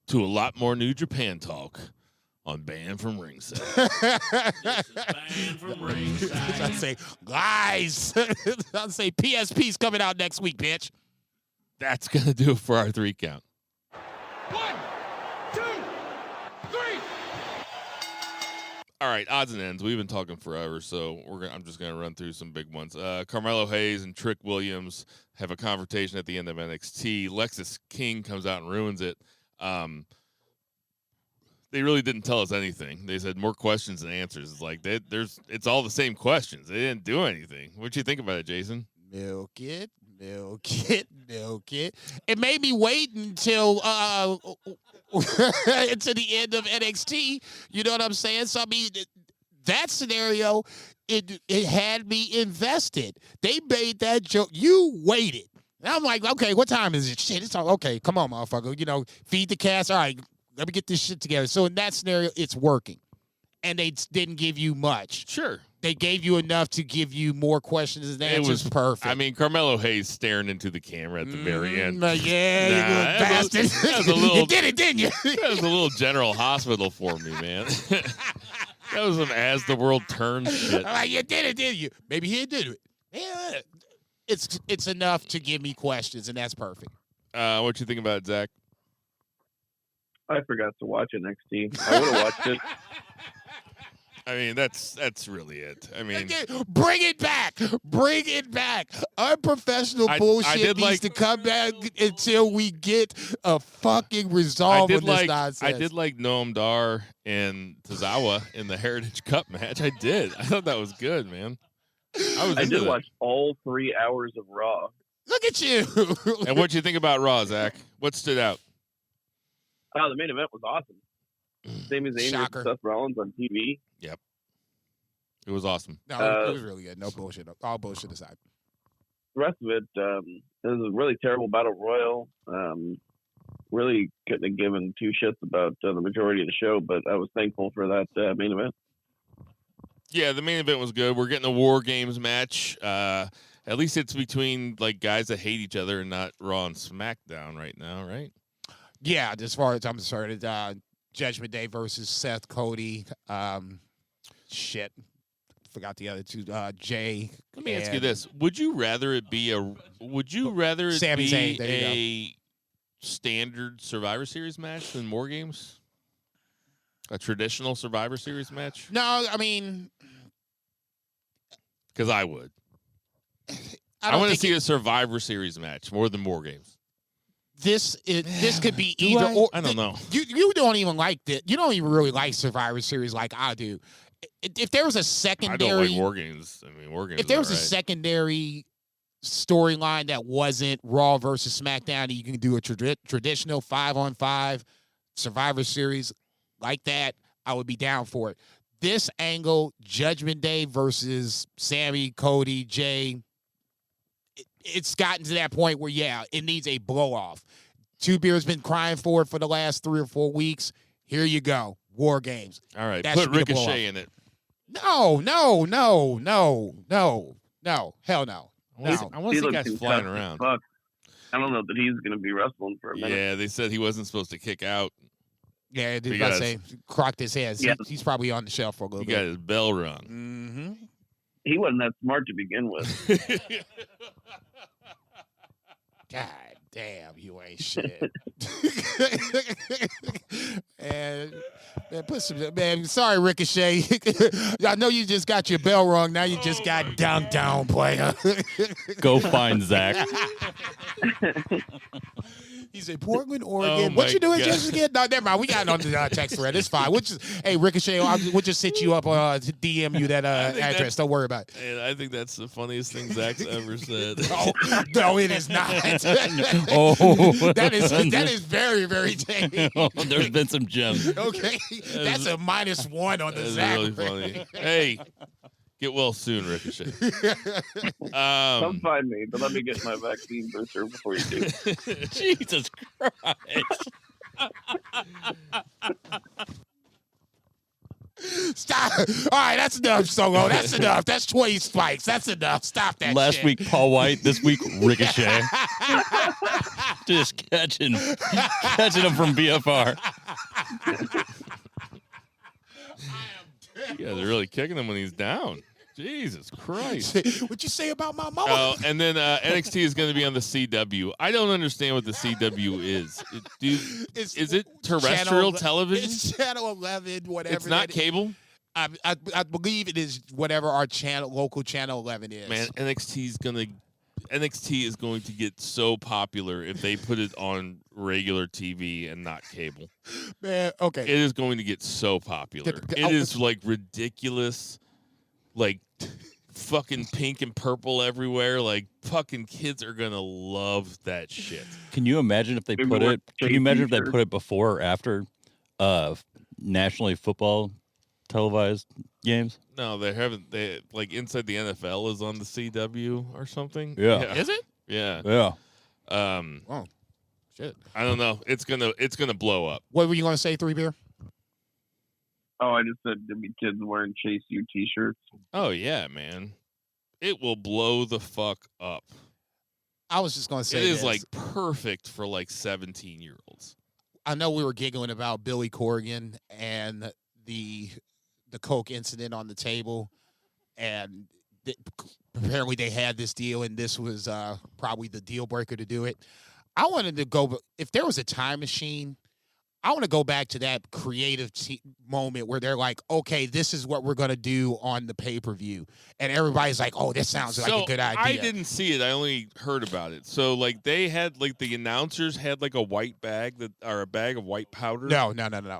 to a lot more New Japan talk on Banned from Ringside. This is Banned from Ringside. I'll say, guys. I'll say PSP's coming out next week, bitch. That's going to do it for our 3 count. 1, 2, 3. All right, odds and ends. We've been talking forever, so I'm just going to run through some big ones. Carmelo Hayes and Trick Williams have a confrontation at the end of NXT. Lexis King comes out and ruins it. They really didn't tell us anything. They said more questions than answers. It's like it's all the same questions. They didn't do anything. What do you think about it, Jason? Milk it. It made me wait until into the end of NXT. You know what I'm saying? So I mean, that scenario, it had me invested. They made that joke. You waited. And I'm like, okay, what time is it? Shit, it's all okay. Come on, motherfucker. You know, feed the cast. All right, let me get this shit together. So in that scenario, it's working. And they didn't give you much. Sure. They gave you enough to give you more questions and answers. It was perfect. I mean, Carmelo Hayes staring into the camera at the very end. Yeah, you little bastard. You did it, didn't you? That was a little General Hospital for me, man. That was some as the world turns shit. I'm like, you did it, didn't you? Maybe he did it. Yeah. It's enough to give me questions, and that's perfect. What you think about it, Zach? I forgot to watch NXT. I would have watched it. I mean, that's really it. I mean, bring it back. Bring it back. Unprofessional bullshit needs to come back until we get a fucking resolve on this nonsense. I did like Noam Dar and Tozawa in the Heritage Cup match. I did. I thought that was good, man. I did watch all 3 hours of Raw. Look at you. And what'd you think about Raw, Zach? What stood out? Oh, the main event was awesome. Sami Zayn and Seth Rollins on TV. Yep. It was awesome. No, it was really good. No bullshit. All bullshit aside. The rest of it, it was a really terrible battle royal. Really couldn't have given 2 shits about the majority of the show, but I was thankful for that main event. Yeah, the main event was good. We're getting a War Games match. At least it's between like guys that hate each other and not Raw and SmackDown right now, right? Yeah, as far as I'm concerned, Judgment Day versus Seth, Cody. Shit. Forgot the other 2. Jay. Let me ask you this. Would you rather it be a standard Survivor Series match than War Games? A traditional Survivor Series match? No, I mean, because I would. I want to see a Survivor Series match more than War Games. This could be either or. I don't know. You don't even like that. You don't even really like Survivor Series like I do. If there was a secondary, I don't like War Games. I mean, War Games. If there was a secondary storyline that wasn't Raw versus SmackDown, you can do a traditional 5-on-5 Survivor Series like that, I would be down for it. This angle, Judgment Day versus Sammy, Cody, Jay, it's gotten to that point where, yeah, it needs a blow-off. Two Beer's been crying for it for the last 3 or 4 weeks. Here you go. War Games. All right, put Ricochet in it. No. Hell no. I want to see guys flying around. I don't know that he's going to be wrestling for a minute. Yeah, they said he wasn't supposed to kick out. Yeah, I was about to say, crocked his head. Yeah. He's probably on the shelf for a little bit. He got his bell rung. Mm-hmm. He wasn't that smart to begin with. God damn, you ain't shit. And man, put some man. Sorry, Ricochet. I know you just got your bell rung. Now you just got dunked down, player. Go find Zach. He's in Portland, Oregon. What you doing just again? No, never mind. We got it on the text thread. It's fine. Hey, Ricochet, we'll just hit you up to DM you that address. Don't worry about it. And I think that's the funniest thing Zach's ever said. No, it is not. That is very, very tame. There's been some gems. Okay, that's a -1 on the Zach. Really funny. Hey, get well soon, Ricochet. Come find me, but let me get my vaccine booster before you do. Jesus Christ. Stop. All right, that's enough, Solo. That's enough. That's 20 spikes. That's enough. Stop that Last shit. week, Paul White. This week, Ricochet. Just catching him from BFR. Yeah, they're really kicking him when he's down. Jesus Christ. What you say about my mama? Oh, and then NXT is going to be on the CW. I don't understand what the CW is. Is it terrestrial television? It's Channel 11, whatever. It's not cable? I believe it is whatever our local Channel 11 is. Man, NXT is going to get so popular if they put it on regular TV and not cable. Man, okay. It is going to get so popular. It is like ridiculous, like fucking pink and purple everywhere. Like fucking kids are gonna love that shit. Can you imagine if they put it? Can you imagine if they put it before or after nationally football televised games? No, they haven't. They like Inside the NFL is on the CW or something. Yeah. Is it? Yeah. Yeah. Oh, shit. I don't know. It's gonna blow up. What were you going to say, 3Beer? Oh, I just said there'd be kids wearing Chase U t-shirts. Oh yeah, man. It will blow the fuck up. I was just going to say it is this. like perfect for like 17-year-olds. I know we were giggling about Billy Corgan and the coke incident on the table, and apparently they had this deal, and this was probably the deal breaker to do it. I wanted to go, if there was a time machine, I want to go back to that creative moment where they're like, okay, this is what we're going to do on the pay-per-view. And everybody's like, oh, this sounds like a good idea. I didn't see it. I only heard about it. So, like, they had, like, the announcers had, like, a white bag or a bag of white powder. No.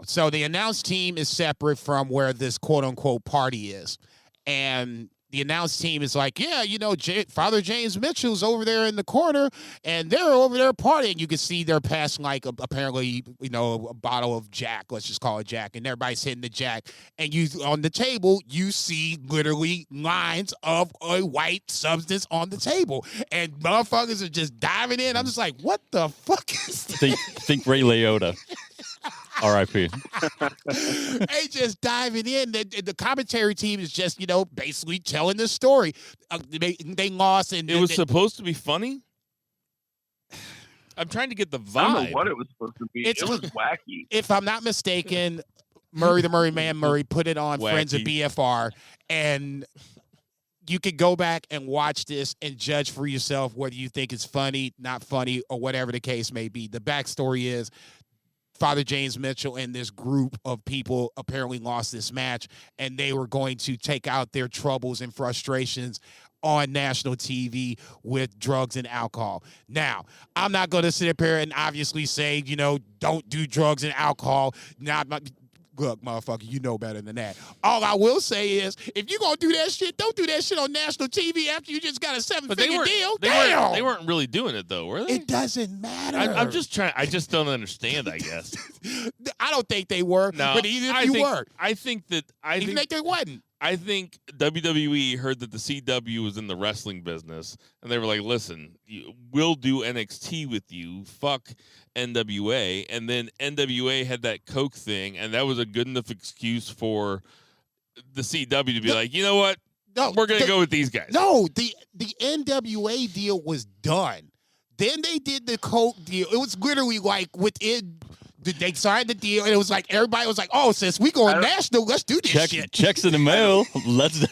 So the announce team is separate from where this quote-unquote party is. And the announce team is like, yeah, you know, Father James Mitchell's over there in the corner, and they're over there partying. You can see they're passing, like, apparently, you know, a bottle of Jack. Let's just call it Jack. And everybody's hitting the Jack. And you on the table, you see literally lines of a white substance on the table. And motherfuckers are just diving in. I'm just like, what the fuck is this? Think Ray Liotta. R.I.P. They just diving in. The commentary team is just, you know, basically telling the story. They lost, and it was supposed to be funny. I'm trying to get the vibe. I don't know what it was supposed to be. It was wacky. If I'm not mistaken, Murray the Murray Man Murray put it on Wacky. Friends of BFR, and you could go back and watch this and judge for yourself whether you think it's funny, not funny, or whatever the case may be. The backstory is Father James Mitchell and this group of people apparently lost this match, and they were going to take out their troubles and frustrations on national TV with drugs and alcohol. Now, I'm not going to sit up here and obviously say, you know, don't do drugs and alcohol. Look, motherfucker, you know better than that. All I will say is, if you're going to do that shit, don't do that shit on national TV after you just got a seven-figure deal. They weren't really doing it, though, were they? It doesn't matter. I'm just trying. I just don't understand, I guess. I don't think they were, No, but even if you were. I think they wasn't. I think WWE heard that the CW was in the wrestling business, and they were like, listen, we'll do NXT with you. Fuck NWA. And then NWA had that Coke thing, and that was a good enough excuse for the CW to be like, you know what? No, we're going to go with these guys. No, the NWA deal was done. Then they did the Coke deal. It was literally like within... They signed the deal, and it was like everybody was like, "Oh, since we going national, let's do this shit." Checks in the mail. Let's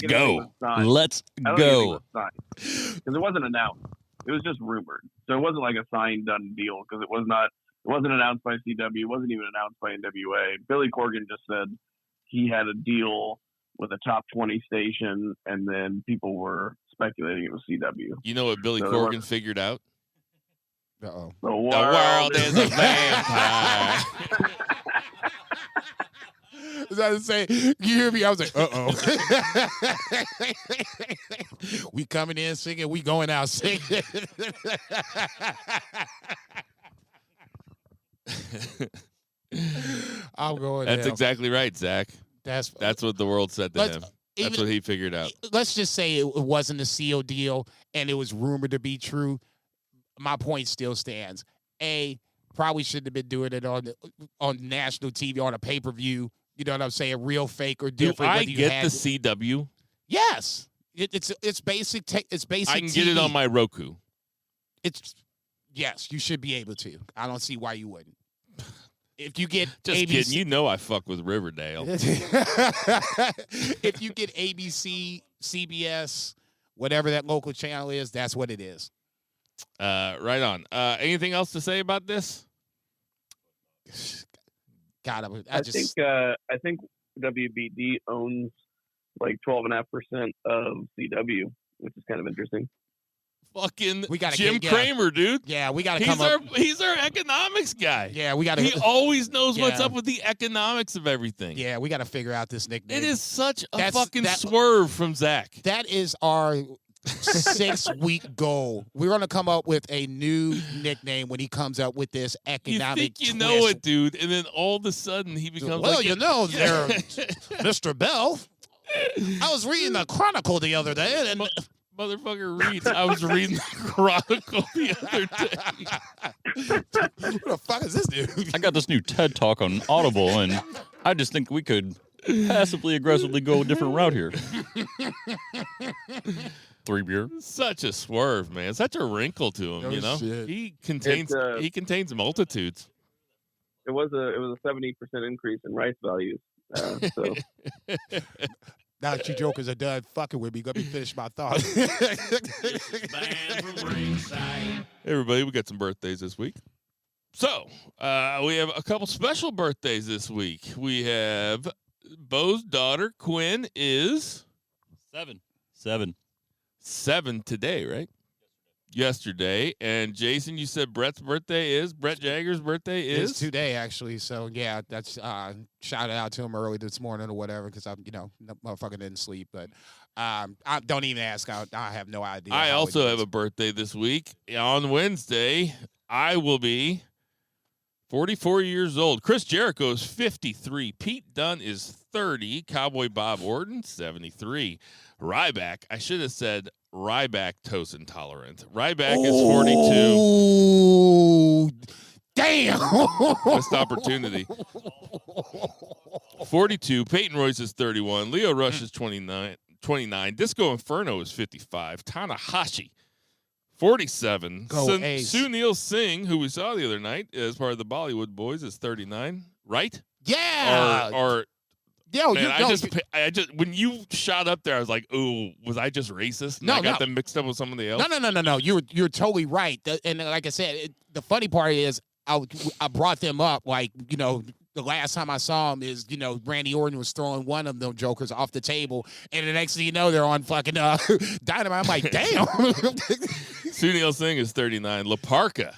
go. Let's go. Because it wasn't announced. It was just rumored. So it wasn't like a signed done deal because it wasn't announced by CW. It wasn't even announced by NWA. Billy Corgan just said he had a deal with a top 20 station, and then people were speculating it was CW. You know what Billy Corgan figured out? Uh-oh. The world is a vampire. As I was saying, you hear me? I was like, uh-oh. We coming in singing, we going out singing. I'm going That's down. exactly right, Zach. That's what the world said to him. That's what he figured out. Let's just say it wasn't a seal deal and it was rumored to be true. My point still stands. Probably shouldn't have been doing it on national TV on a pay-per-view you know what I'm saying, real, fake, or Do different. I whether you get had- the CW? Yes. It's basic. It's basic. I can TV. get it on my Roku. Yes, you should be able to. I don't see why you wouldn't. If you get Just ABC, kidding. You know I fuck with Riverdale. if you get ABC, CBS, whatever that local channel is, that's what it is. Right on. Anything else to say about this? God, I think WBD owns like 12.5% of CW, which is kind of interesting. Fucking We gotta Jim get- yeah. Cramer, dude. Yeah, we got to He's come up. he's our economics guy. Yeah, we got He to. always knows what's Yeah. up with the economics of everything. Yeah, we got to figure out this nickname. It is such a That's- fucking that- swerve from Zach. That is our 6-week goal. We're going to come up with a new nickname when he comes up with this You economic think you twist. know it, dude, and then all of a sudden he becomes Well, like you know, there, Mr. Bell. I was reading the Chronicle the other day, and motherfucker reads. I was reading the Chronicle the other day. who the fuck is this dude? I got this new TED Talk on Audible, and I just think we could passively aggressively go a different route here. 3 beer. Such a swerve, man. Such a wrinkle to him, No you know. shit. He contains multitudes. It was a 70% increase in rice values. So Now that you jokers are done fucking with me, let me finish my thought. Hey, everybody, we got some birthdays this week. So, we have a couple special birthdays this week. We have Bo's daughter, Quinn, is 7 today, right? Yesterday. And Jason, you said Brett Jagger's birthday It's is? today, actually. So, yeah, that's shout out to him early this morning or whatever because I'm, no motherfucker didn't sleep. But I don't even ask. I have no idea. I how also it have is. a birthday this week. On Wednesday, I will be 44 years old. Chris Jericho is 53. Pete Dunne is 30. Cowboy Bob Orton, 73. Ryback, I should have said Ryback toast intolerant. Ryback is 42. Oh, damn. Missed opportunity. 42. Peyton Royce is 31. Leo Rush is 29. Disco Inferno is 55. Tanahashi, 47. Go Ace. Sunil Singh, who we saw the other night as part of the Bollywood Boys, is 39. Right? Yeah. Or Yo, man, you I just when you shot up there, I was like, "Ooh, was I just racist?" And No, I got no. them mixed up with somebody else. No. You're totally right. And like I said, the funny part is I brought them up like, the last time I saw him is, Randy Orton was throwing one of them jokers off the table. And the next thing you know, they're on fucking Dynamite. I'm like, damn. Sunil Singh is 39. La Parka.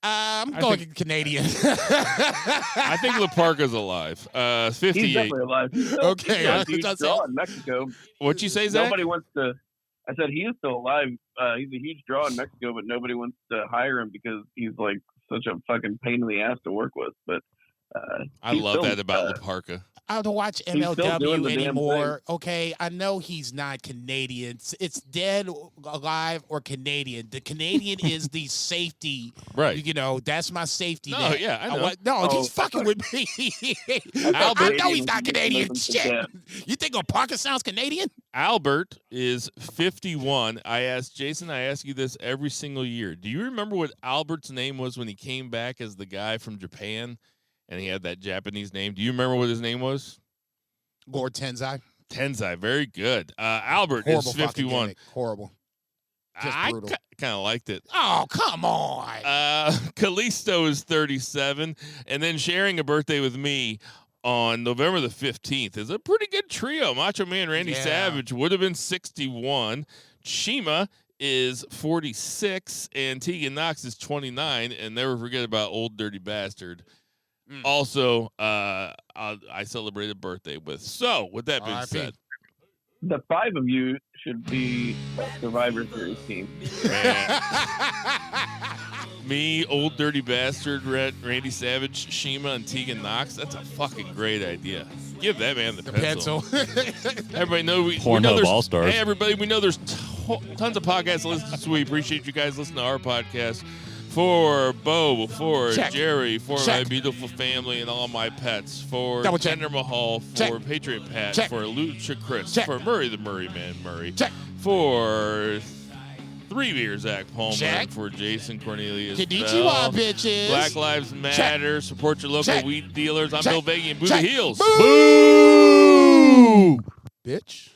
I'm going Canadian. I think La Parka's alive. 58. he's definitely alive. He's still, Okay, he's I a was huge gonna say- draw in Mexico. What'd you say, Zach? Nobody wants to. I said he is still alive. He's a huge draw in Mexico, but nobody wants to hire him because he's like such a fucking pain in the ass to work with. But I he's love still, that about La Parka. I don't watch still doing MLW the damn anymore. Okay, I know he's not Canadian. It's dead, alive, or Canadian. The Canadian is the safety. Right. That's my safety. No, net. yeah, I know. No, Oh, he's fucking with me. Albert- I know he's not Canadian. Listen to Shit. that. You think Parker sounds Canadian? Albert is 51. I ask you this every single year. Do you remember what Albert's name was when he came back as the guy from Japan and he had that Japanese name? Do you remember what his name was? Lord Tenzai. Tenzai. Very good. Albert Horrible is fucking 51. gimmick. Horrible. Just I brutal. kind of liked it. Oh, come on. Kalisto is 37. And then sharing a birthday with me on November the 15th is a pretty good trio. Macho Man Randy Yeah. Savage would have been 61. Shima is 46. And Tegan Knox is 29. And never forget about Old Dirty Bastard. Also, I celebrated birthday with. So, with that being R.I.P. said, The 5 of you should be a Survivor Series team. me, Old Dirty Bastard, Randy Savage, Shima, and Tegan Knox. That's a fucking great idea. Give that man the pencil. Everybody know we Pornhub know there's All-Stars. Hey, everybody, we know there's tons of podcasts to listen to. So we appreciate you guys listening to our podcast. For Bo, for Check. Jerry, for my Check. beautiful family and all my pets, for Double check. Tender Mahal, for Check. Patriot Pat, Check. for Lucha Chris, Check. for Murray the Murray Man Murray, Check. for 3 Beer Zach Palmer, Check. and for Jason Cornelius Konnichiwa, Bell. bitches. Black Lives Matter. Support your local Check. weed dealers. I'm Check. Bill Vagey and Boo Check. the Heels. Boo! Bitch.